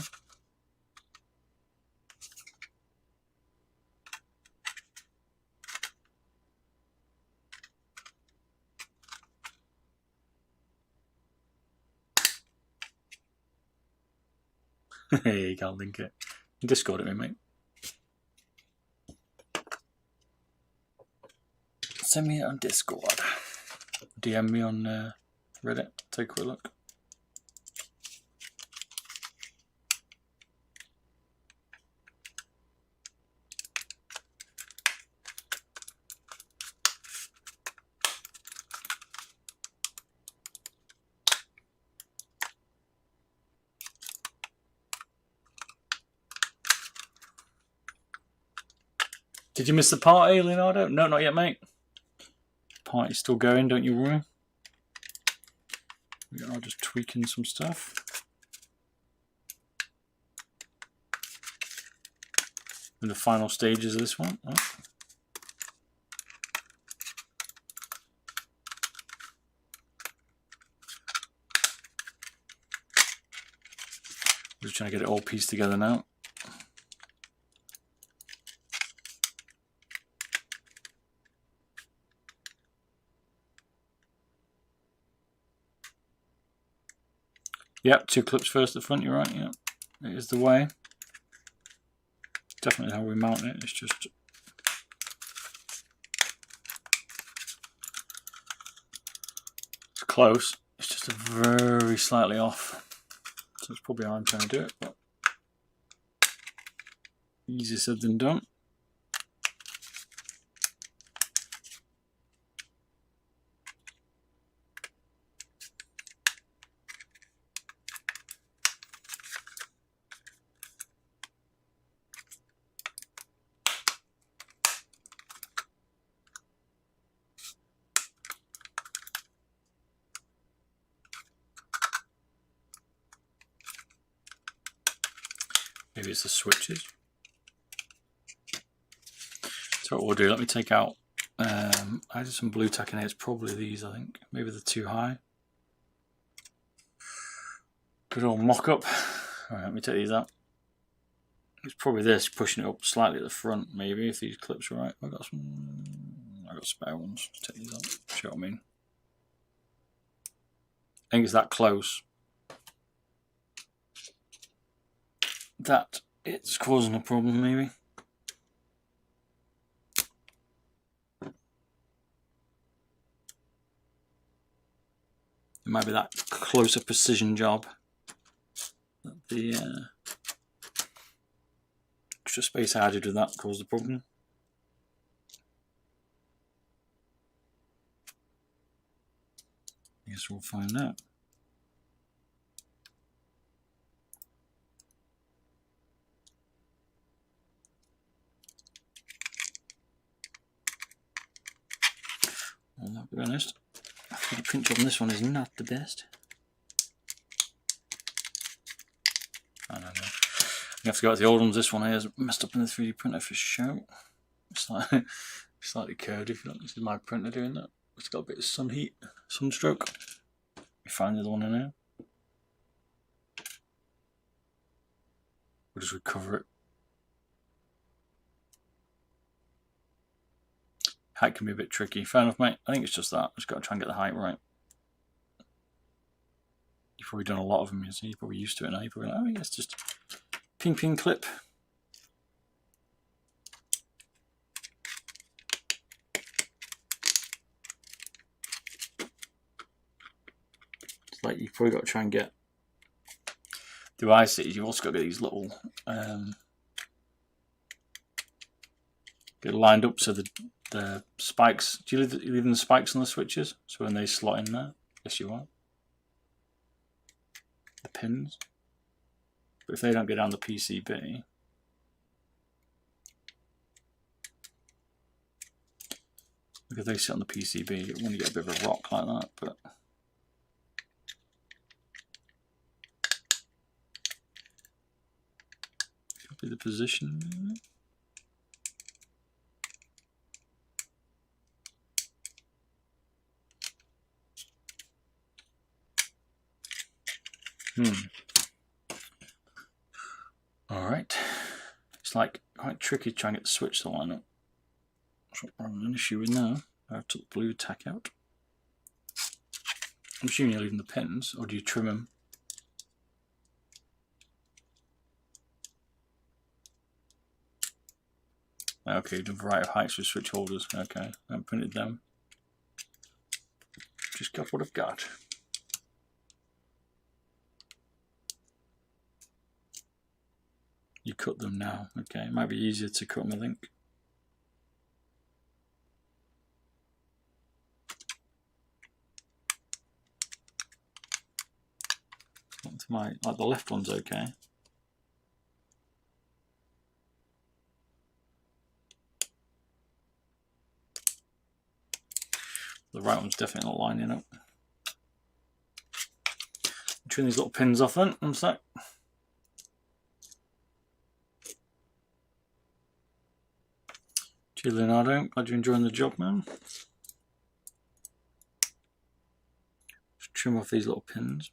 Hey, you can't link it. Discord it, mate. Send me it on Discord. DM me on Reddit. Take a quick look. Did you miss the party, Leonardo? No, not yet, mate. Party's still going, don't you worry. We are just tweaking some stuff. In the final stages of this one. Oh. Just trying to get it all pieced together now. Yep, 2 clips first at the front, you're right, yeah. It is the way. Definitely how we mount it, it's just... It's close, it's just very slightly off. So that's probably how I'm trying to do it, but... Easier said than done. Maybe it's the switches. So what we'll do, let me take out, I did some blue tack in here, it's probably these I think, maybe they're too high. Good old mock up. Alright, let me take these out. It's probably this, pushing it up slightly at the front maybe, if these clips are right. I got spare ones, let's take these out, see what I mean. I think it's that close that it's causing a problem maybe. It might be that closer precision job that the extra space added with that caused the problem. I guess we'll find out. Well, I'll be honest, I think the print job on this one is not the best. I don't know. You have to go with the old ones. This one here is messed up in the 3D printer for show. It's like slightly curved if you look. This is my printer doing that. It's got a bit of sun heat, sunstroke. We find the other one in here. We'll just recover it. Height can be a bit tricky. Fair enough, mate. I think it's just that. Just got to try and get the height right. You've probably done a lot of them, you see. You're probably used to it now. You're probably like, oh yeah, it's just ping clip. It's like you've probably got to try and get, the way I see it, you've also got to get these little get lined up so the spikes, do you leave the spikes on the switches so when they slot in there? Yes you are. The pins. But if they don't go down the PCB, because they sit on the PCB, you want to get a bit of a rock like that, but should be the position. Alright. It's like quite tricky trying to get the switch to line up. That's what I'm having an issue with now. I took the blue tack out. I'm assuming you're leaving the pins, or do you trim them? Okay, the variety of heights with switch holders. Okay, I haven't printed them. Just got what I've got. You cut them now. Okay, it might be easier to cut them, I think. Like the left one's okay. The right one's definitely not lining up. Trim these little pins off then, one sec. Gee, Leonardo, glad you're enjoying the job, man. Just trim off these little pins.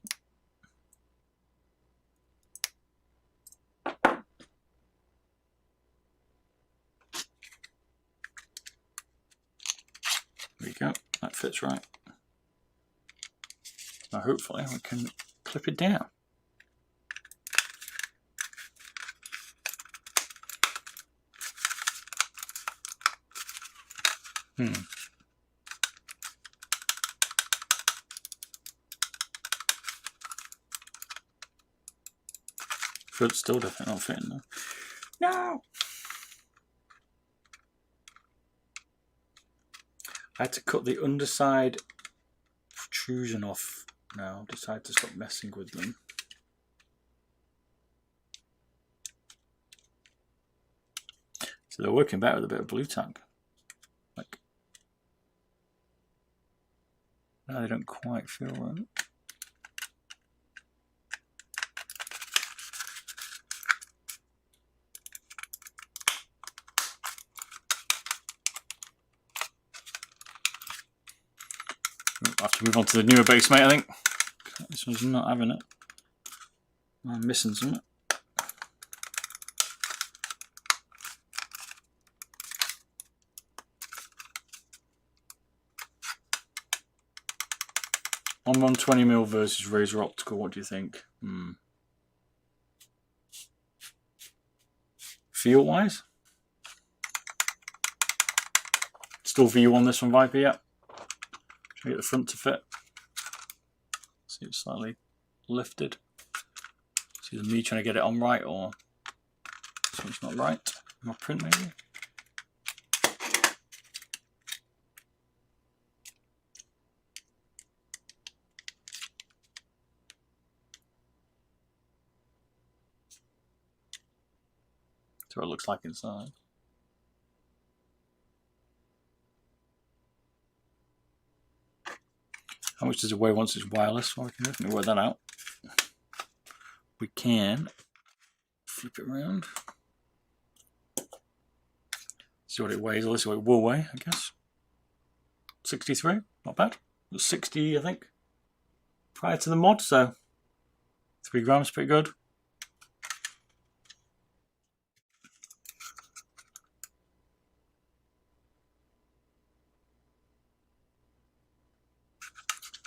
There we go, that fits right. Now hopefully we can clip it down. But still definitely not fitting though. No! I had to cut the underside protrusion off now. I've decided to stop messing with them. So they're working better with a bit of blue tack. Like, no, they don't quite feel right. I have to move on to the newer base, mate, I think. This one's not having it. I'm missing something. I'm on 20mm versus Razer Optical, what do you think? Feel wise? Still view on this one, Viper, yeah. Try to get the front to fit. See, it's slightly lifted. It's either me trying to get it on right or something's not right. My print maybe. That's what it looks like inside. How much does it weigh once it's wireless? Well, we can definitely work that out. We can flip it around. See what it weighs, or let's see what it will weigh, I guess. 63, not bad. It was 60, I think, prior to the mod, so 3 grams, pretty good.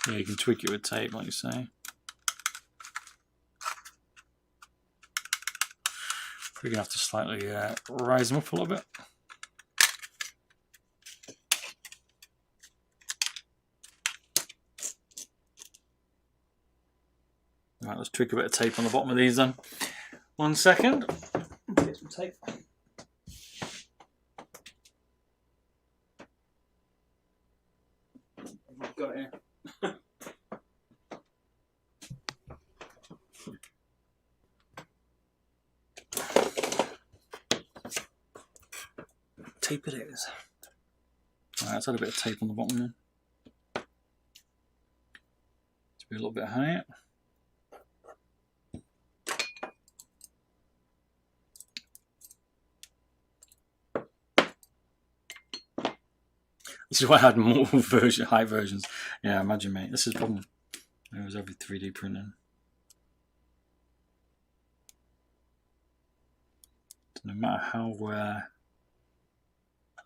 Yeah, you can tweak it with tape, like you say. We're gonna have to slightly rise them up a little bit. Right, let's tweak a bit of tape on the bottom of these then. 1 second. Get some tape. I've got it here. Tape it is. Alright, let's add a bit of tape on the bottom then. To be a little bit higher. This is why I had more high versions. Yeah, imagine, mate. This is the problem. It was every 3D printing. No matter how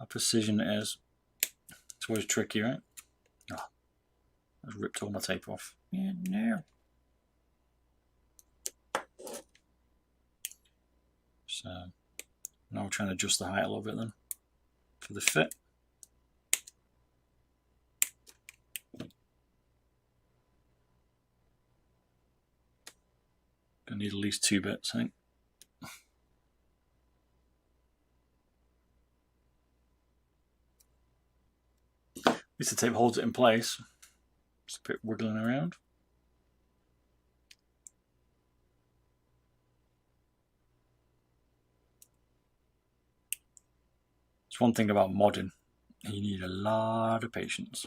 precision it is, it's always tricky, right? Oh, I ripped all my tape off. Yeah, no. So now we're trying to adjust the height a little bit then. for the fit. Gonna need at least 2 bits, I think. At least the tape holds it in place. Just a bit wiggling around. It's one thing about modding. You need a lot of patience.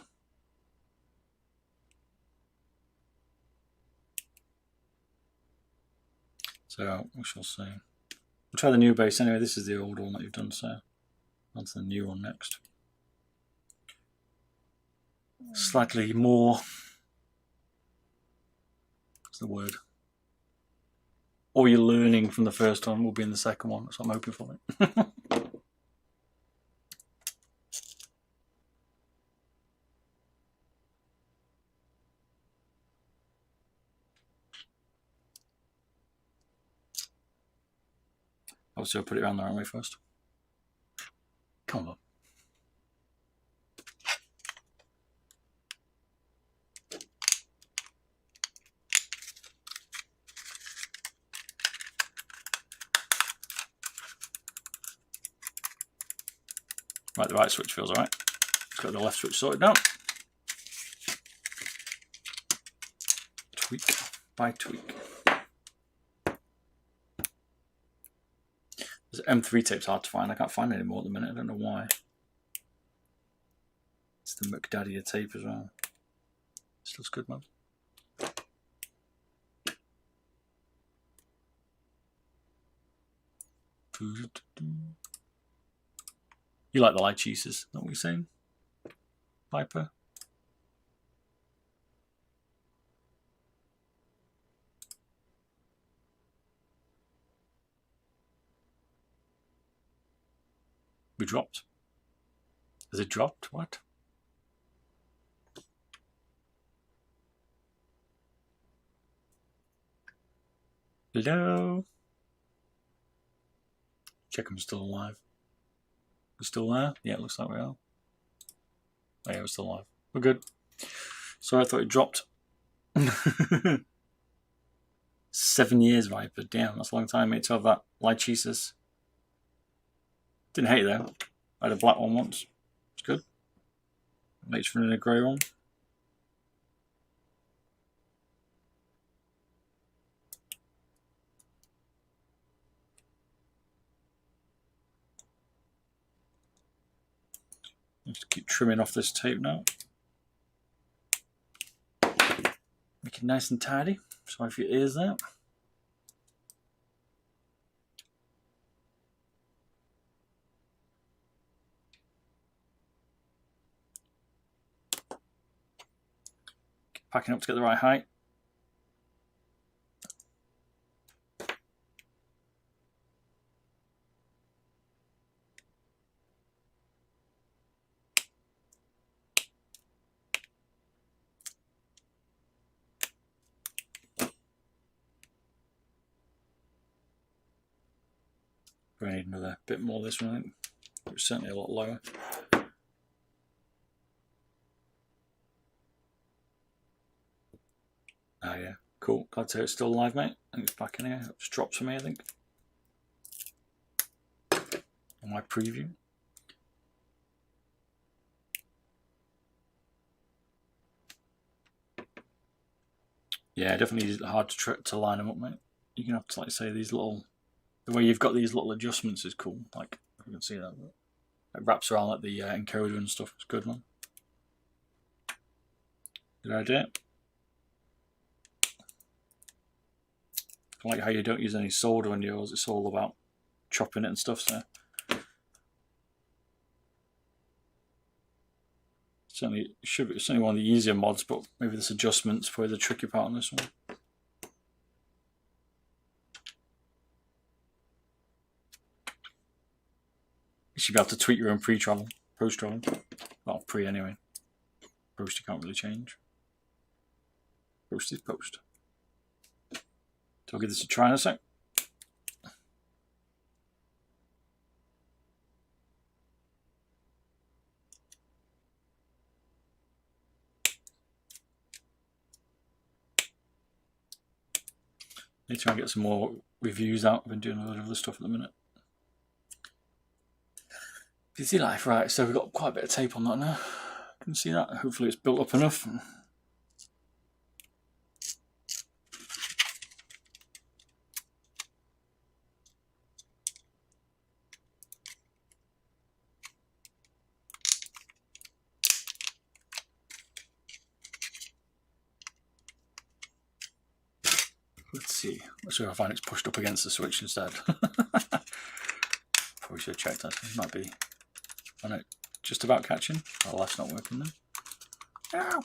So we shall see. We'll try the new base anyway. This is the old one that you've done, so on to the new one next. Slightly more, what's the word? All you're learning from the first one will be in the second one. That's what I'm hoping for. Obviously, I'll put it around the right way first. Come on. Right, the right switch feels alright. Let's get the left switch sorted now. Tweak by tweak. This M3 tape's hard to find. I can't find it anymore at the minute. I don't know why. It's the McDaddy tape as well. This looks good, man. You like the light cheeses, is that what you're saying? Viper? We dropped. Has it dropped? What? Hello? Check I'm still alive. We're still there? Yeah, it looks like we are. Oh yeah, we're still alive. We're good. Sorry, I thought it dropped. 7 years, Viper. Damn, that's a long time, mate, to have that Lychesis. Didn't hate it though. I had a black one once. It's good. Mate's running a grey one. Just keep trimming off this tape now. Make it nice and tidy. Sorry for your ears there. Keep packing up to get the right height. We need another bit more of this one, I think. It's certainly a lot lower. Oh yeah, cool. Glad to hear it's still alive, mate. I think it's back in here. It just dropped for me, I think. On my preview. Yeah, definitely hard to line them up, mate. You're gonna have to, like, say, these little. The way you've got these little adjustments is cool. Like, you can see that. It wraps around like the encoder and stuff. It's good, man. Good idea. I like how you don't use any solder on yours. It's all about chopping it and stuff. So certainly should be certainly one of the easier mods, but maybe this adjustment's probably the tricky part on this one. You should be able to tweak your own pre-travel, post-travel. Well, pre anyway. Post you can't really change. Post is post. So I'll give this a try in a sec. Need to try and get some more reviews out. I've been doing a lot of other stuff at the minute. Busy life, right? So we've got quite a bit of tape on that now. You can see that. Hopefully it's built up enough. Let's see. Let's see if I find it's pushed up against the switch instead. Probably should have checked that. It might be on it just about catching. Oh, that's not working then. Ow!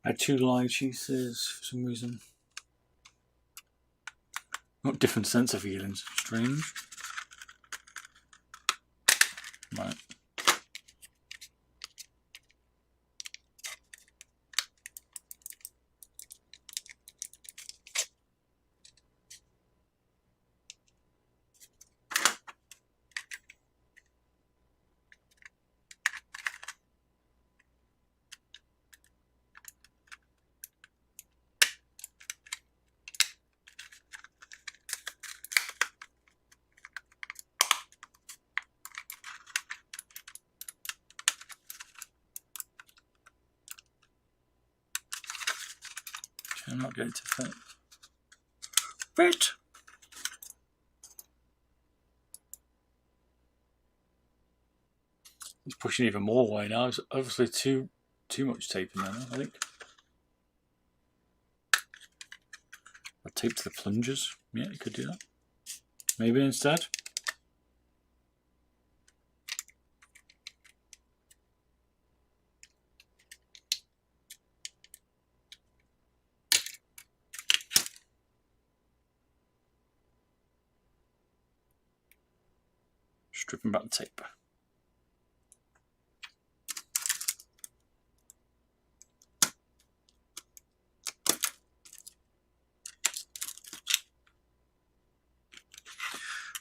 I had 2 live cheeses for some reason. Not different sensor feelings. Strange. Right. I'm not going to fit. Fit! He's pushing even more away now. It's obviously too much tape in there now, I think. I'll tape to the plungers. Yeah, you could do that. Maybe instead. Stripping back the tape.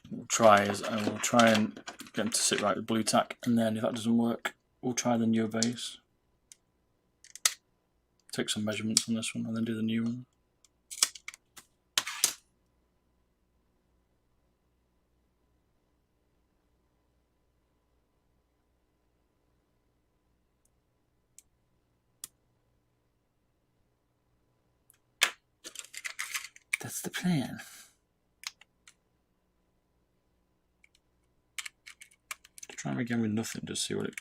What we'll try is I will try and get them to sit right with blue tack, and then if that doesn't work, we'll try the newer base. Take some measurements on this one and then do the new one. That's the plan. Try them again with nothing, just see what it.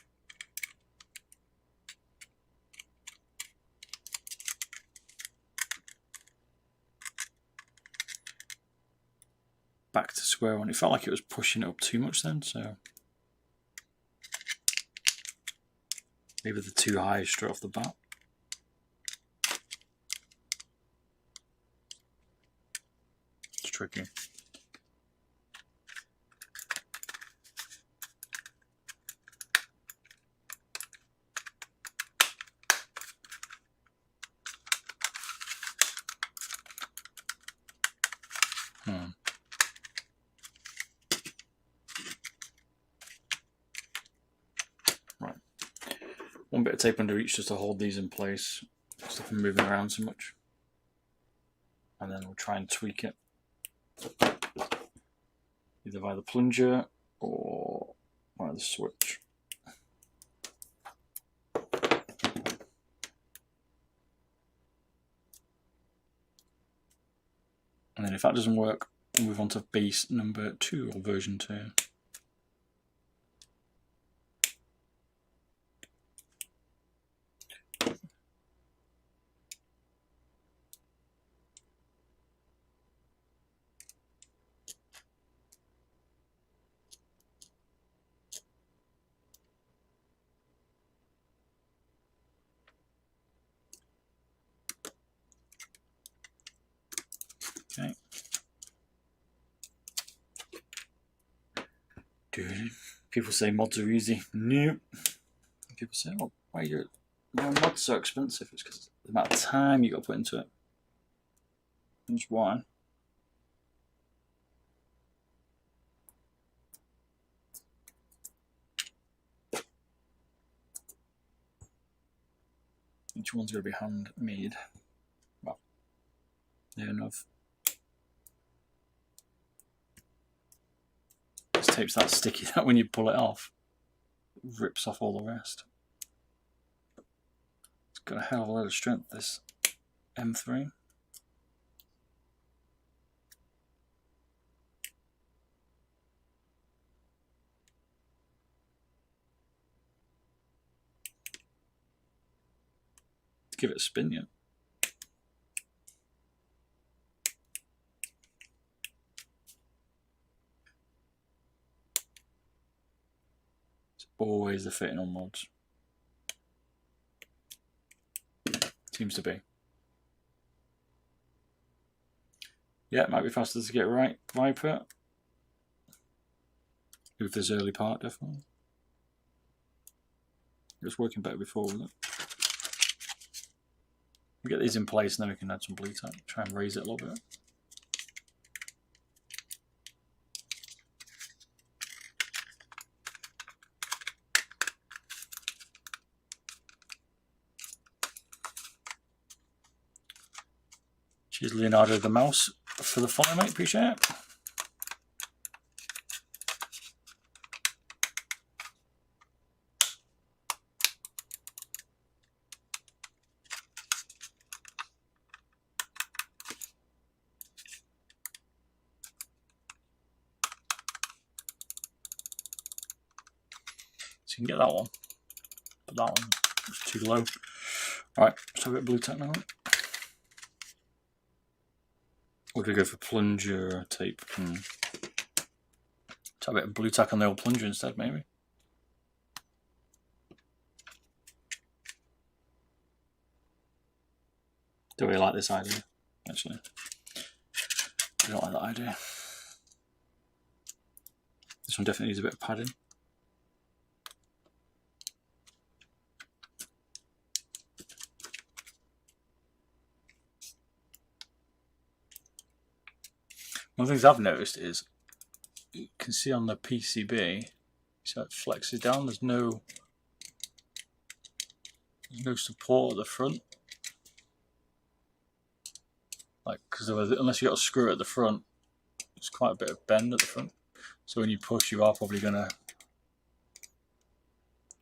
Back to square one. It felt like it was pushing it up too much then, so maybe they're too high straight off the bat. It's tricky. Right. One bit of tape under each just to hold these in place, stop them moving around so much. And then we'll try and tweak it. Either via the plunger or via the switch. And then if that doesn't work, we'll move on to base number 2 or version 2. People say mods are easy. Nope. People say, oh, why are mods so expensive? It's because the amount of time you got to put into it. That's why. Each one's going to be handmade. Well, near enough. This tape's that sticky that when you pull it off, it rips off all the rest. It's got a hell of a lot of strength, this M3. Give it a spin yet. It's always the fitting on mods. Seems to be. Yeah, it might be faster to get right Viper. With this early part, definitely. It was working better before, wasn't it? We get these in place and then we can add some blue tack, try and raise it a little bit. Cheers Leonardo the Mouse for the follow, mate, appreciate it. So you can get that one, but that one was too low. Alright, let's have a bit of blue tack now. Or do we go for plunger tape? Let's have a bit of blue tack on the old plunger instead, maybe. Do we like this idea, actually? I don't like that idea. This one definitely needs a bit of padding. One of the things I've noticed is you can see on the PCB, so it flexes down. There's no support at the front. Like, because unless you got a screw at the front, there's quite a bit of bend at the front. So when you push, you are probably going to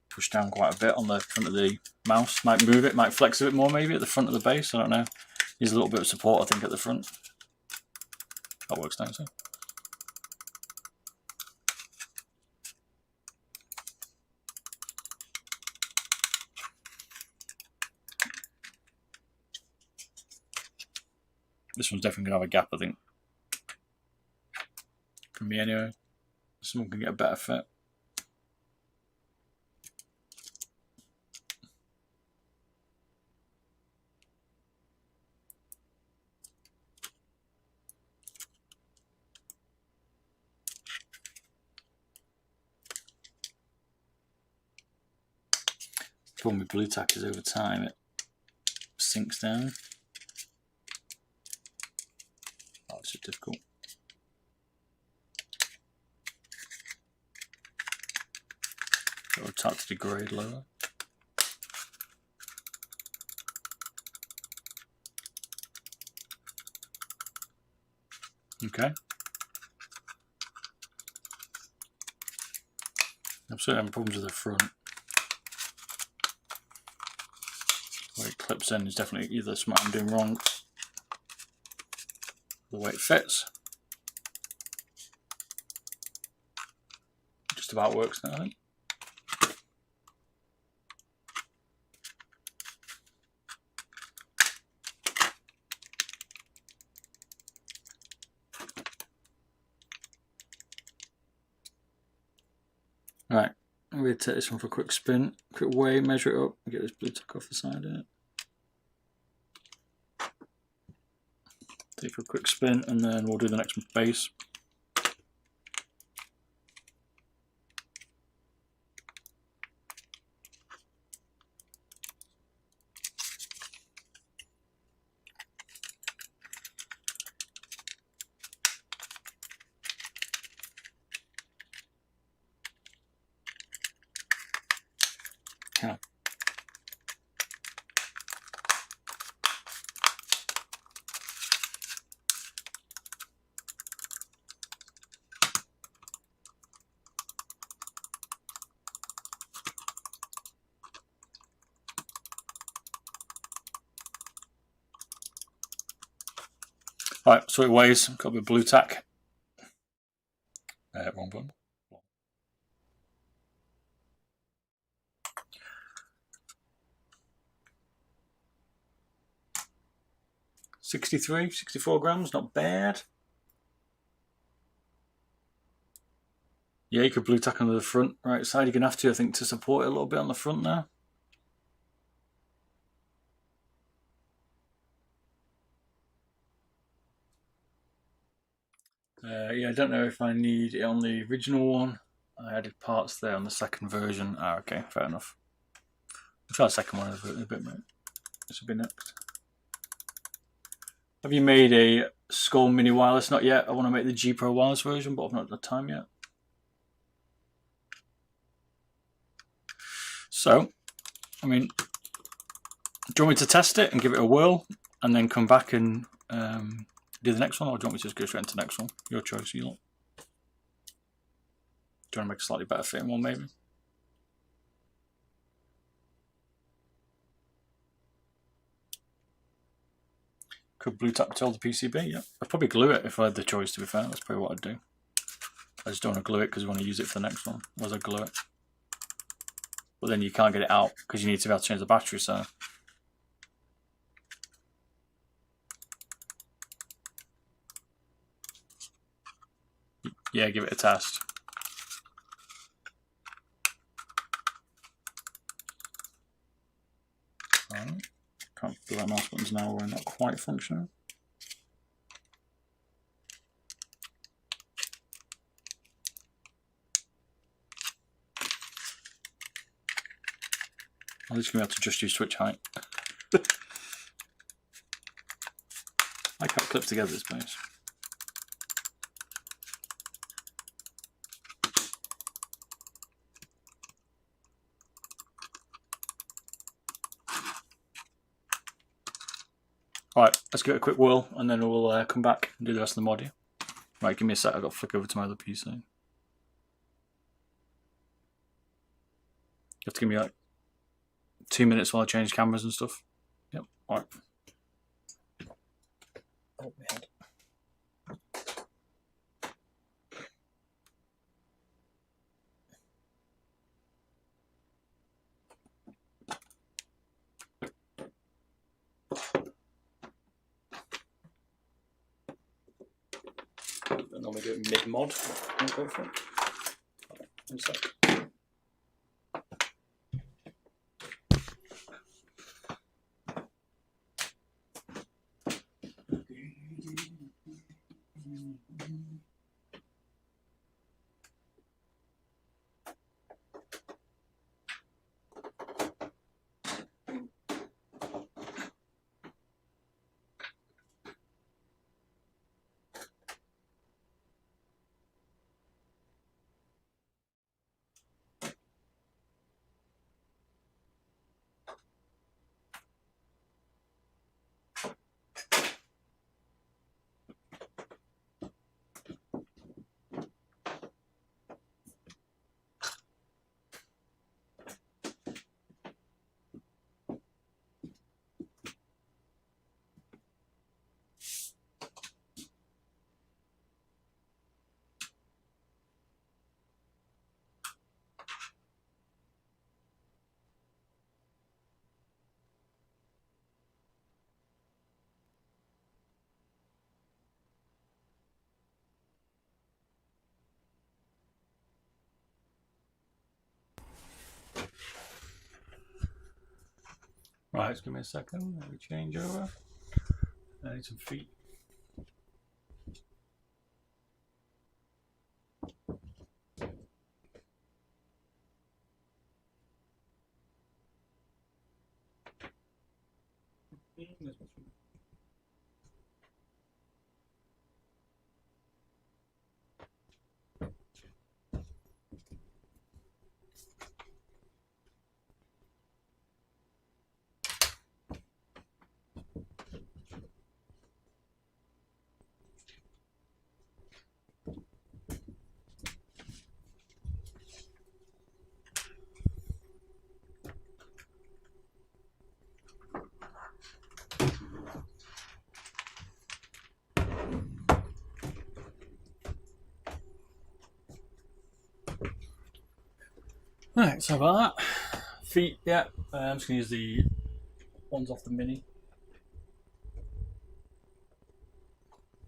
push down quite a bit on the front of the mouse. Might move it, might flex a bit more maybe at the front of the base. I don't know. Needs a little bit of support, I think, at the front. That works nicely. This one's definitely going to have a gap, I think. For me anyway. Someone can get a better fit. The problem with blue tack is over time it sinks down. Oh, it's so difficult. It'll start to degrade lower. Okay. I'm certainly having problems with the front. Where it clips in is definitely either something I'm doing wrong, the way it fits. Just about works now, I think. Right, I'm going to take this one for a quick spin, quick weigh, measure it up, and get this blue tack off the side of it. Take for a quick spin, and then we'll do the next base. Yeah. Right, so it weighs, got a bit of blue tack. Wrong button. 63, 64 grams, not bad. Yeah, you could blue tack onto the front right side. You're going to have to, I think, to support it a little bit on the front there. Yeah, I don't know if I need it on the original one. I added parts there on the second version. Ah, okay, fair enough. I'll try the second one in a bit, mate. This will be next. Have you made a Skull Mini Wireless? Not yet. I want to make the G Pro Wireless version, but I've not had time yet. So, I mean, do you want me to test it and give it a whirl and then come back and do the next one, or do you want me to just go straight into the next one? Your choice, you lot. Do you want to make a slightly better fitting one, maybe? Could blue tack till the PCB, yeah. I'd probably glue it if I had the choice, to be fair. That's probably what I'd do. I just don't want to glue it because we want to use it for the next one. Otherwise I'd glue it. But then you can't get it out because you need to be able to change the battery, so... Yeah, give it a test. Alright. Can't feel that mouse buttons now are not quite functioning. I'm just going to have to adjust your switch height. I can't clip together this place. Right, let's give it a quick whirl and then we'll come back and do the rest of the mod. Right, give me a sec, I've got to flick over to my other PC. You have to give me like 2 minutes while I change cameras and stuff. Yep, alright. Oh, my head. I normally do it mid-mod. I'll go for it. Right, 1 sec. Right, just give me a second. Let me change over. I need some feet. Right, so about that. Feet, yeah. I'm just going to use the ones off the Mini.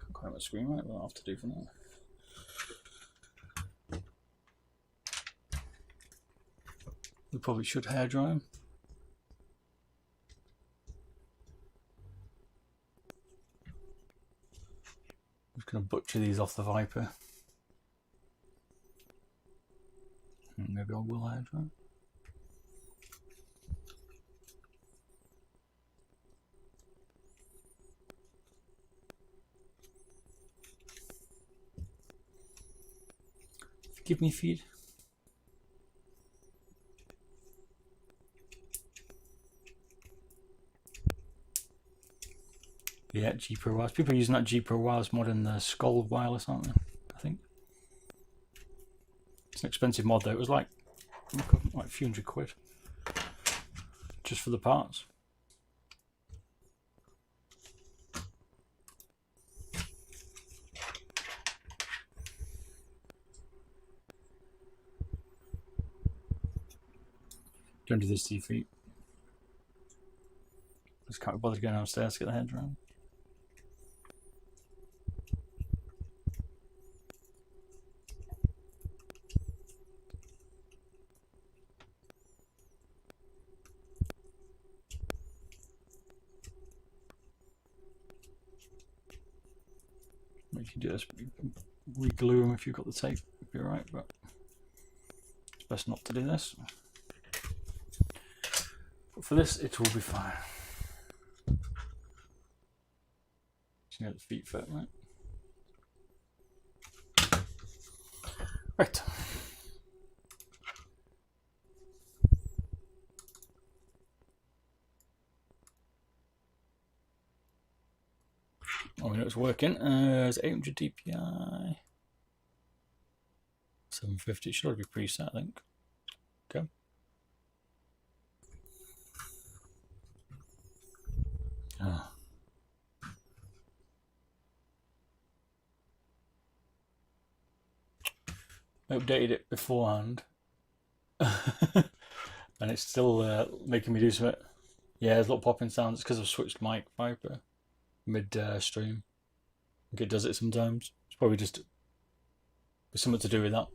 Can't quite have a screen, right? What I'll have to do for now. We probably should hair dry them. I'm just going to butcher these off the Viper. Maybe I will hair dry. Give me feed. Yeah, G Pro Wireless. People are using that G Pro Wireless mod in the Skull Wireless, aren't they? I think. It's an expensive mod though. It was like a few £100 just for the parts. Don't do this to your feet. Just can't be bothered going downstairs to get the head around. You can do this, re-glue them if you've got the tape, it'd be alright, but it's best not to do this. But for this, it will be fine. Just get the feet fit, right? Right. Oh, we know it's working. It's 800 DPI. 750. It should already be preset, I think. Okay. Oh. I updated it beforehand. And it's still making me do something. Yeah, there's a lot of popping sounds. It's because I've switched mic Viper mid-stream. I think it does it sometimes. It's probably just something to do with that.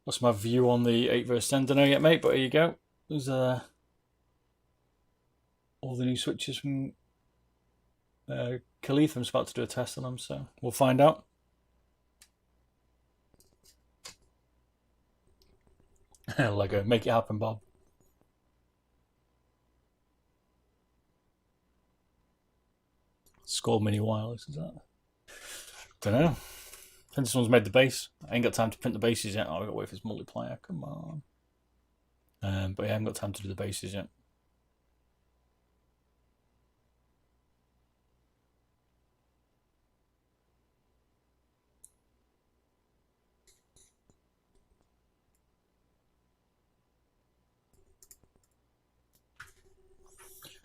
What's my view on the 8 vs 10? Don't know yet, mate, but here you go. There's all the new switches from Khalif. I'm about to do a test on them, so we'll find out. Lego, make it happen, Bob. Skull Mini Wireless, is that? Don't know. I think this one's made the base. I ain't got time to print the bases yet. Oh, I've got to wait for this multiplier. Come on. But yeah, I haven't got time to do the bases yet.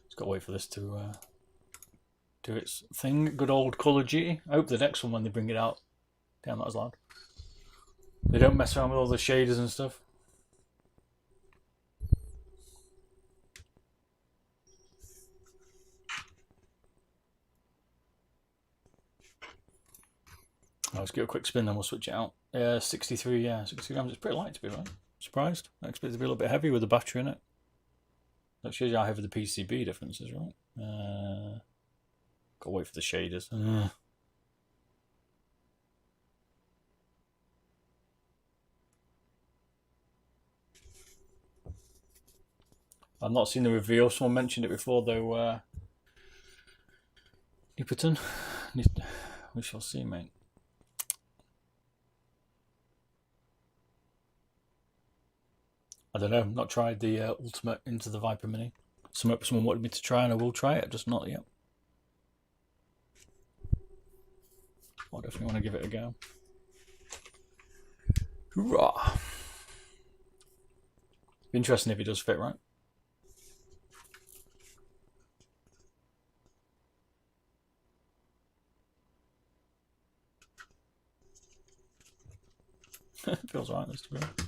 Just got to wait for this to do its thing. Good old Call of Duty. I hope the next one, when they bring it out, damn, that was loud, they don't mess around with all the shaders and stuff. Let's give it a quick spin, then we'll switch it out. 63, yeah, 60 grams. It's pretty light, to be right. Surprised. I expected it to be a little bit heavy with the battery in it. That shows you how heavy the PCB difference is, right? Gotta wait for the shaders. I've not seen the reveal. Someone mentioned it before, though. Nipperton. We shall see, mate. I don't know. I've not tried the Ultimate into the Viper Mini. Someone wanted me to try, and I will try it. Just not yet. I definitely want to give it a go. Hoorah! Be interesting if it does fit, right? Feels alright, this to be honest.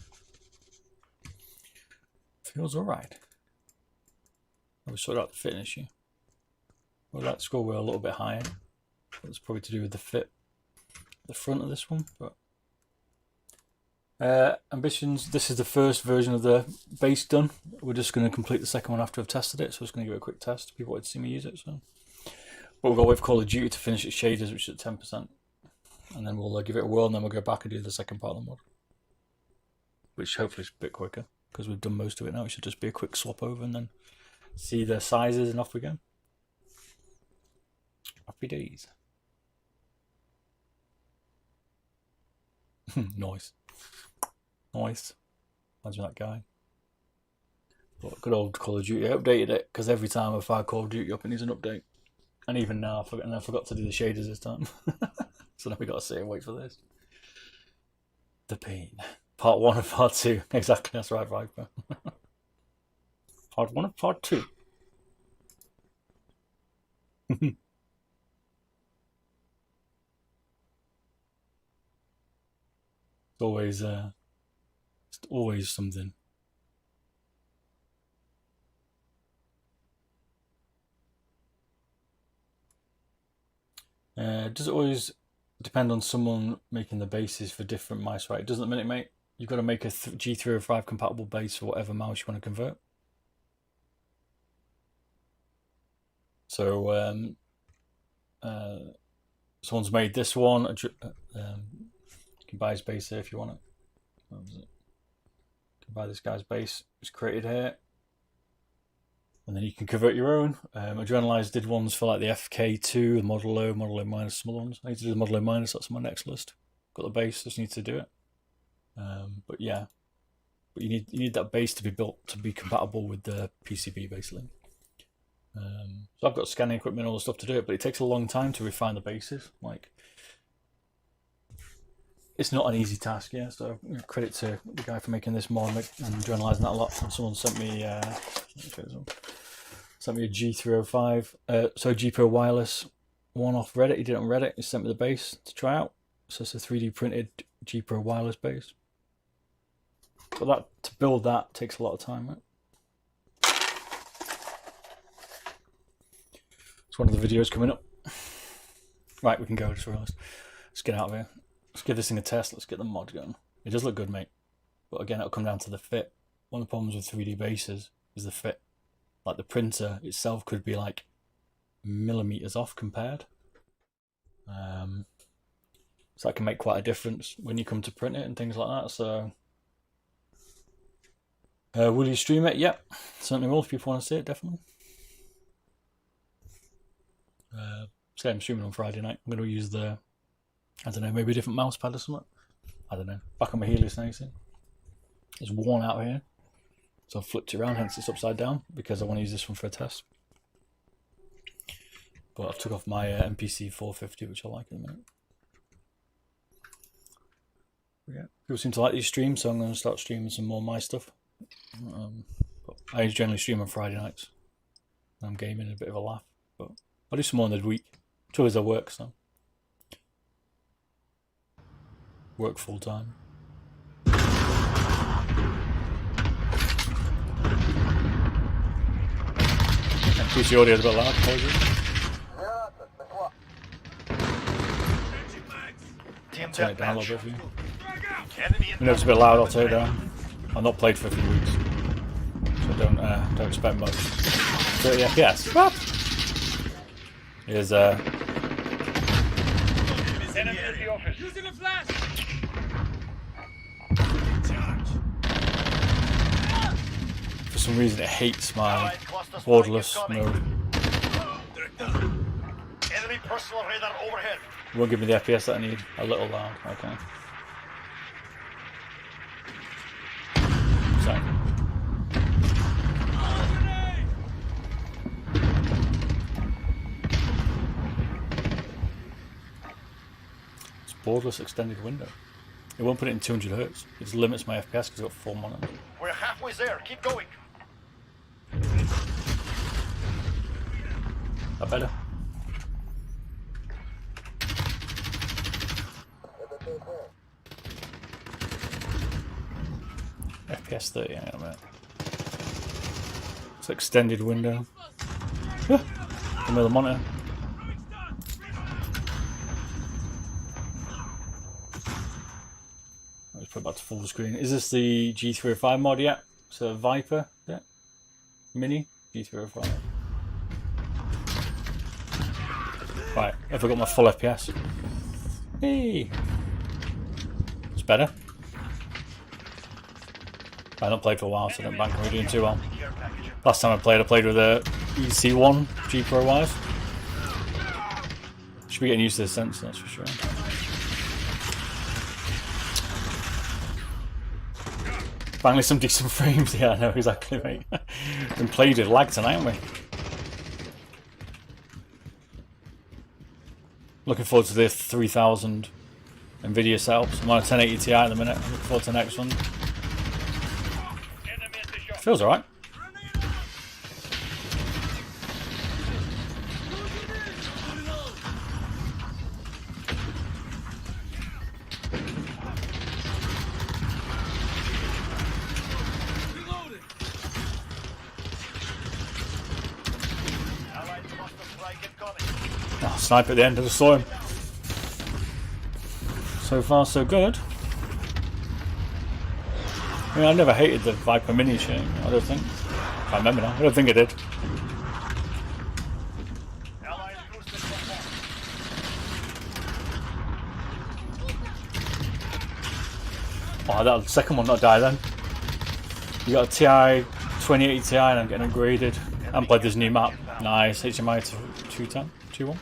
Feels alright. I sort out the fit issue. I would like to scroll wheel a little bit higher. That's probably to do with the fit, the front of this one. But ambitions. This is the first version of the base done. We're just going to complete the second one after I've tested it. So I'm just going to give it a quick test. People wanted to see me use it. So, but we've got to wait for Call of Duty to finish its shaders, which is at 10%, and then we'll give it a whirl, and then we'll go back and do the second part of the mod, which hopefully is a bit quicker because we've done most of it now. It should just be a quick swap over and then see the sizes, and off we go. Happy days. Nice. Nice. Imagine that guy. But good old Call of Duty. I updated it because every time I fire Call of Duty up, it needs an update. And even now, I forgot to do the shaders this time. So now we got to sit and wait for this. The pain. Part 1 and Part 2. Exactly, that's right, Viper. Part 1 and Part 2. It's always something. Does it always depend on someone making the bases for different mice, right? It doesn't at the minute, mate. You've got to make a G305 compatible base for whatever mouse you want to convert. So someone's made this one. You can buy his base here if you want it. What was it? You can buy this guy's base. It's created here. And then you can convert your own. Adrenalize did ones for like the FK2, the Model O minus, some other ones. I need to do the Model O minus, that's on my next list. Got the base, just need to do it. But yeah. But you need that base to be built to be compatible with the PCB basically. So I've got scanning equipment and all the stuff to do it, but it takes a long time to refine the bases. Like, it's not an easy task, yeah. So credit to the guy for making this mod and journalising that a lot. Someone sent me a G305, so G Pro Wireless one off Reddit. He did it on Reddit. He sent me the base to try out. So it's a 3D printed G Pro Wireless base. But that to build that takes a lot of time, right? It's one of the videos coming up. Right, we can go. Just realised. Let's get out of here. Let's give this thing a test. Let's get the mod going. It does look good, mate. But again, it'll come down to the fit. One of the problems with 3D bases is the fit. Like the printer itself could be like millimeters off compared. So that can make quite a difference when you come to print it and things like that. So, will you stream it? Yep, certainly will. If people want to see it, definitely. Say I'm streaming on Friday night. I'm going to use the, I don't know, maybe a different mouse pad or something. I don't know. Back on my Helios now, you see. It's worn out here. So I've flipped it around, hence it's upside down, because I want to use this one for a test. But I've took off my MPC 450, which I like in a minute. But yeah, people seem to like these streams, so I'm going to start streaming some more of my stuff. But I generally stream on Friday nights. I'm gaming, a bit of a laugh. But I'll do some more in the week. Two is I work, so. Work full time. PC audio is a bit loud, apologies. Turn it down a little bit for you. I know it's a bit loud, I'll turn it down. I've not played for a few weeks, so don't expect much. 30 FPS. What? Here's using a flash. For some reason it hates my borderless mode. Enemy personal radar overhead. Won't give me the FPS that I need. A little loud, okay. So. It's borderless extended window. It won't put it in 200 Hz. It just limits my FPS because I've got 4 monitors. We're halfway there. Keep going. That better? FPS 30, hang on a minute. It's extended window. The middle monitor. Let's put it back to full screen. Is this the G305 mod yet? So Viper, is it? Mini G305. Right, have I got my full FPS? Hey! It's better. I haven't played for a while, so I don't bank on doing too well. Last time I played with a EC1 G Pro wires. Should be getting used to the sensor, that's for sure. Finally some decent frames, yeah I know exactly mate. Been played with lag tonight, haven't we? Looking forward to the 3000 Nvidia setups. I'm on a 1080 Ti at the minute, looking forward to the next one. Feels alright. Oh, snipe at the end, I just saw him. So far so good. I mean, I never hated the Viper Mini shit, I don't think. I can't remember now, I don't think I did. Oh, that second one not die then. You got a TI 2080 Ti and I'm getting upgraded. I haven't played this new map. Nice, HMI 210, 2.1.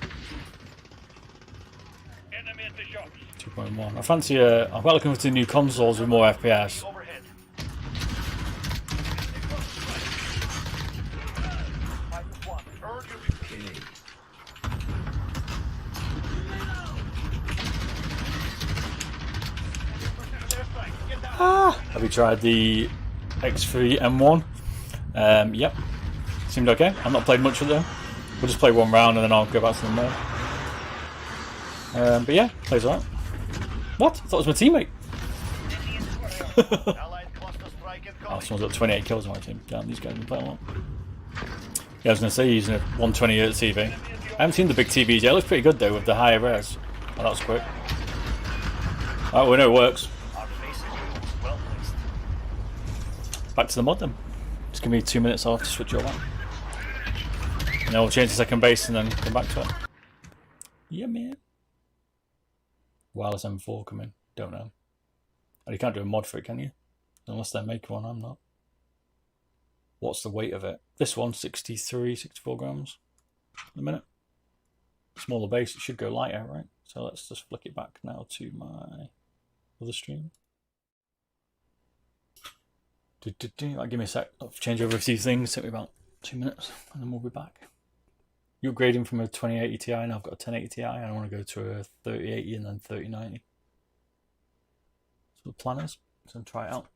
2.1. I fancy I'm quite looking for two new consoles with more FPS. Have you tried the X3 M1? Yep. Seemed okay. I've not played much with them. We'll just play one round and then I'll go back to the mode. But yeah, plays alright. What? I thought it was my teammate. Oh, someone's got 28 kills on my team. Damn, these guys have been playing a lot. Yeah, I was going to say he's using a 120Hz TV. I haven't seen the big TVs yet. It looks pretty good though with the higher res. Oh, that was quick. Oh, we know it works. Back to the mod then. Just give me 2 minutes off to switch over. And then we'll change the second base and then come back to it. Yeah, man. Wireless M4 coming. Don't know. And you can't do a mod for it, can you? Unless they make one, I'm not. What's the weight of it? This one, 63, 64 grams a minute. Smaller base, it should go lighter, right? So let's just flick it back now to my other stream. Give me a sec. I'll change over a few things. Take me about 2 minutes, and then we'll be back. You're upgrading from a 2080 Ti, and I've got a 1080 Ti, and I want to go to a 3080 and then 3090. So the plan is, so try it out.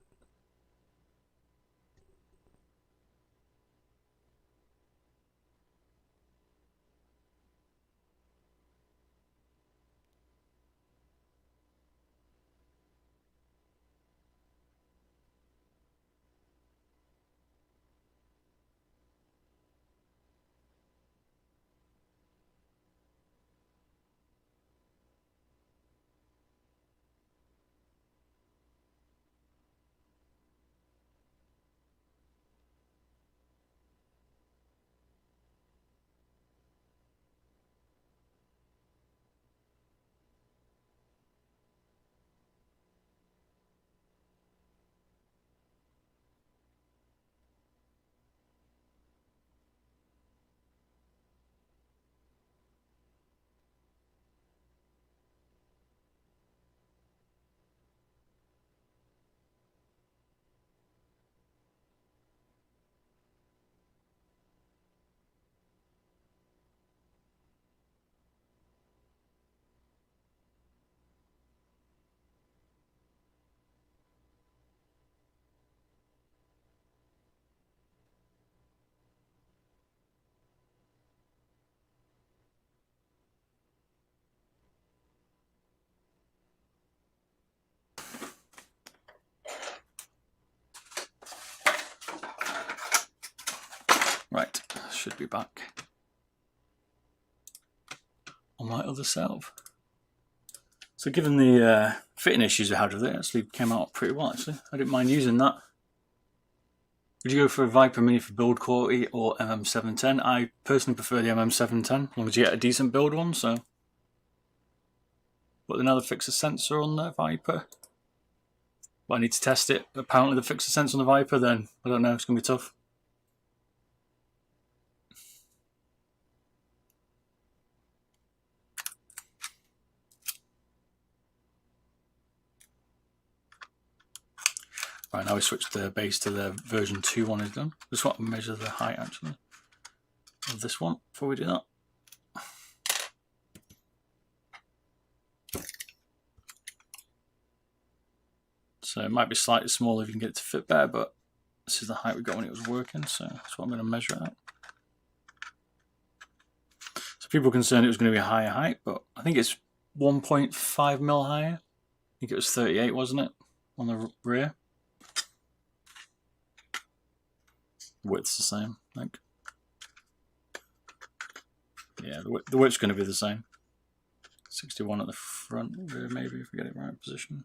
should be back on my other setup. So given the fitting issues I had with it, actually came out pretty well actually. I didn't mind using that. Would you go for a Viper Mini for build quality or MM710? I personally prefer the MM710, as long as you get a decent build one, so. But they now fix a sensor on the Viper. But I need to test it. Apparently they fixed the sensor on the Viper, then I don't know, it's going to be tough. Right, now we switch the base to the version 2 one is done. Just want to measure the height actually of this one before we do that. So it might be slightly smaller if you can get it to fit better, but this is the height we got when it was working, so that's what I'm going to measure out. So people were concerned it was going to be a higher height, but I think it's 1.5 mil higher. I think it was 38, wasn't it, on the rear? Width's the same, I think. Yeah, the width's going to be the same. 61 at the front, rear maybe, if we get it right position.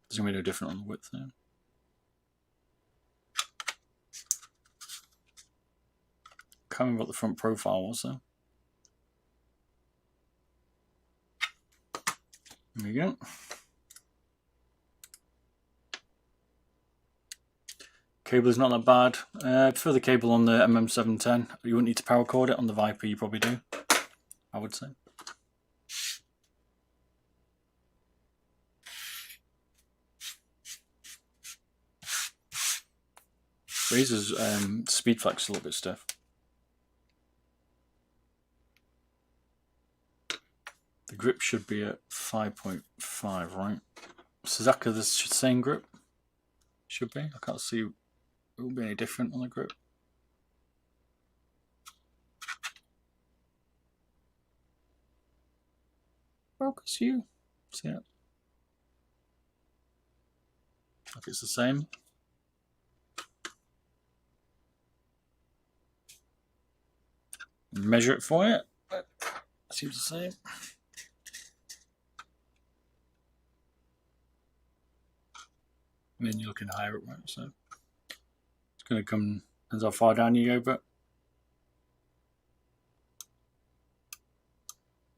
There's going to be no different on the width there. Can't remember what the front profile was though. There we go. Cable is not that bad. For the cable on the MM710, you wouldn't need to power cord it. On the Viper you probably do, I would say. Razer's speed flex is a little bit stiff. The grip should be at 5.5, right? Suzuka, the same grip? Should be. I can't see it will be any different on the grip. Focus you. See it? If it's the same. Measure it for you. Seems the same. And then you're looking higher up, right? So it's going to come as how far down you go, but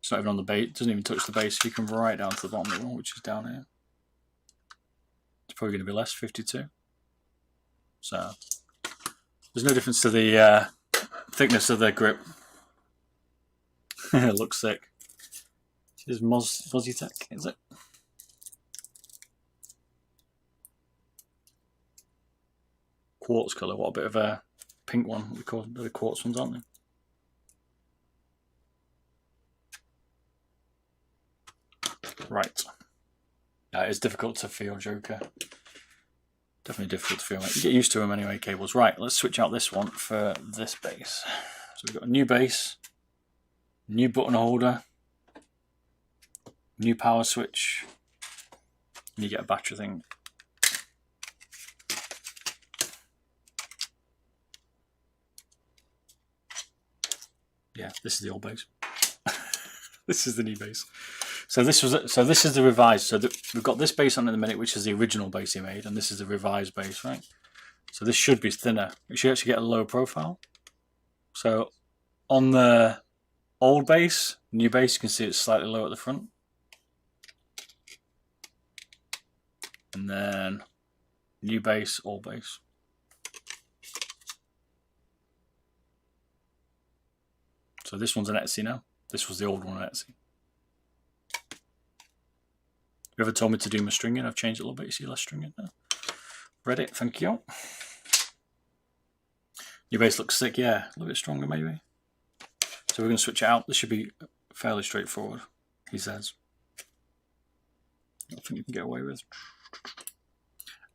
it's not even on the base. It doesn't even touch the base. So you come right down to the bottom of the wall, which is down here. It's probably going to be less, 52. So there's no difference to the thickness of the grip. It looks sick. This is Mozzie Tech, is it? Quartz colour, what a bit of a pink one. We call the quartz ones, aren't they? Right. It's difficult to feel, Joker. Definitely difficult to feel. You get used to them anyway, cables. Right, let's switch out this one for this base. So we've got a new base, new button holder, new power switch, and you get a battery thing. Yeah, this is the old base. This is the new base. So this is the revised. So we've got this base on in a minute, which is the original base he made, and this is the revised base, right? So this should be thinner. It should actually get a lower profile. So on the old base, new base, you can see it's slightly low at the front. And then new base, old base. So this one's an Etsy now. This was the old one on Etsy. Whoever told me to do my stringing, I've changed it a little bit. You see less stringing now. Read it, thank you. Your base looks sick, yeah. A little bit stronger maybe. So we're going to switch it out. This should be fairly straightforward, he says. I think you can get away with.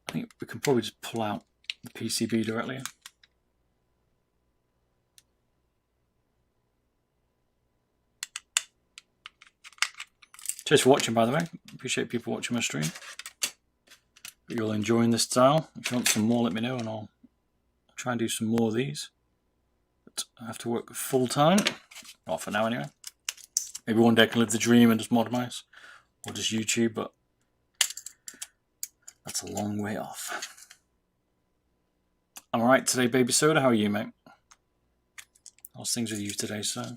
I think we can probably just pull out the PCB directly. Cheers for watching, by the way. Appreciate people watching my stream. But you're enjoying this style. If you want some more, let me know, and I'll try and do some more of these. but I have to work full time. Not for now anyway. Maybe one day I can live the dream and just mod mice. Or just YouTube, but that's a long way off. I'm alright today, Baby Soda. How are you, mate? How's things with you today, sir?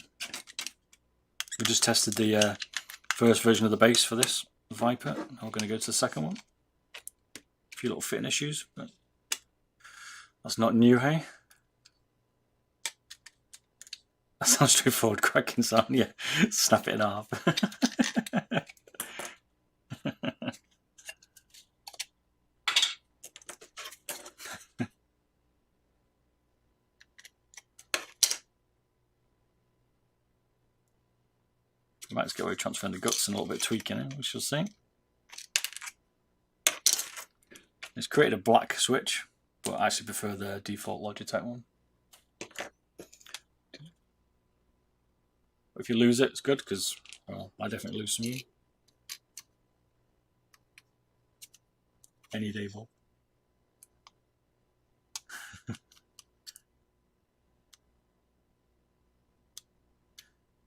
We just tested the first version of the base for this Viper. Now we're going to go to the second one. A few little fitting issues, but that's not new, hey? That sounds straightforward, cracking sound, yeah. Snap it in half. Might just get away with transferring the guts and a little bit of tweaking it, we shall see. It's created a black switch, but I actually prefer the default Logitech one. If you lose it, it's good, because, well, I definitely lose some. Any day, Bob.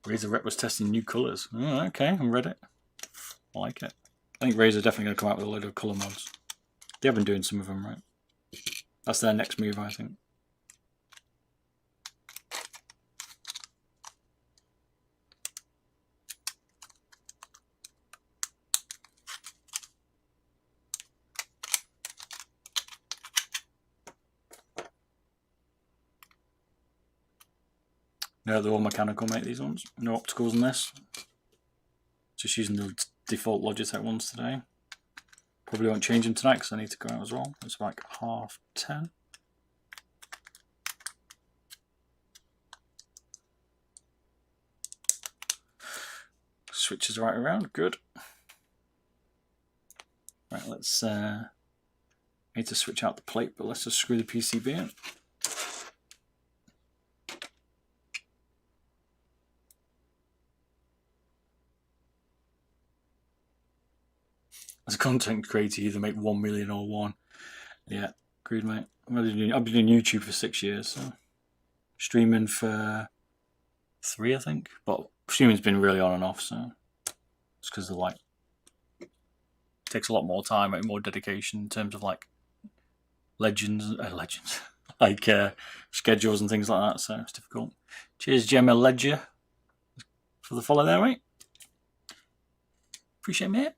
Razer Rep was testing new colours. Oh, okay, I read it. I like it. I think Razer definitely going to come out with a load of colour mods. They have been doing some of them, right? That's their next move, I think. Yeah, they're all mechanical, mate, these ones. No opticals in this. Just using the default Logitech ones today. Probably won't change them tonight because I need to go out as well. It's like 10:30. Switches right around, good. Right, let's need to switch out the plate, but let's just screw the PCB in. As a content creator, you either make 1 million or 1. Yeah, agreed, mate. I've been doing YouTube for 6 years, so streaming for 3, I think. But streaming's been really on and off, so it's because of like it takes a lot more time and more dedication in terms of like legends, like schedules and things like that. So it's difficult. Cheers, Gemma Ledger, for the follow there, mate. Appreciate it, mate.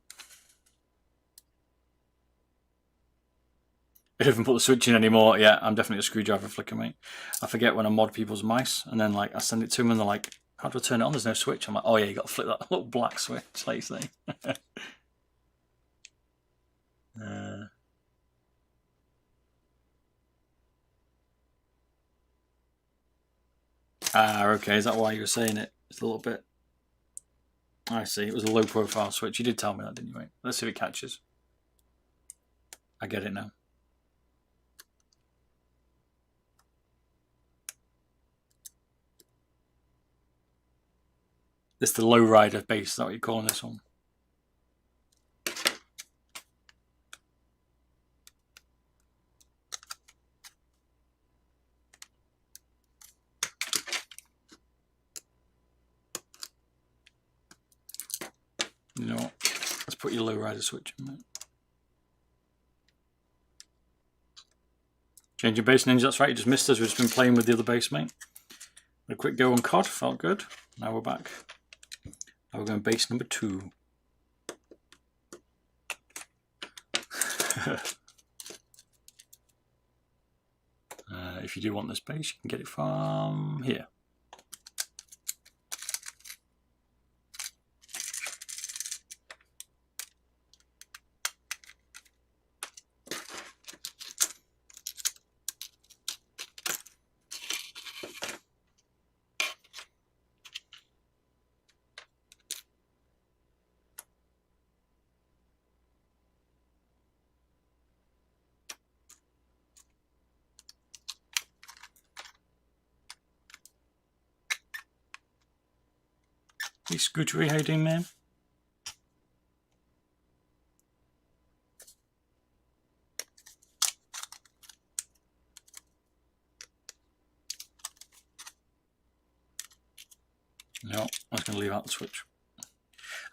I don't even put the switch in anymore. Yeah, I'm definitely a screwdriver flicker, mate. I forget when I mod people's mice, and then like I send it to them, and they're like, "How do I turn it on? There's no switch." I'm like, "Oh yeah, you got to flick that little black switch, like you say." Okay. Is that why you were saying it? It's a little bit. I see. It was a low profile switch. You did tell me that, didn't you, mate? Let's see if it catches. I get it now. This is the low rider base, is that what you're calling this one? You know what? Let's put your low rider switch in there. Changing base ninja, that's right, you just missed us. We've just been playing with the other base, mate. A quick go on COD, felt good. Now we're back. Now we're going base number 2. If you do want this base, you can get it from here. Hey Scootery, how you doing, man? No, I was going to leave out the switch.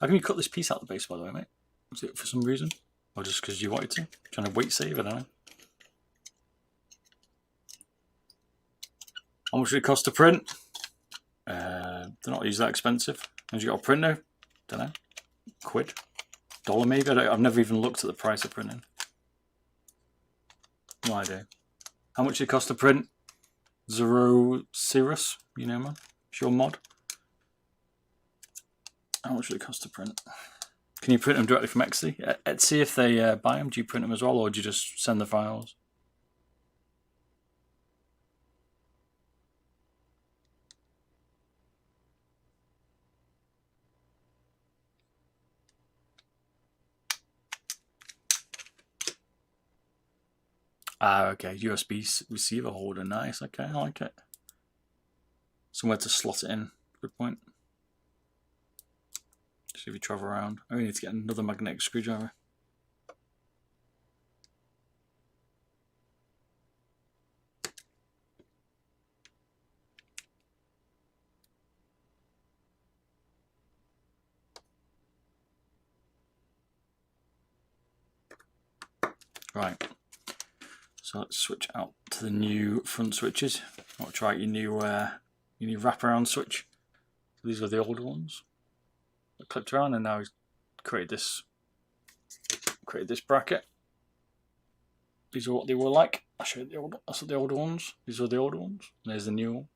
How can you cut this piece out the base, by the way, mate? Was it for some reason? Or just because you wanted to? Trying to weight save? I don't know. How much did it cost to print? They're not usually that expensive. Have you got a print now? Don't know. Quid? Dollar maybe? I've never even looked at the price of printing. No idea. How much did it cost to print? Zero Cirrus, you know, man. It's your mod. How much would it cost to print? Can you print them directly from Etsy? Etsy, if they buy them, do you print them as well, or do you just send the files? Ah, okay. USB receiver holder. Nice. Okay, I like it. Somewhere to slot it in. Good point. See if you travel around. Oh, we need to get another magnetic screwdriver. Right. So let's switch out to the new front switches. I'll try your new wraparound switch. So these are the older ones. I clipped around, and now he's created this bracket. These are what they were like. I showed that's the older ones. These are the older ones. And there's the new one.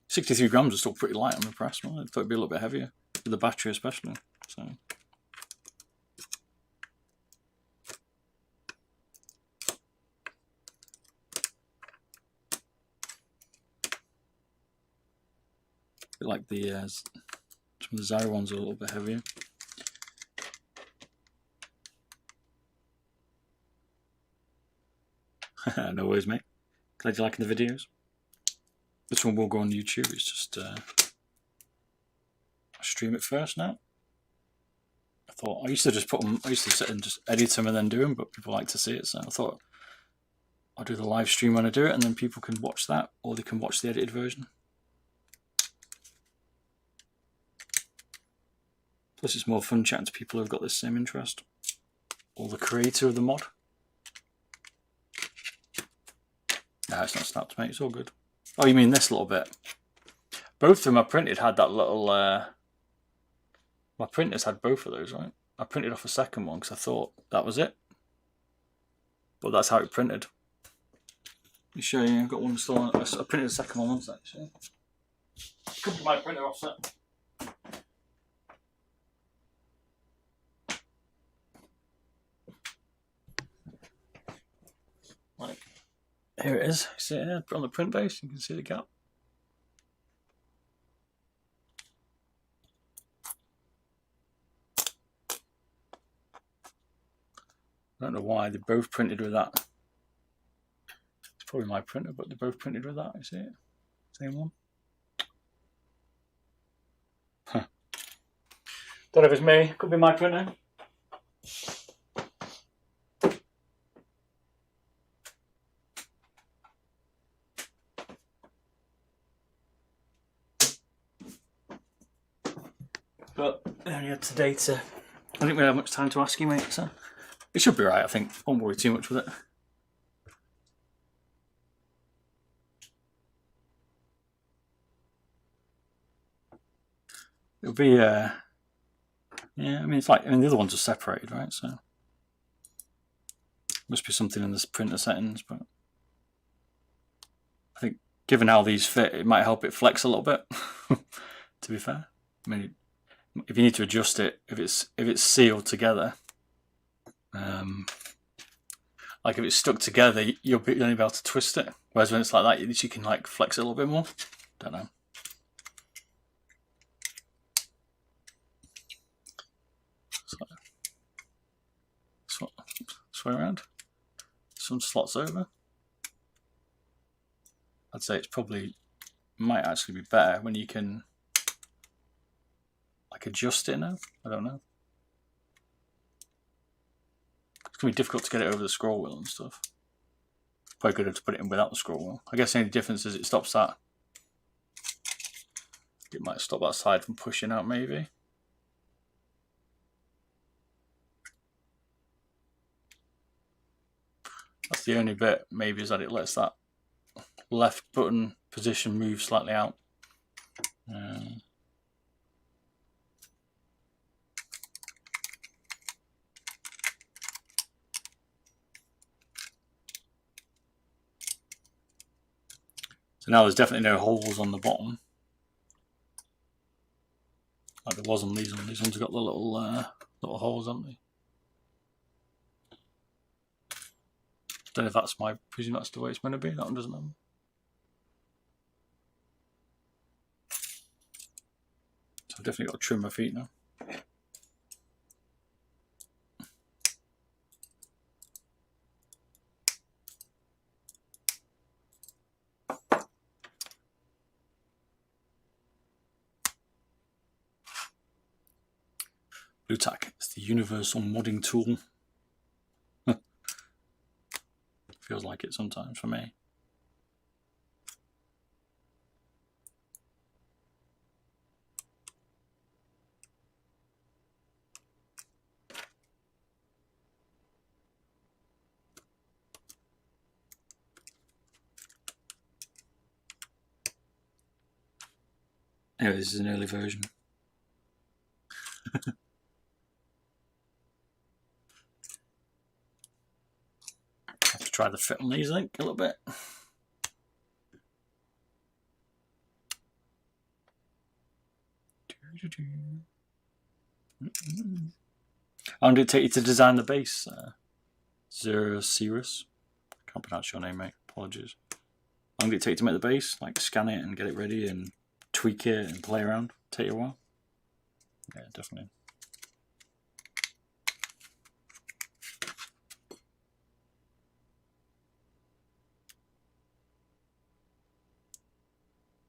$63 grams is still pretty light. I'm impressed. Right? I thought it'd be a little bit heavier with the battery, especially. So. Like the some of the Zyro ones are a little bit heavier. No worries, mate. Glad you're liking the videos. This one will go on YouTube. It's just I stream it first now. I used to just put them. I used to sit and just edit them and then do them, but people like to see it, so I thought I'll do the live stream when I do it, and then people can watch that, or they can watch the edited version. Plus, it's more fun chatting to people who've got the same interest, or the creator of the mod. No, it's not snapped, mate. It's all good. Oh, you mean this little bit? Both of them I printed had that little. My printers had both of those, right? I printed off a second one because I thought that was it, but that's how it printed. Let me show you. I've got one still on. I printed the second one once actually. Could be my printer offset. Like, here it is. See it here? Put on the print base. You can see the gap. I don't know why they both printed with that. It's probably my printer, but they both printed with that. You see it? Same one. Huh. Don't know if it's me. Could be my printer. But only had today to. I didn't really have much time to ask you, mate. So it should be right. I think. Won't worry too much with it. It'll be. Yeah. I mean, it's like. I mean, the other ones are separated, right? So must be something in this printer settings, but I think given how these fit, it might help it flex a little bit. To be fair, I mean. If you need to adjust it, if it's sealed together, like if it's stuck together, you'll only be able to twist it. Whereas when it's like that, you can like flex it a little bit more. Don't know. Swing around. Some slots over. I'd say it's probably might actually be better when you can like adjust it now. I don't know. It's gonna be difficult to get it over the scroll wheel and stuff. Probably good to put it in without the scroll wheel. I guess the only difference is it stops that. It might stop that side from pushing out, maybe. That's the only bit, maybe, is that it lets that left button position move slightly out. So now there's definitely no holes on the bottom, like there was on these ones. These ones have got the little holes, haven't they? Don't know if that's I presume that's the way it's going to be. That one doesn't have them. So I've definitely got to trim my feet now. Blue tack, it's the universal modding tool. Feels like it sometimes for me. Anyway, this is an early version. Have to try the fit on these, I think, a little bit. How long did it take you to design the base? Cirrus? Can't pronounce your name, mate. Apologies. How long did it take you to make the base? Like scan it and get it ready and tweak it and play around? Take you a while? Yeah, definitely.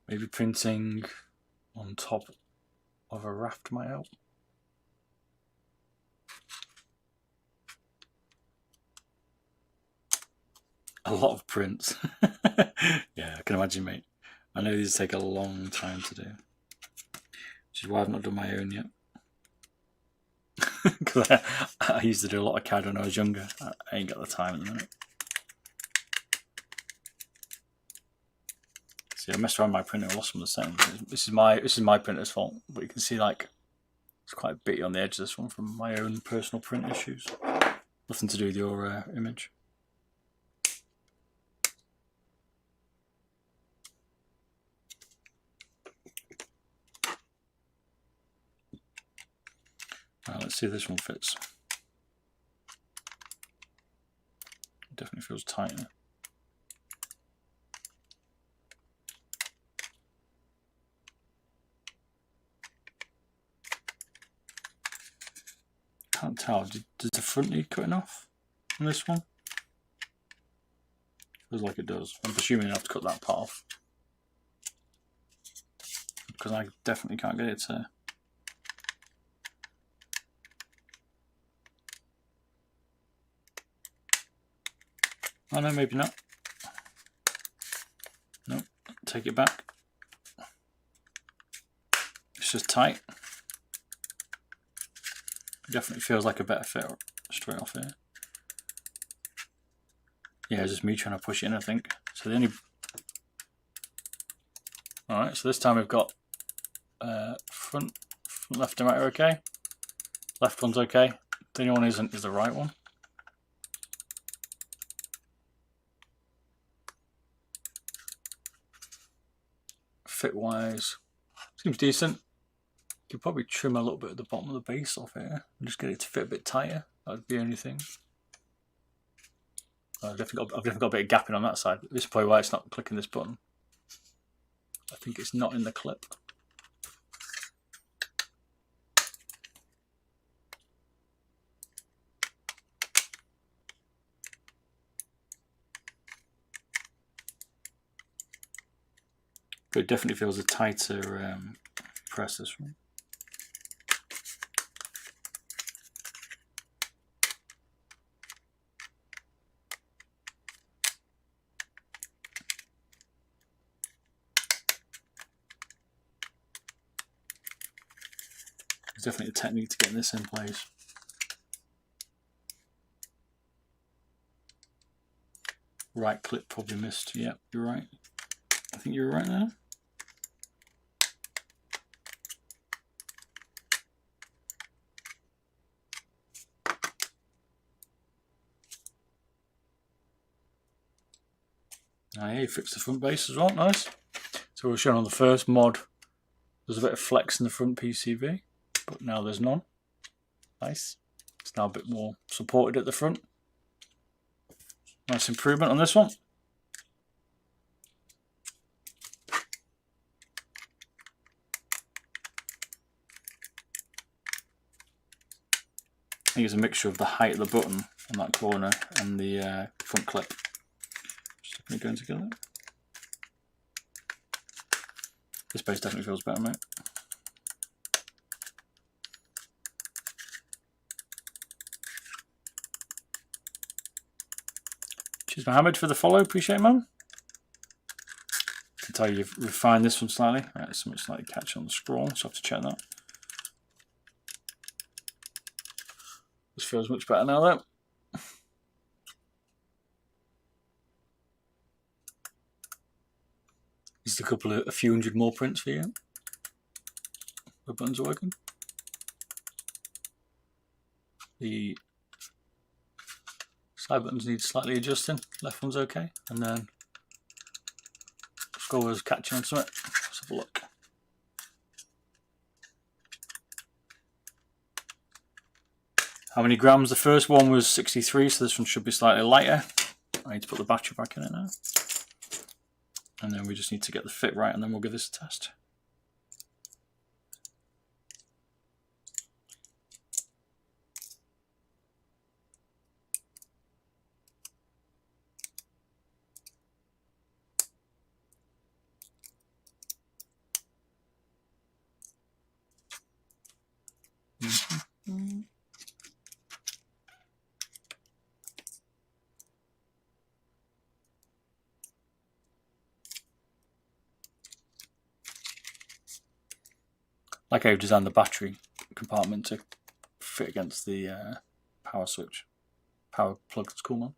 Maybe printing on top of a raft might help. A lot of prints. Yeah, I can imagine, mate. I know these take a long time to do, which is why I've not done my own yet. Because I used to do a lot of CAD when I was younger. I ain't got the time at the minute. See, I messed around with my printer, I lost some of the settings. This is my printer's fault, but you can see like it's quite bitty on the edge of this one from my own personal print issues. Nothing to do with your image. Right, let's see if this one fits. It definitely feels tighter. Can't tell. Does the front need cutting off on this one? Feels like it does. I'm assuming I have to cut that part off because I definitely can't get it to. Oh no, maybe not. Nope, take it back. It's just tight. Definitely feels like a better fit straight off here. Yeah, it's just me trying to push it in, I think. So the only. Alright, so this time we've got front left and right are okay. Left one's okay. The only one isn't is the right one. Fit wise, seems decent. You could probably trim a little bit at the bottom of the base off here and just get it to fit a bit tighter. That'd be the only thing. I've definitely got a bit of gapping on that side. This is probably why it's not clicking this button. I think it's not in the clip. But it definitely feels a tighter press, this one. There's definitely a technique to getting this in place. Right clip probably missed. Yep, you're right. I think you're right there. Ah, yeah, you fixed the front base as well, nice. So we're showing on the first mod, there's a bit of flex in the front PCB, but now there's none. Nice. It's now a bit more supported at the front. Nice improvement on this one. I think it's a mixture of the height of the button on that corner and the front clip. Just definitely going together. This base definitely feels better, mate. Cheers, Mohammed, for the follow. Appreciate it, man. I can tell you've refined this one slightly. Right, there's something slightly catchy on the scroll, so I have to check that. This feels much better now, though. Just a few hundred more prints for you. The buttons are working. The side buttons need slightly adjusting. Left one's okay, and then scroll wheel's catching on something. Let's have a look. How many grams? The first one was 63, so this one should be slightly lighter. I need to put the battery back in it now. And then we just need to get the fit right, and then we'll give this a test. Like I've designed the battery compartment to fit against the power switch. Power plug, it's cool, man.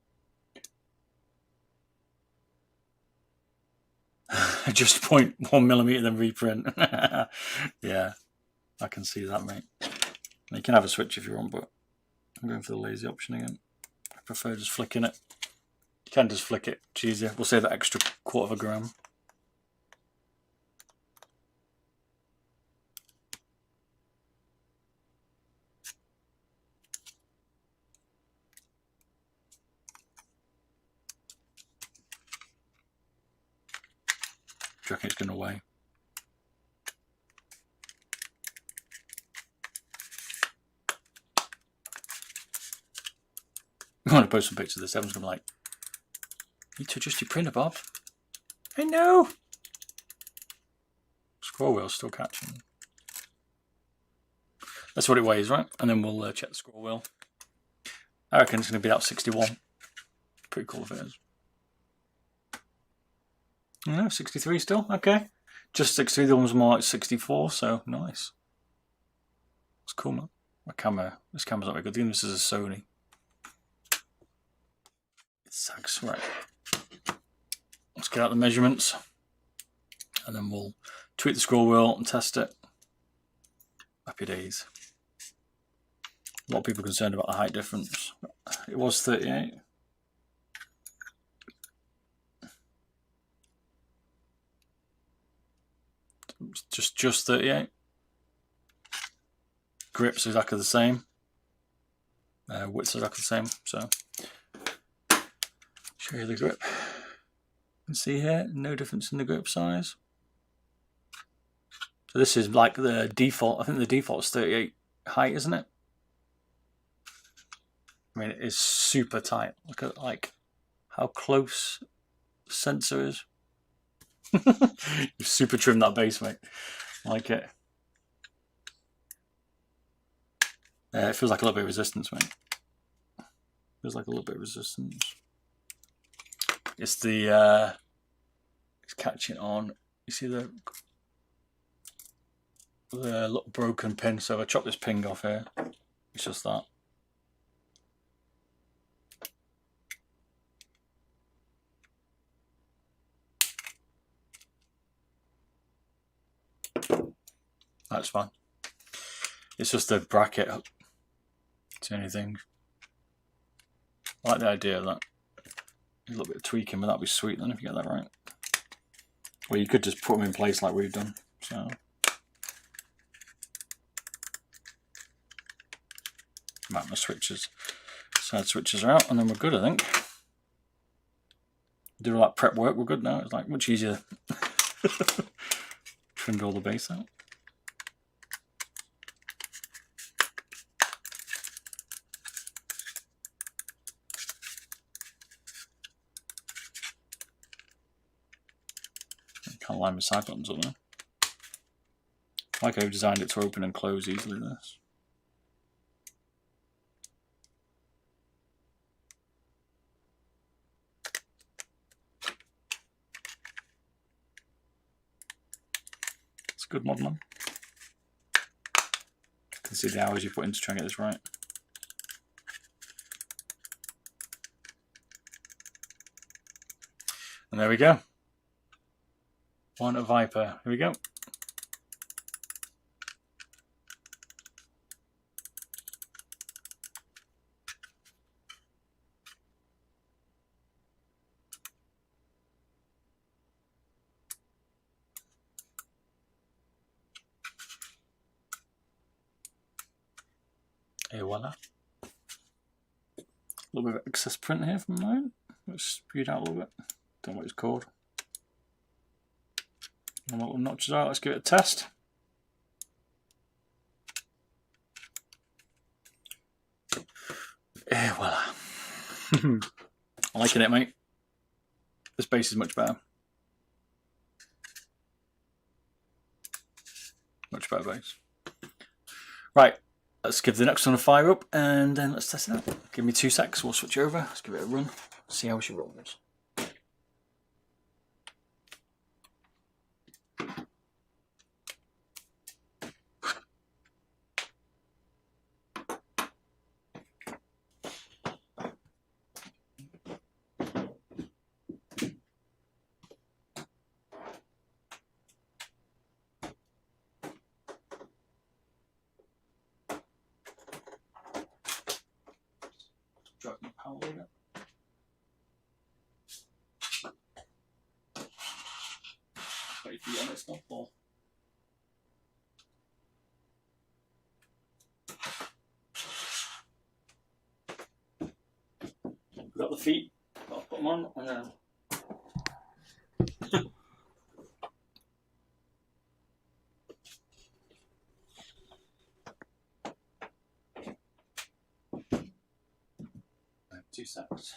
Just 0.1mm then reprint. Yeah, I can see that, mate. You can have a switch if you want, but I'm going for the lazy option again. I prefer just flicking it. You can just flick it, it's easier. We'll save that extra 1/4 gram. Do you reckon it's going to weigh? I want to post some pictures of this. Everyone's going to be like, you need to adjust your printer, Bob. I know. Scroll wheel's still catching. That's what it weighs, right? And then we'll check the scroll wheel. I reckon it's going to be about 61. Pretty cool if it is. Yeah, 63 still, okay. Just 63, the other one's more like 64, so nice. It's cool, man. This camera's not very good. I think this is a Sony. It sags, right. Let's get out the measurements, and then we'll tweak the scroll wheel and test it. Happy days. A lot of people are concerned about the height difference. It was 38. Just 38. Grip's exactly the same. Width's exactly the same. So, show you the grip. You can see here, no difference in the grip size. So this is like the default. I think the default is 38 height, isn't it? I mean, it is super tight. Look at like how close the sensor is. You've super trimmed that base, mate. I like it. It feels like a little bit of resistance, mate. Feels like a little bit of resistance. It's the it's catching on. You see the the little broken pin. So if I chop this pin off here, it's just that. That's fine. It's just a bracket to anything. I like the idea of that. A little bit of tweaking, but that'd be sweet then if you get that right. Well, you could just put them in place like we've done. So map my switches, side switches are out, and then we're good, I think. Did all that prep work, we're good now. It's like much easier. Trimmed all the base out. Can't line my side buttons up now. Like I've designed it to open and close easily. This. It's a good mod, man. You can see the hours you put in to try and get this right. And there we go. One at Viper. Here we go. Et voila. A little bit of excess print here from mine. Let's speed out a little bit. Don't know what it's called. And what the notches are, let's give it a test. Et voila. I'm liking it, mate. This base is much better. Much better base. Right, let's give the next one a fire up and then let's test it out. Give me 2 secs, we'll switch over. Let's give it a run, see how she rolls. Drag my power lever. Wait for you on it, stop ball. Got the feet, got to put them on, and then. Two seconds.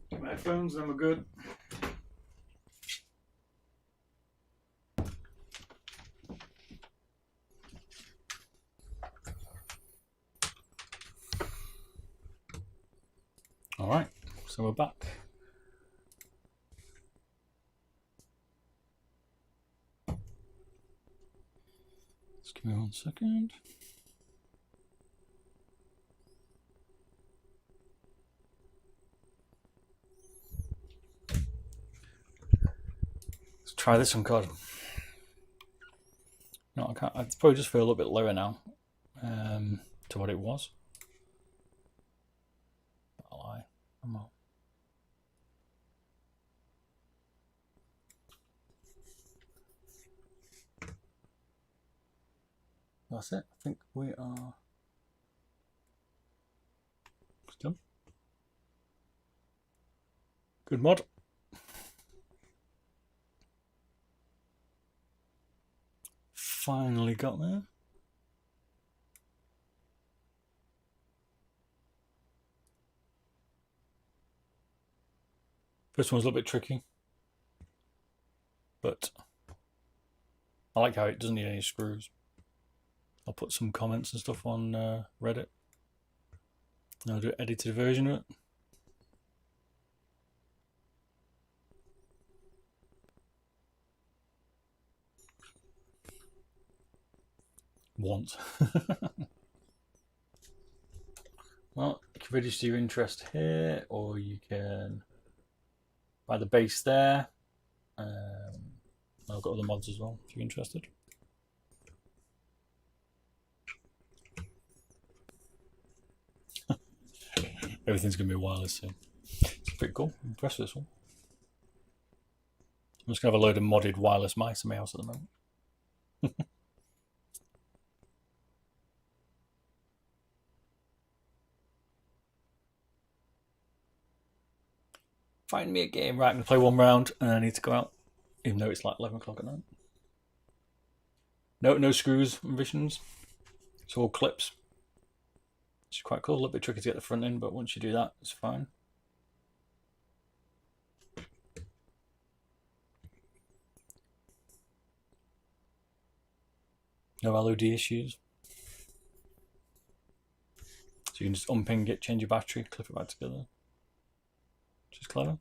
Get my headphones, then we're good. All right, so we're back. Just give me 1 second. Let's try this on COD. No, I can't. I probably just feel a little bit lower now to what it was. I'll lie. Come on. That's it. I think we are done. Good mod. Finally got there. First one's a little bit tricky, but I like how it doesn't need any screws. I'll put some comments and stuff on Reddit. I'll do an edited version of it. Once. Well, you can register your interest here, or you can buy the base there. I've got other mods as well if you're interested. Everything's going to be wireless soon. It's pretty cool. I'm impressed with this one. I'm just going to have a load of modded wireless mice in my house at the moment. Find me a game. Right, I'm going to play one round and I need to go out, even though it's like 11 o'clock at night. No screws and visions. It's all clips. It's quite cool. A little bit tricky to get the front in, but once you do that, it's fine. No LOD issues. So you can just unping it, change your battery, clip it back together. Which is clever.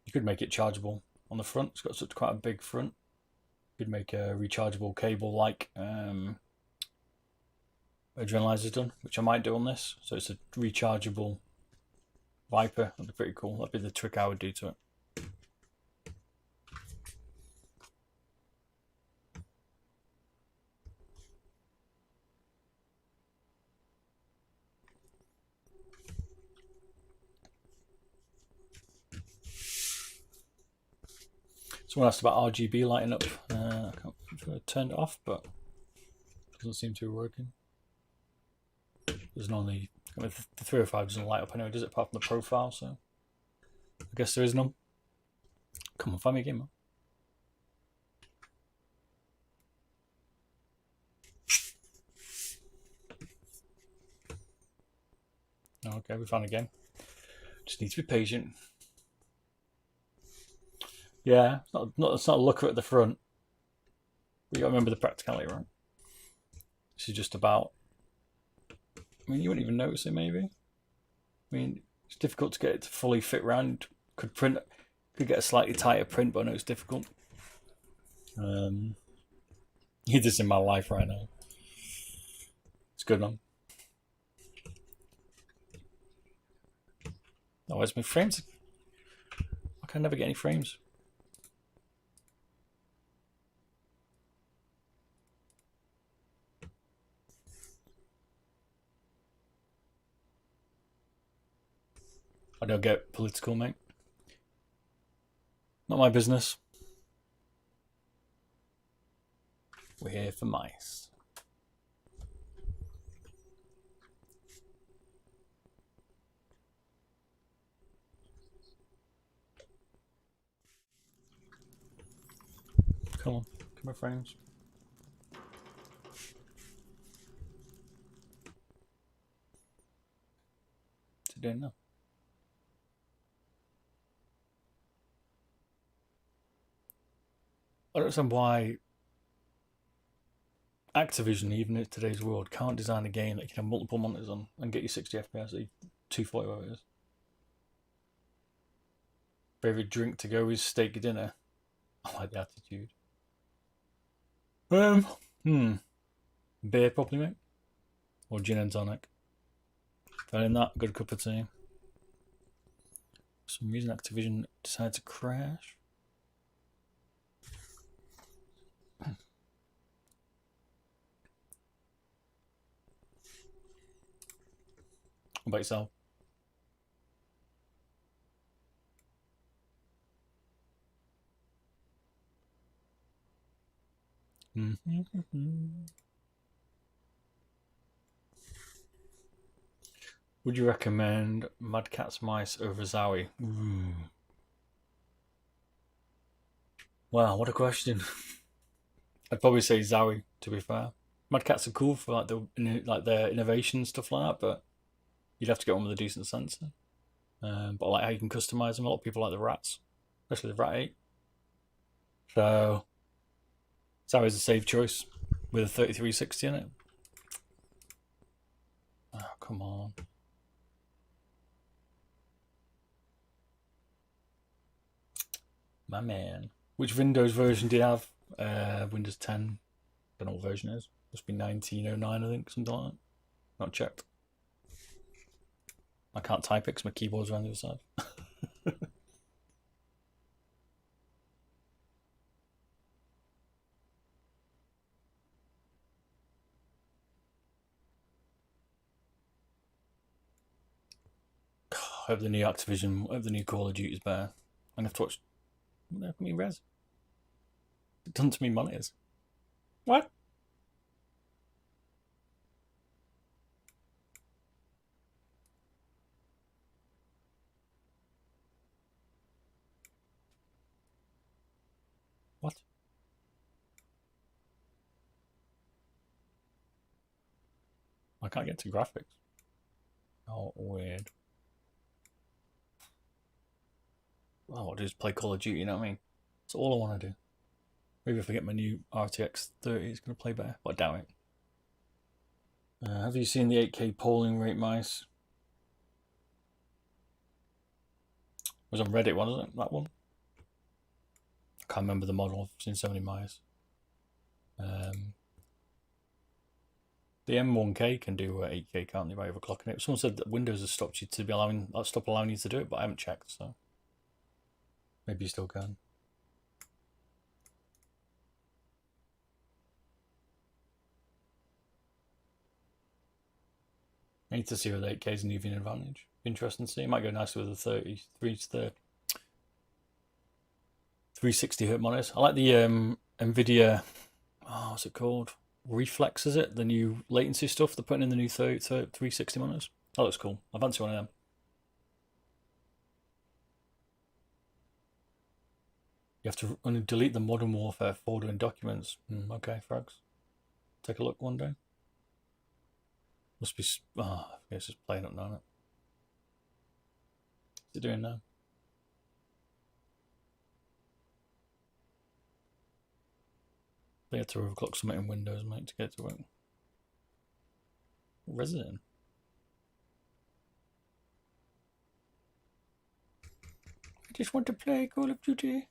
You could make it chargeable on the front. It's got such quite a big front. You could make a rechargeable cable like Adrenalizer's done, which I might do on this. So it's a rechargeable Viper. That'd be pretty cool. That'd be the trick I would do to it. Someone asked about RGB lighting up. I can't sure I turned it off, but it doesn't seem to be working. There's normally, I mean, the 305 doesn't light up anyway, does it, apart from the profile, so I guess there is none. Come on, find me a game, man. Okay, we found a game. Just need to be patient. Yeah, it's not a looker at the front. But you got to remember the practicality, right? This is just about. I mean, you wouldn't even notice it, maybe. I mean, it's difficult to get it to fully fit round. Could get a slightly tighter print, but I know it's difficult. Need this in my life right now. It's good, man. Oh, where's my frames? I can never get any frames. I don't get political, mate. Not my business. We're here for mice. Come on, come on, frames. What's it doing now? I don't understand why Activision, even in today's world, can't design a game that you can have multiple monitors on and get you 60 FPS at 240, whatever it is. Favorite drink to go is steak dinner. I like the attitude. Beer probably, mate. Or gin and tonic. Failing that, good cup of tea. For some reason Activision decided to crash. What about yourself? Would you recommend Mad Cat's Mice over Zowie? Wow, what a question. I'd probably say Zowie, to be fair. Mad Cats are cool for like their innovation stuff like that, but you'd have to get one with a decent sensor. But I like how you can customize them. A lot of people like the rats, especially the Rat 8. So Zowie's a safe choice with a 3360 in it. Oh, come on. My man. Which Windows version do you have? Windows 10. Don't know what version it is. Must be 1909, I think, something like that. Not checked. I can't type it because my keyboard's around the other side. I hope the new Activision, I hope the new Call of Duty is better. I'm going to have to watch. What the heck mean res? It doesn't to me monitors. What? What? I can't get to graphics. Oh, weird. Well, I'll just play Call of Duty, you know what I mean? That's all I want to do. Maybe if I get my new RTX 30, it's going to play better, but I doubt it. Have you seen the 8K polling rate mice? It was on Reddit, wasn't it? That one? I can't remember the model. I've seen so many mice. The M1K can do 8K, can't they, by overclocking it? Someone said that Windows has stopped you to be stop allowing you to do it, but I haven't checked, so maybe you still can. I need to see whether 8K is an even advantage. Interesting to see. It might go nicely with the 360 Hz monitors. I like the Nvidia. Oh, what's it called? Reflex, is it? The new latency stuff they're putting in the new 360 monitors. That looks cool. I fancy one of them. You have to only delete the Modern Warfare folder in documents. Okay, frags. Take a look one day. Must be. Oh, I guess it's playing up now. What's it doing now? They had to overclock something in Windows, mate, to get to it. Resident. I just want to play Call of Duty.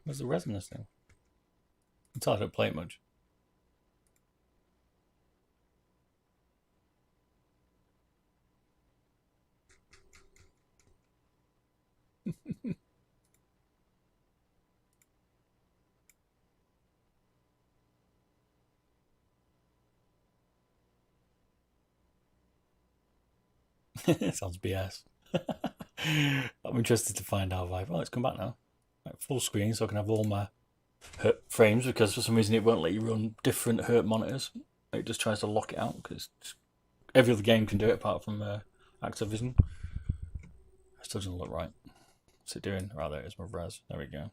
Where's the resonance thing? It's hard to play it much. Sounds BS. I'm interested to find out Vive. Oh, it's come back now. Like full screen, so I can have all my Hz frames, because for some reason it won't let you run different Hz monitors. It just tries to lock it out, because every other game can do it apart from Activision. It still doesn't look right. What's it doing? Right, there it is, my res. There we go.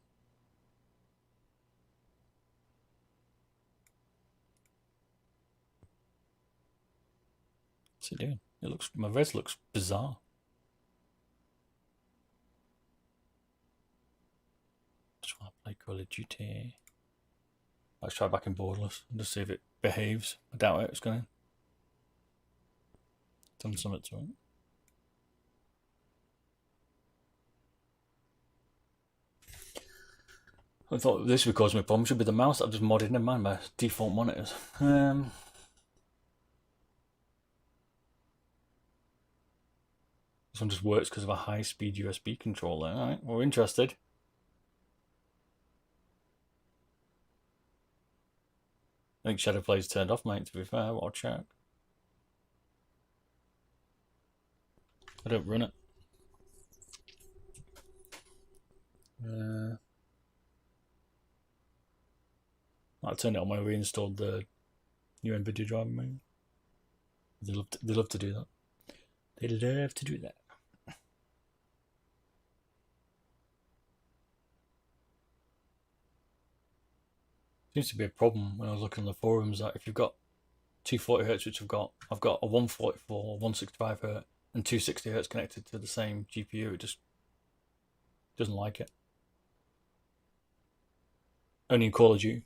What's it doing? It looks, my res looks bizarre. Just want to play Call of Duty. Let's try back in borderless and just see if it behaves. I doubt it. It's going to. Done something to it. I thought this would cause me a problem. Should be the mouse. I've just modded. Never mind my default monitors. This one just works because of a high-speed USB controller. All right, we're interested. I think Shadow Play's turned off, mate, to be fair. I'll check. I don't run it. I turned it on when we installed the new NVIDIA driver. Maybe they love to do that. They love to do that. Seems to be a problem when I was looking on the forums that if you've got 240 Hz, which I've got a 144, 165 Hz, and 260 Hz connected to the same GPU, it just doesn't like it. Only in Call of Duty.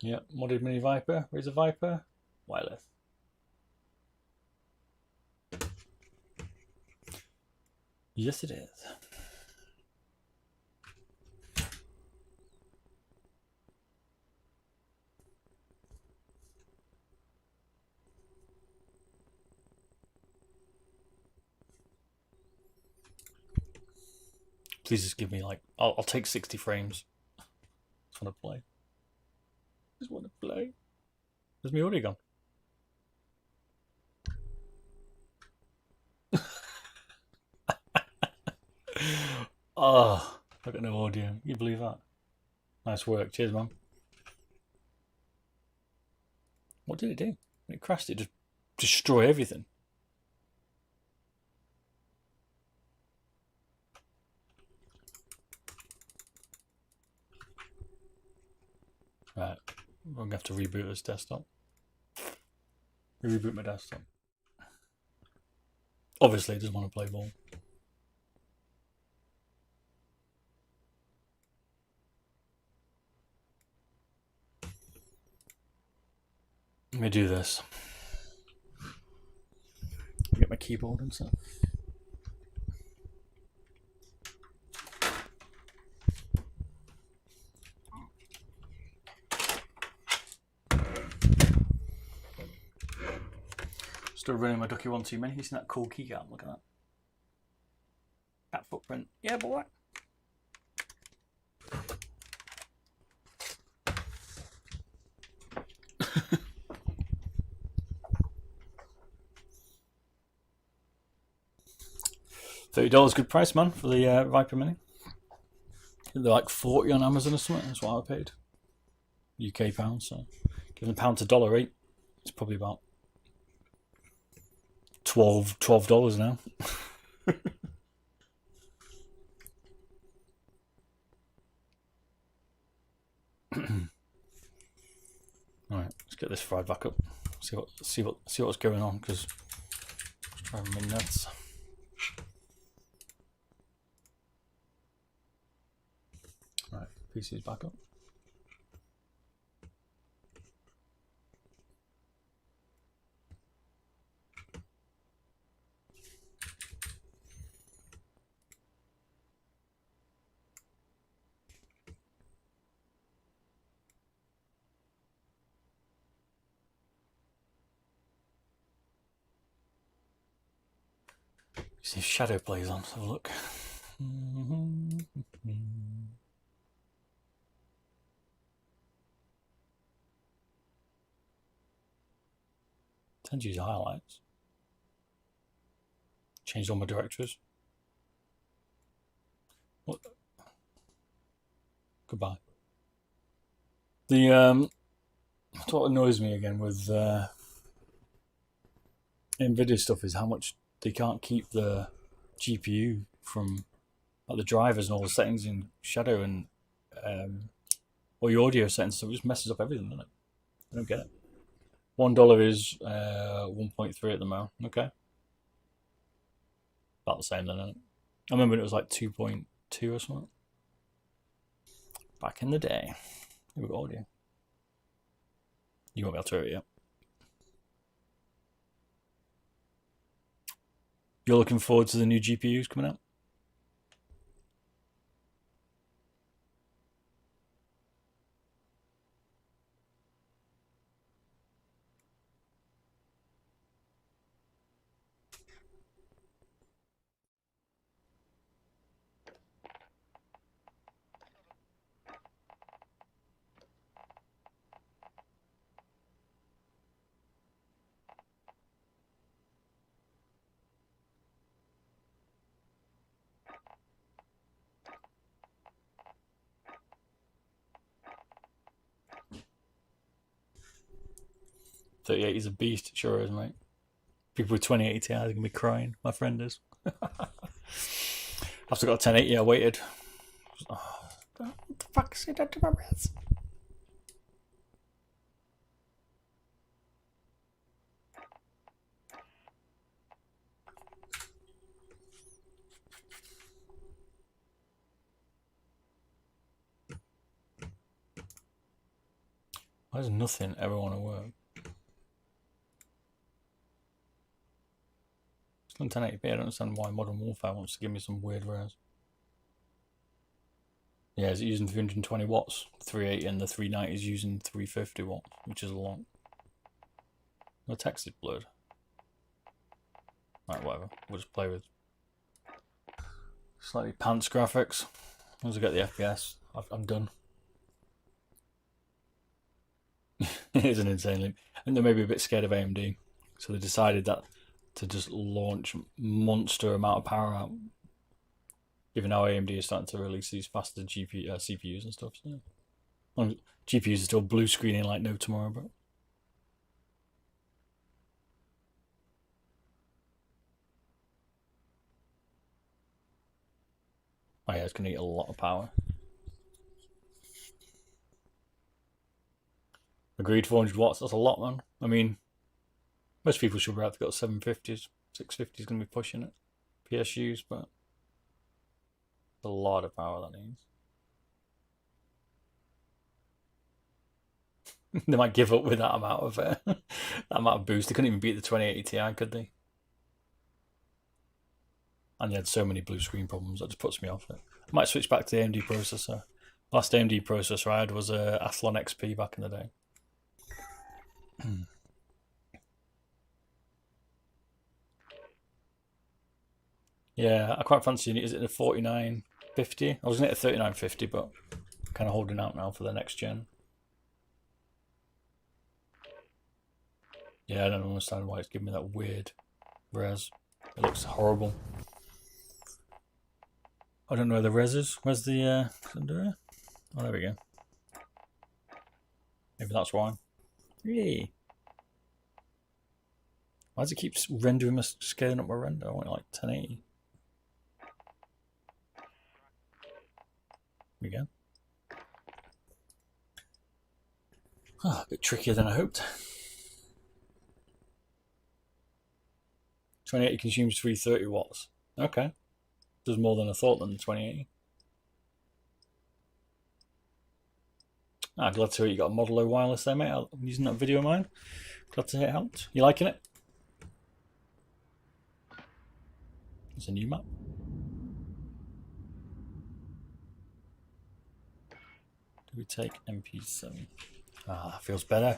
Yeah, modded Mini Viper, Razer Viper, wireless. Yes, it is. Please just give me like, I'll take 60 frames. Just want to play. Just want to play. Where's my audio gone? Oh, I got no audio. You believe that? Nice work. Cheers, man. What did it do? When it crashed, it just destroyed everything. Right, I'm going to have to reboot this desktop. Reboot my desktop. Obviously, it doesn't want to play ball. Let me do this. Get my keyboard and stuff. Still running my Ducky 1 too many. You seen that cool keycap? Look at that. That footprint. Yeah, boy. $30, good price, man, for the Viper Mini. They're like 40 on Amazon or something. That's what I paid. UK pounds. So, given the pound to dollar rate, it's probably about $12 now. All right, let's get this fried back up. See what's going on, because it's driving me nuts. All right, PC's back up. See if Shadow plays on. Let's have a look. Tend to use highlights. Changed all my directories. What? Goodbye. The what annoys me again with NVIDIA stuff is how much they can't keep the GPU from like the drivers and all the settings in Shadow and all your audio settings, so it just messes up everything, doesn't it? I don't get it. $1 is 1.3 at the moment. Okay, about the same then, isn't it? I remember it was like 2.2 or something back in the day. Here we got audio. You won't be able to hear it yet. You're looking forward to the new GPUs coming out? 3080 is a beast, it sure is, mate. People with 2080 Ti are going to be crying. My friend is. I've still got a 1080 I waited. Oh, what the fuck is it done to my res? Why does nothing ever want to work? It's on 1080p. I don't understand why Modern Warfare wants to give me some weird res. Yeah, is it using 320 watts? 380 and the 390 is using 350 watts, which is a lot. The text is blurred. Alright, whatever. We'll just play with slightly pants graphics. Once I get the FPS, I'm done. It is an insane leap. And they're maybe a bit scared of AMD. So they decided that to just launch monster amount of power out. Even now AMD is starting to release these faster CPUs and stuff. So yeah. GPUs are still blue screening like no tomorrow, but oh yeah, it's going to eat a lot of power. Agreed, 400 watts, that's a lot, man. I mean, most people should be able to go 750s, 650 is going to be pushing it. PSUs, but a lot of power that needs. They might give up with that amount of boost. They couldn't even beat the 2080 Ti, could they? And they had so many blue screen problems that just puts me off it. I might switch back to the AMD processor. Last AMD processor I had was a Athlon XP back in the day. Yeah, I quite fancy it. Is it a 4950? I was going to get a 3950, but I'm kind of holding out now for the next gen. Yeah, I don't understand why it's giving me that weird res. It looks horrible. I don't know where the res is. Where's the under? Oh, there we go. Maybe that's why. Yay. Why does it keep rendering, scaling up my render? I want like 1080. There we go. Oh, a bit trickier than I hoped. 2080 consumes 330 watts. Okay. Does more than I thought than the 2080. Ah, glad to hear you got a Model O wireless there, mate. I'm using that video of mine. Glad to hear it helped. You liking it? It's a new map. Do we take MP7? Ah, that feels better.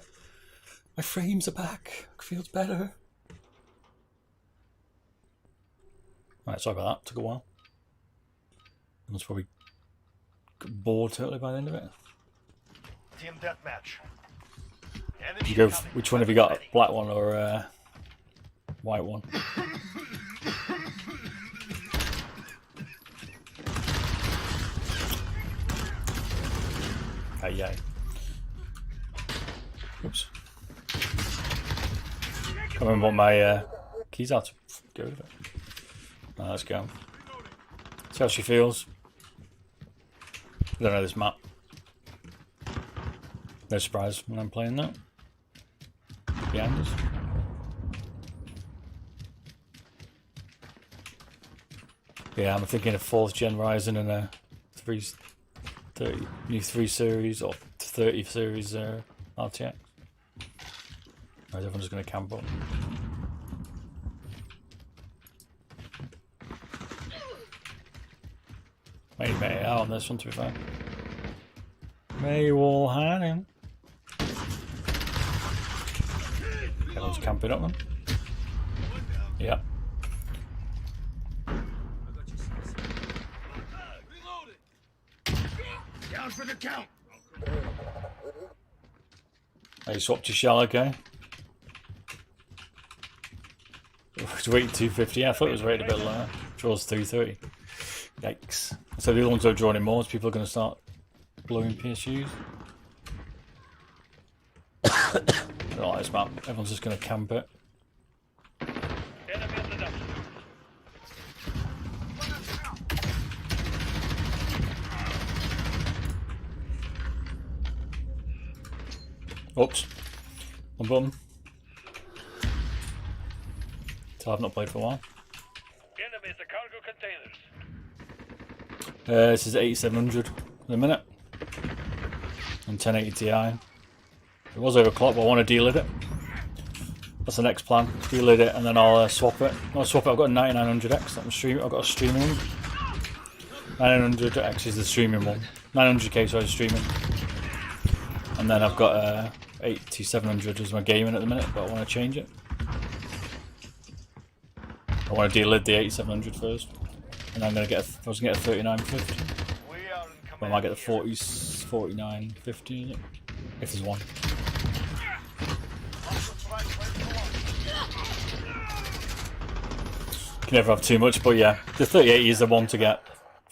My frames are back. It feels better. Right, sorry about that. Took a while. I was probably bored totally by the end of it. Team deathmatch. Did you go? Which one have you got? Black one or white one? Oh, yeah. Oops. Can't remember what my keys are to get rid of it. Oh, let's go. See how she feels. I don't know this map. No surprise when I'm playing that. Behind us. Yeah, I'm thinking of 4th gen Ryzen and a 330 new 3 series or 30 series RTX. Or is everyone just going to camp up? Maybe made it out on this one, to be fair. Maybe we'll hide him. Everyone's camping up, man. Yeah. Down for the count. Oh, you swapped your shell, okay? It's rated 250. Yeah, I thought it was rated a bit lower. Draws 330. Yikes. So the other ones are drawing in more, so people are going to start blowing PSUs. I don't like this map. Everyone's just going to camp it. Enemy on the left. Oops. One button. So I've not played for a while. Enemy at the cargo containers. This is 8700 in a minute. And 1080 Ti. It was overclocked, but I want to delid it. That's the next plan. Delid it and then I'll swap it. I'll swap it. I've got a 9900X. I've got a streaming one. 900X is the streaming one. 900K, sorry, streaming. And then I've got a 8700 as my gaming at the minute, but I want to change it. I want to delid the 8700 first, and I'm gonna get. I was gonna get a 3950, but I might get the 4950 is it? If there's one. Can never have too much, but yeah, the 3080 is the one to get.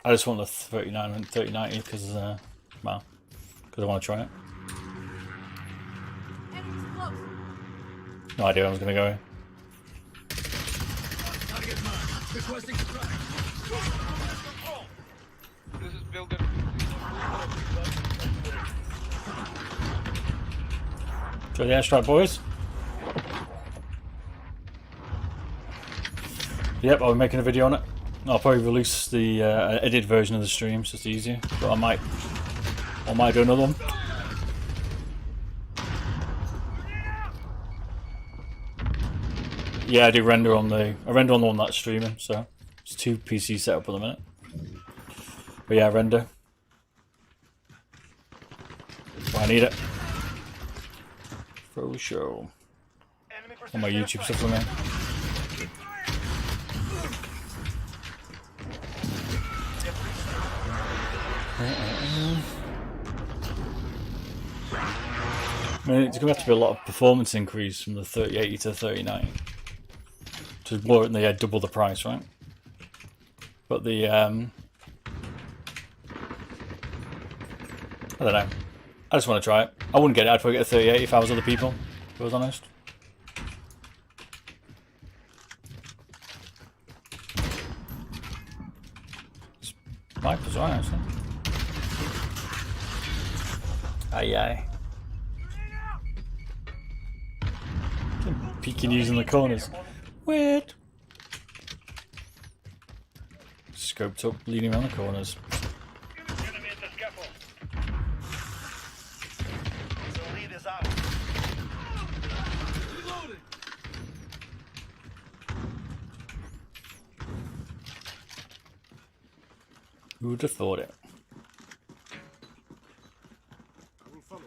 I just want the 39 and 3090 because, well, because I want to try it. No idea where I was going to go. This is builder. Try the airstrike, boys. Yep, I'll be making a video on it. I'll probably release the edited version of the stream, it's just easier. But I might do another one. Yeah, I do render on the one that's streaming, so it's 2 PCs set up at the minute. But yeah, render. Well, I need it for show. On my YouTube stuff for me. I mean, it's going to have to be a lot of performance increase from the 3080 to 3090. To more than double the price, right? But the I don't know. I just want to try it. I wouldn't get it. I'd probably get a 3080 if I was other people. If I was honest. Mike was right, actually. Aye aye. Peeking using the corners. Weird. Scoped up, leaning around the corners. Enemy at the scaffold. The lead is out. Reloading. Who would have thought it? I will follow.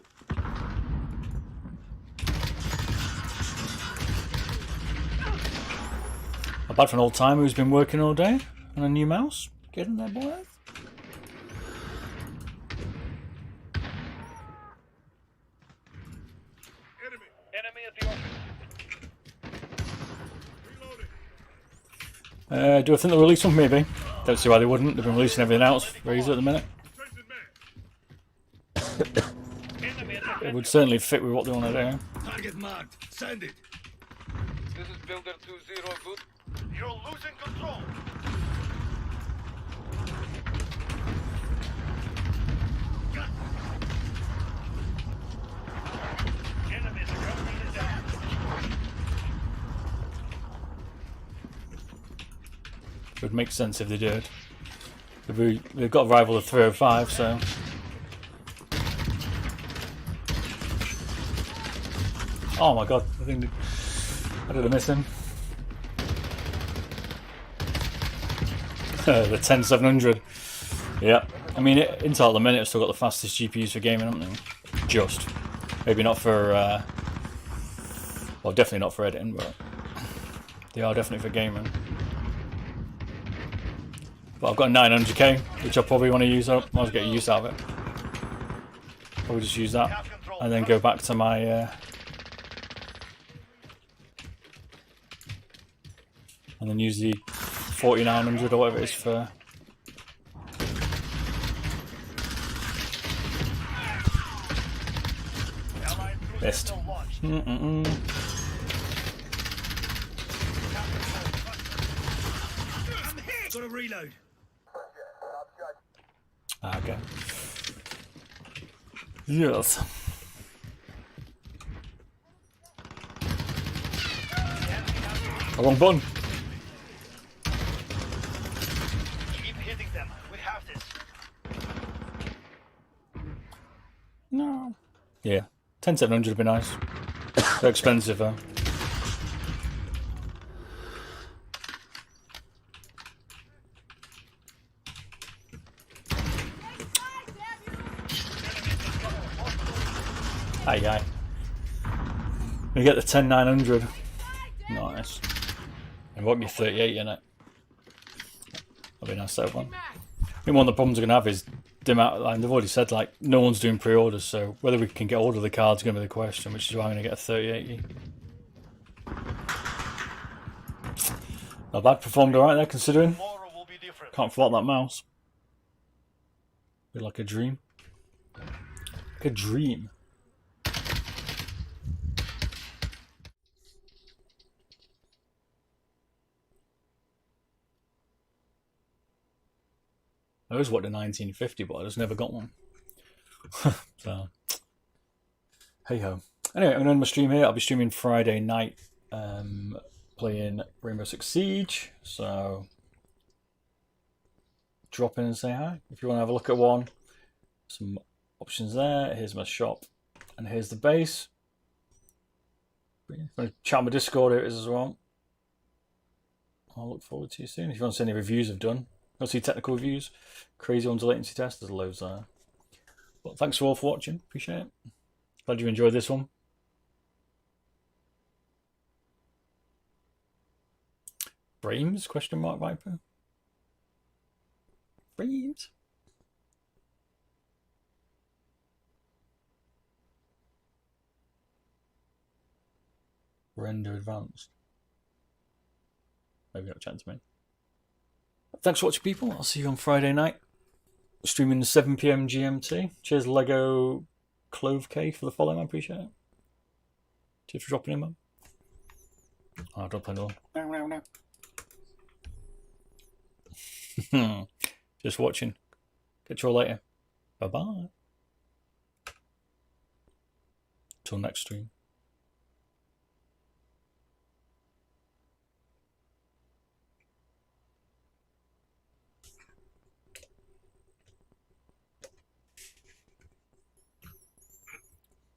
Not bad for an old timer who's been working all day on a new mouse. Get in there, boys. Enemy at the office. Do I think they'll release one? Maybe. Don't see why they wouldn't. They've been releasing everything else. Razer at the minute. It would certainly fit with what they want to do. Target marked. Send it. This is builder 20 good. You're losing control. Enemies are coming down. It would make sense if they did. They've got a rival of 305, so. Oh my god, I think I did I miss him? The 10700. Yeah, I mean, Intel at the minute have still got the fastest GPUs for gaming, haven't they? Just. Maybe not for, well, definitely not for editing, but they are definitely for gaming. But I've got a 900K, which I probably want to use up. I was getting use out of it. Probably just use that, and then go back to my, and then use the 4900 or whatever it is for. Missed. Gotta reload. Okay. Yes. Wrong button. Keep hitting them. We have this. No. Yeah. 10700 would be nice. They're expensive though. Aye. We get the 10900. Nice. And won't be 38 in it. That'll be a nice set one. I think one of the problems we're gonna have is the amount. Like they've already said, like no one's doing pre-orders, so whether we can get hold of the card's gonna be the question. Which is why I'm gonna get a 3080. Not bad. Performed alright there, considering. Tomorrow will be different. Can't fault that mouse. Be like a dream. Like a dream. I always wanted a 1950, but I just never got one. So, hey ho. Anyway, I'm going to end my stream here. I'll be streaming Friday night, playing Rainbow Six Siege. So, drop in and say hi if you want to have a look at one. Some options there. Here's my shop, and here's the base. If you want to chat on my Discord, here it is as well. I'll look forward to you soon. If you want to see any reviews I've done, I'll see technical reviews, crazy ones, latency tests, there's loads there. But thanks all for watching, appreciate it. Glad you enjoyed this one. Frames? Question mark, Viper? Frames? Render advanced. Maybe not chat to me. Thanks for watching, people. I'll see you on Friday night. Streaming 7 PM GMT. Cheers, Lego Clove K, for the follow, I appreciate it. Cheers for dropping in, man. I'll drop in all. Just watching. Catch you all later. Bye bye. Till next stream.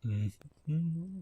Mm-hmm.